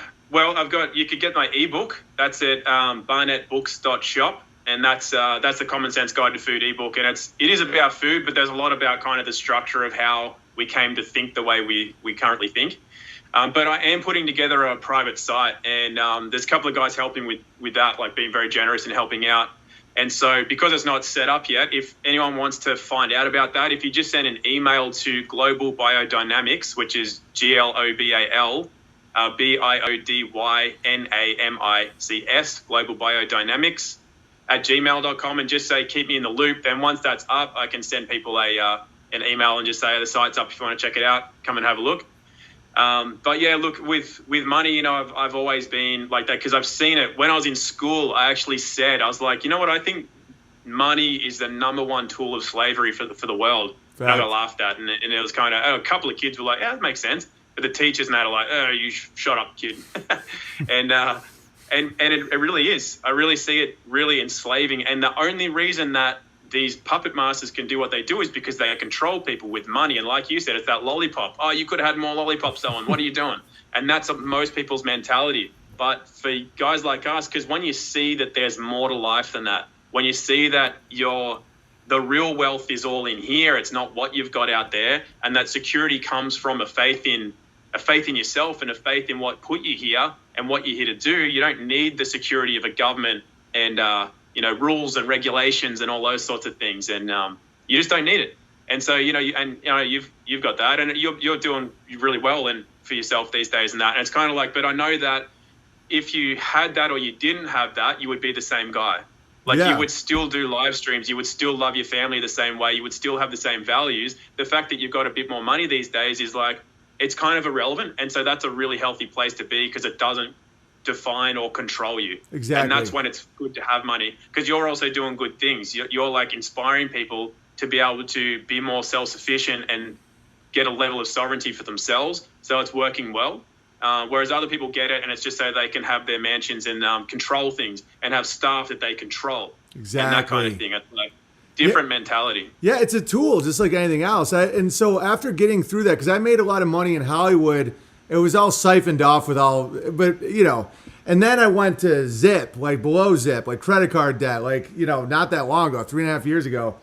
you could get my ebook. That's at barnettbooks.shop, and that's the Common Sense Guide to Food ebook. And it is about food, but there's a lot about kind of the structure of how we came to think the way we currently think. But I am putting together a private site, and there's a couple of guys helping with that, like being very generous and helping out. And so because it's not set up yet, if anyone wants to find out about that, if you just send an email to Global Biodynamics, which is GLOBAL BIODYNAMICS, Global Biodynamics @gmail.com, and just say, keep me in the loop. Then once that's up, I can send people an email and just say, the site's up if you want to check it out, come and have a look. But yeah, look, with money, I've always been like that because I've seen it. When I was in school, I actually said, I was like, you know what, I think money is the number one tool of slavery for the world. And I got laughed at, and it was kind of, a couple of kids were like, yeah, that makes sense. But the teachers and that are like, oh, you shut up, kid. and it really is. I really see it really enslaving. And the only reason that these puppet masters can do what they do is because they control people with money. And like you said, it's that lollipop. Oh, you could have had more lollipops, Owen. What are you doing? And that's most people's mentality. But for guys like us, because when you see that there's more to life than that, when you see that the real wealth is all in here, it's not what you've got out there, and that security comes from a faith in yourself and a faith in what put you here and what you're here to do. You don't need the security of a government and rules and regulations and all those sorts of things, and you just don't need it. And so you've got that, and you're doing really well and for yourself these days and that. And it's kind of like, but I know that if you had that or you didn't have that, you would be the same guy. Like you would still do live streams, you would still love your family the same way, you would still have the same values. The fact that you've got a bit more money these days is like, it's kind of irrelevant. And so that's a really healthy place to be because it doesn't define or control you. Exactly. And that's when it's good to have money because you're also doing good things. You're like inspiring people to be able to be more self-sufficient and get a level of sovereignty for themselves. So it's working well. Whereas other people get it and it's just so they can have their mansions and control things and have staff that they control. Exactly. And that kind of thing. It's like different mentality. Yeah, it's a tool just like anything else. And so after getting through that, because I made a lot of money in Hollywood, it was all siphoned off and then I went to Zip, like below Zip, like credit card debt, like, not that long ago, 3.5 years ago.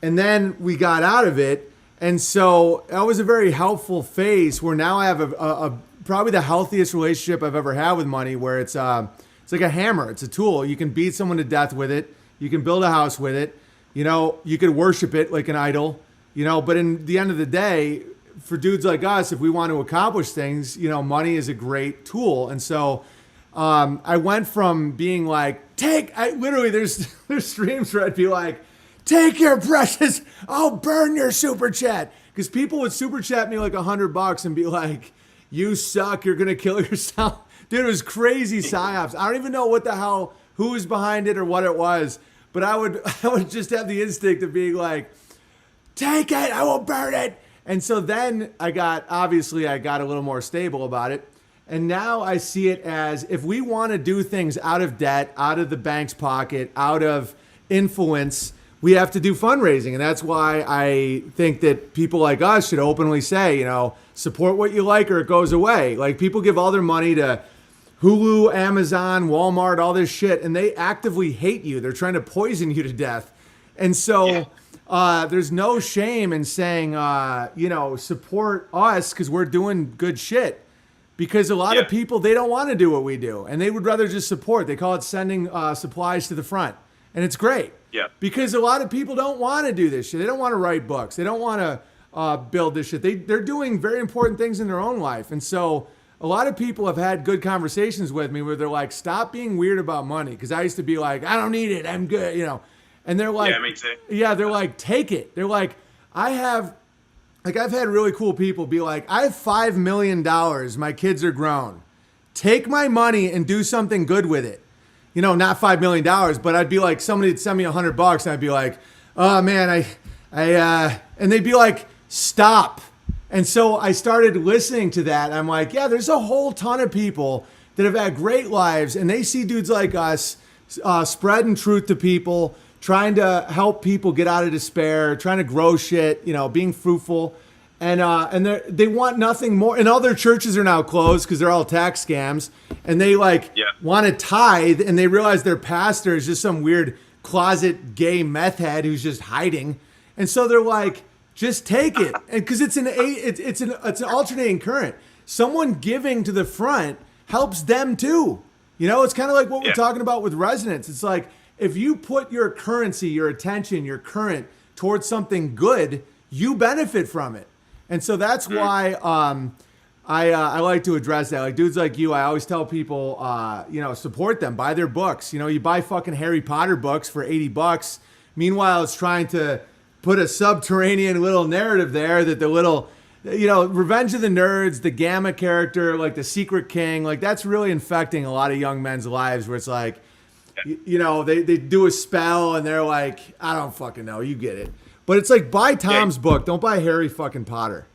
And then we got out of it. And so that was a very helpful phase where now I have a probably the healthiest relationship I've ever had with money, where it's like a hammer. It's a tool. You can beat someone to death with it. You can build a house with it. You know, you could worship it like an idol, you know, but in the end of the day, for dudes like us, if we want to accomplish things, you know, money is a great tool. And so I went from being like, literally there's streams where I'd be like, take your precious, I'll burn your super chat. Because people would super chat me like $100 and be like, you suck, you're going to kill yourself. Dude, it was crazy psyops. I don't even know what the hell, who was behind it or what it was. But I would just have the instinct of being like, take it, I will burn it. And so then I got a little more stable about it. And now I see it as, if we want to do things out of debt, out of the bank's pocket, out of influence, we have to do fundraising. And that's why I think that people like us should openly say, you know, support what you like or it goes away. Like, people give all their money to Hulu, Amazon, Walmart, all this shit, and they actively hate you. They're trying to poison you to death. And so there's no shame in saying, you know, support us because we're doing good shit. Because a lot of people, they don't want to do what we do, and they would rather just support. They call it sending supplies to the front, and it's great. Yeah. Because a lot of people don't want to do this shit. They don't want to write books. They don't want to build this shit. They're doing very important things in their own life. And so a lot of people have had good conversations with me where they're like, stop being weird about money. Because I used to be like, I don't need it, I'm good, you know. And they're like, me too. Yeah, they're like, take it. They're like, I've had really cool people be like, I have $5 million. My kids are grown. Take my money and do something good with it. You know, not $5 million, but I'd be like, somebody would send me $100 and I'd be like, oh man, and they'd be like, stop. And so I started listening to that. I'm like, yeah, there's a whole ton of people that have had great lives, and they see dudes like us spreading truth to people, trying to help people get out of despair, trying to grow shit, you know, being fruitful. And they want nothing more. And all their churches are now closed because they're all tax scams. And they want to tithe, and they realize their pastor is just some weird closet gay meth head who's just hiding. And so they're like, just take it. And because it's an alternating current. Someone giving to the front helps them too. You know, it's kind of like what we're talking about with resonance. It's like, if you put your currency, your attention, your current towards something good, you benefit from it. And so that's why I like to address that. Like, dudes like you, I always tell people, you know, support them, buy their books. You know, you buy fucking Harry Potter books for $80. Meanwhile, it's trying to put a subterranean little narrative there that the little, you know, Revenge of the Nerds, the Gamma character, like the Secret King, like that's really infecting a lot of young men's lives, where it's like, you know, they do a spell and they're like, I don't fucking know, you get it. But it's like, buy Tom's book, don't buy Harry fucking Potter.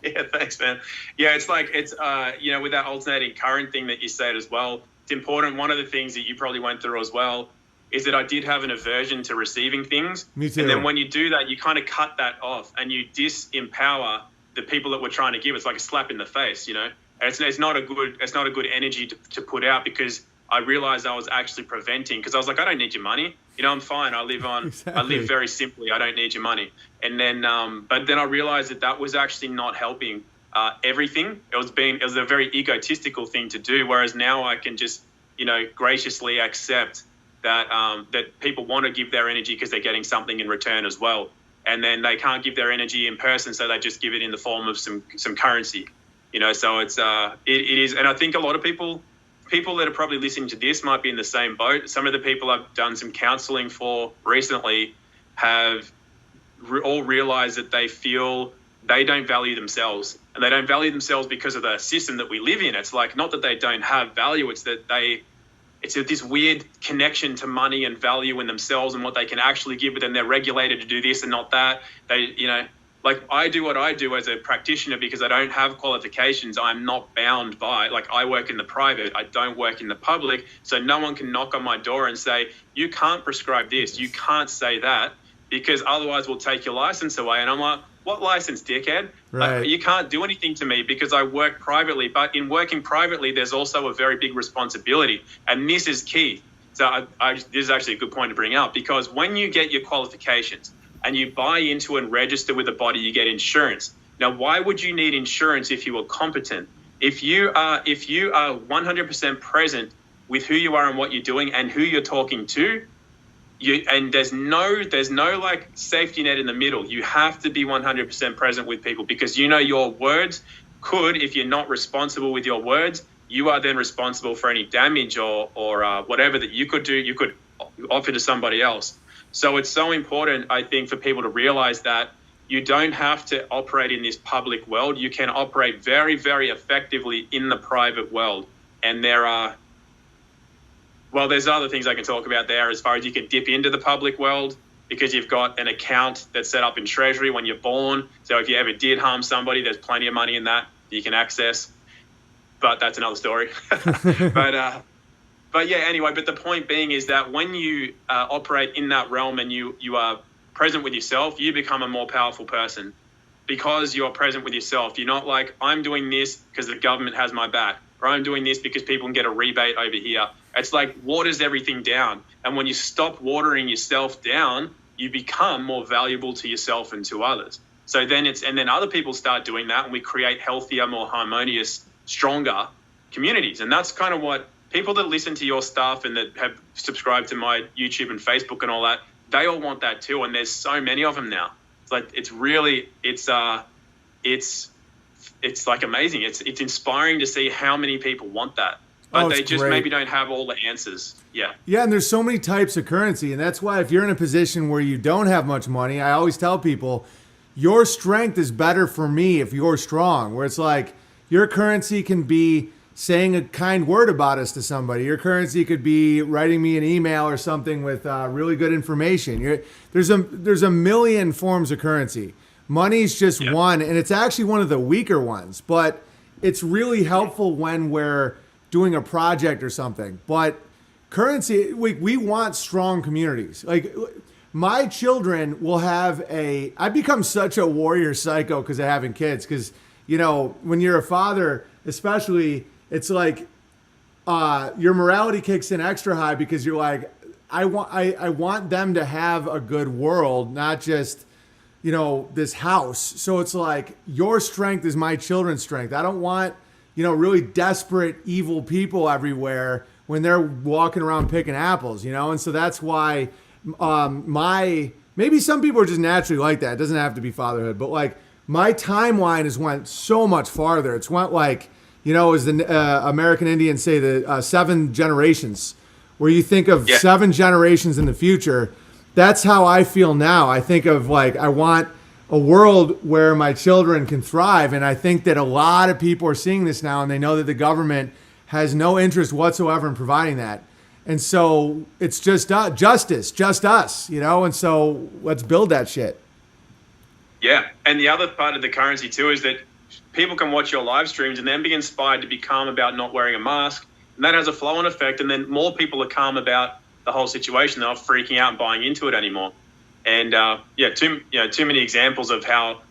Yeah, thanks, man. Yeah, it's like, it's, you know, with that alternating current thing that you said as well, it's important. One of the things that you probably went through as well is that I did have an aversion to receiving things. Me too. And then when you do that, you kind of cut that off and you disempower the people that were trying to give. It's like a slap in the face, you know. And it's not a good energy to put out, because I realized I was actually preventing, because I was like, I don't need your money. You know, I'm fine. I live very simply. I don't need your money. And then, but then I realized that was actually not helping everything. It was a very egotistical thing to do. Whereas now I can just, you know, graciously accept that that people want to give their energy because they're getting something in return as well. And then they can't give their energy in person, so they just give it in the form of some currency. You know, so it's it is, and I think a lot of people that are probably listening to this might be in the same boat. Some of the people I've done some counseling for recently have all realized that they feel they don't value themselves, and they don't value themselves because of the system that we live in. It's like, not that they don't have value, it's that it's this weird connection to money and value in themselves and what they can actually give, but then they're regulated to do this and not that. They, you know, like, I do what I do as a practitioner because I don't have qualifications. I'm not bound by, like, I work in the private, I don't work in the public. So no one can knock on my door and say, you can't prescribe this, you can't say that, because otherwise we'll take your license away. And I'm like, what license, dickhead? Right. You can't do anything to me because I work privately. But in working privately, there's also a very big responsibility. And this is key. So this is actually a good point to bring up, because when you get your qualifications and you buy into and register with a body, you get insurance. Now, why would you need insurance if you were competent? If you are 100% present with who you are and what you're doing and who you're talking to, and there's no like safety net in the middle. You have to be 100% present with people, because your words could, if you're not responsible with your words, you are then responsible for any damage or whatever that you could do, you could offer to somebody else. So it's so important, I think, for people to realize that you don't have to operate in this public world. You can operate very, very effectively in the private world. And there's other things I can talk about there, as far as you can dip into the public world because you've got an account that's set up in Treasury when you're born. So if you ever did harm somebody, there's plenty of money in that you can access. But that's another story. But yeah, anyway, but the point being is that when you operate in that realm and you are present with yourself, you become a more powerful person because you're present with yourself. You're not like, I'm doing this because the government has my back, or I'm doing this because people can get a rebate over here. It's like waters everything down. And when you stop watering yourself down, you become more valuable to yourself and to others. So then then other people start doing that, and we create healthier, more harmonious, stronger communities. And that's kind of what people that listen to your stuff and that have subscribed to my YouTube and Facebook and all that, they all want that too. And there's so many of them now. It's like, it's like amazing. It's inspiring to see how many people want that, but they just maybe don't have all the answers. Yeah. Yeah. And there's so many types of currency. And that's why if you're in a position where you don't have much money, I always tell people your strength is better for me if you're strong, where it's like your currency can be saying a kind word about us to somebody. Your currency could be writing me an email or something with really good information. There's a million forms of currency. Money's just one, and it's actually one of the weaker ones, but it's really helpful when we're doing a project or something. But currency, we want strong communities. Like my children will have I become such a warrior psycho because of having kids. Because, when you're a father, especially, it's like your morality kicks in extra high because you're like, I want them to have a good world, not just, this house. So it's like your strength is my children's strength. I don't want, really desperate, evil people everywhere when they're walking around picking apples, And so that's why maybe some people are just naturally like that. It doesn't have to be fatherhood, but like my timeline has went so much farther. It's went like, as the American Indians say, the 7 generations, where you think of 7 generations in the future. That's how I feel now. I think of like, I want a world where my children can thrive. And I think that a lot of people are seeing this now, and they know that the government has no interest whatsoever in providing that. And so it's just justice, just us, and so let's build that shit. Yeah. And the other part of the currency too is that people can watch your live streams and then be inspired to be calm about not wearing a mask. And that has a flow-on effect. And then more people are calm about the whole situation. They're not freaking out and buying into it anymore. And too many examples of how,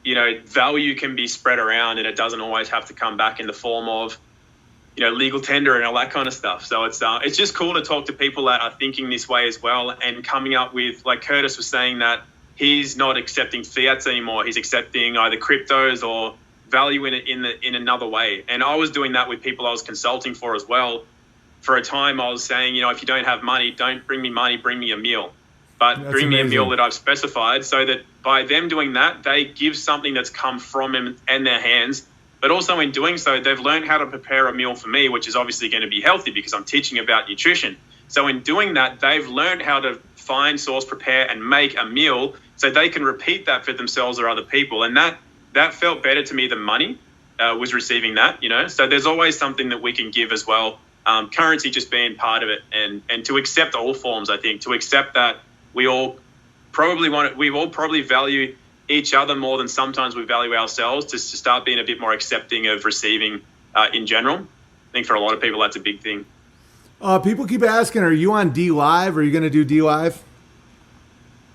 value can be spread around, and it doesn't always have to come back in the form of, legal tender and all that kind of stuff. So it's just cool to talk to people that are thinking this way as well, and coming up with, like Curtis was saying, that he's not accepting fiats anymore. He's accepting either cryptos or value in another way. And I was doing that with people I was consulting for as well. For a time, I was saying, if you don't have money, don't bring me money, bring me a meal. But That's bring amazing. me a meal that I've specified, so that by them doing that, they give something that's come from them and their hands. But also in doing so, they've learned how to prepare a meal for me, which is obviously going to be healthy because I'm teaching about nutrition. So in doing that, they've learned how to find, source, prepare, and make a meal so they can repeat that for themselves or other people. And that felt better to me than money, was receiving that, So there's always something that we can give as well. Currency just being part of it, and to accept all forms, I think, to accept that we all probably value each other more than sometimes we value ourselves, to start being a bit more accepting of receiving in general. I think for a lot of people, that's a big thing. People keep asking, are you on D Live? Are you going to do D Live?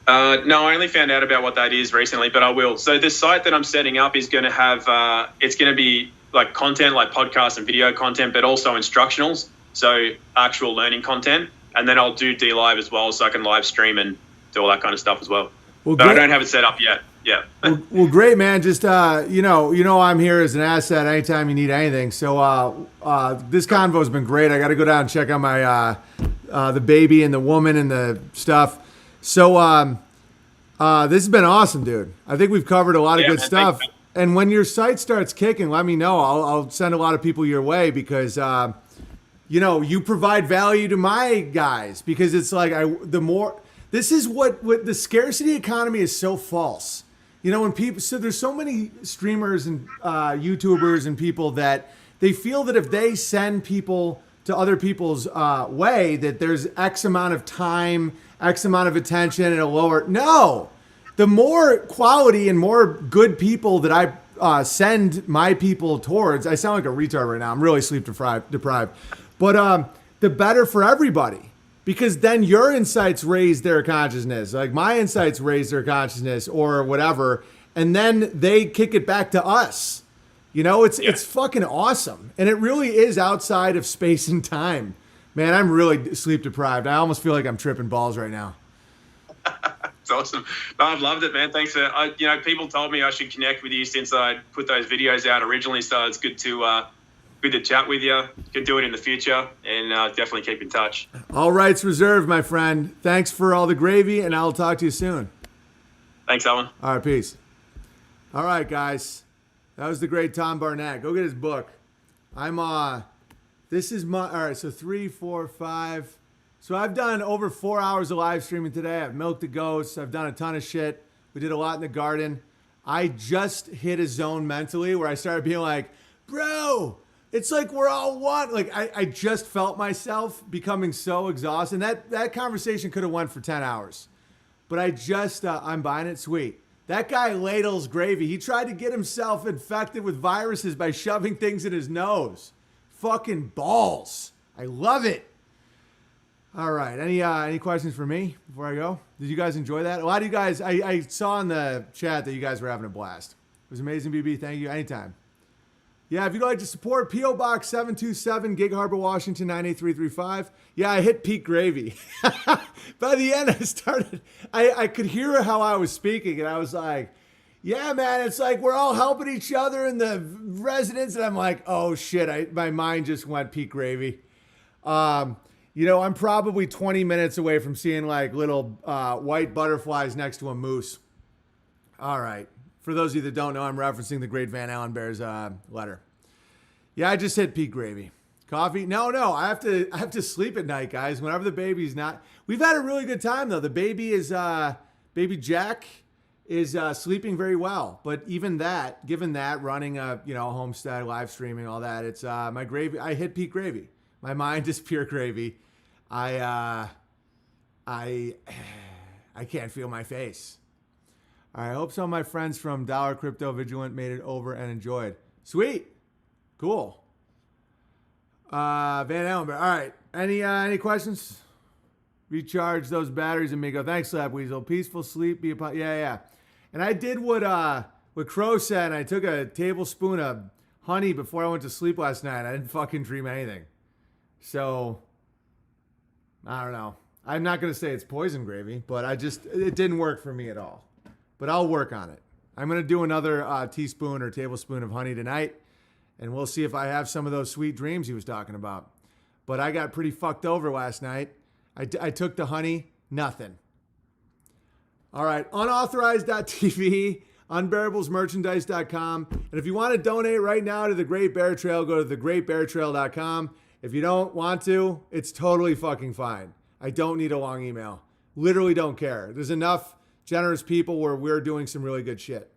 No, I only found out about what that is recently, but I will. So the site that I'm setting up is going to have, it's going to be like content, like podcasts and video content, but also instructionals. So actual learning content. And then I'll do D Live as well, so I can live stream and do all that kind of stuff as well. Well, But I great. don't have it set up yet. Yeah. Well, great, man. Just I'm here as an asset anytime you need anything. So this convo has been great. I got to go down and check out my the baby and the woman and the stuff. So this has been awesome, dude. I think we've covered a lot of Yeah, good man, stuff. thanks. And when your site starts kicking, let me know. I'll send a lot of people your way because you provide value to my guys because it's like this is what the scarcity economy is so false. When people, so there's so many streamers and YouTubers and people that they feel that if they send people to other people's way, that there's X amount of time, X amount of attention, and a lower. No, the more quality and more good people that I send my people towards, I sound like a retard right now. I'm really sleep deprived, but the better for everybody. Because then your insights raise their consciousness, like my insights raise their consciousness or whatever, and then they kick it back to us. It's fucking awesome. And it really is outside of space and time. Man, I'm really sleep deprived. I almost feel like I'm tripping balls right now. It's awesome. No, I've loved it, man. Thanks. People told me I should connect with you since I put those videos out originally, so it's good to chat with you. Can do it in the future, and definitely keep in touch. All rights reserved, my friend. Thanks for all the gravy, and I'll talk to you soon. Thanks, Owen. All right, peace. All right, guys. That was the great Tom Barnett. Go get his book. This is my, all right, so 3, 4, 5. So I've done over 4 hours of live streaming today. I've milked the goats. I've done a ton of shit. We did a lot in the garden. I just hit a zone mentally where I started being like, bro, it's like we're all one. Like I just felt myself becoming so exhausted. And that conversation could have went for 10 hours. But I'm buying it sweet. That guy ladles gravy. He tried to get himself infected with viruses by shoving things in his nose. Fucking balls. I love it. All right. Any questions for me before I go? Did you guys enjoy that? A lot of you guys, I saw in the chat that you guys were having a blast. It was amazing, BB. Thank you. Anytime. Yeah, if you'd like to support, P.O. Box 727, Gig Harbor, Washington, 98335. Yeah, I hit peak gravy. By the end, I could hear how I was speaking, and I was like, yeah, man, it's like we're all helping each other in the residence. And I'm like, oh, shit, my mind just went peak gravy. I'm probably 20 minutes away from seeing like little white butterflies next to a moose. All right. For those of you that don't know, I'm referencing the great Van Allen Bear's letter. Yeah, I just hit peak gravy. Coffee? No. I have to sleep at night, guys. Whenever the baby's not. We've had a really good time though. The baby is baby Jack is sleeping very well. But even that, given that, running a homestead, live streaming, all that, it's my gravy. I hit peak gravy. My mind is pure gravy. I can't feel my face. All right, I hope some of my friends from Dollar Crypto Vigilant made it over and enjoyed. Sweet. Cool. Van Allen. All right. Any questions? Recharge those batteries and me go. Thanks, Slap Weasel. Peaceful sleep. Yeah. And I did what Crow said. I took a tablespoon of honey before I went to sleep last night. I didn't fucking dream anything. So, I don't know. I'm not going to say it's poison gravy, but it didn't work for me at all. But I'll work on it. I'm going to do another teaspoon or tablespoon of honey tonight, and we'll see if I have some of those sweet dreams he was talking about. But I got pretty fucked over last night. I took the honey, nothing. All right, unauthorized.tv, unbearablesmerchandise.com. And if you want to donate right now to the Great Bear Trail, go to thegreatbeartrail.com. If you don't want to, it's totally fucking fine. I don't need a long email. Literally don't care. There's enough generous people where we're doing some really good shit.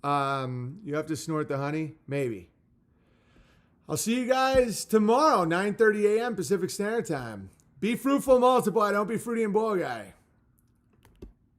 You have to snort the honey? Maybe. I'll see you guys tomorrow, 9:30 a.m. Pacific Standard Time. Be fruitful, multiply. Don't be fruity and boil guy.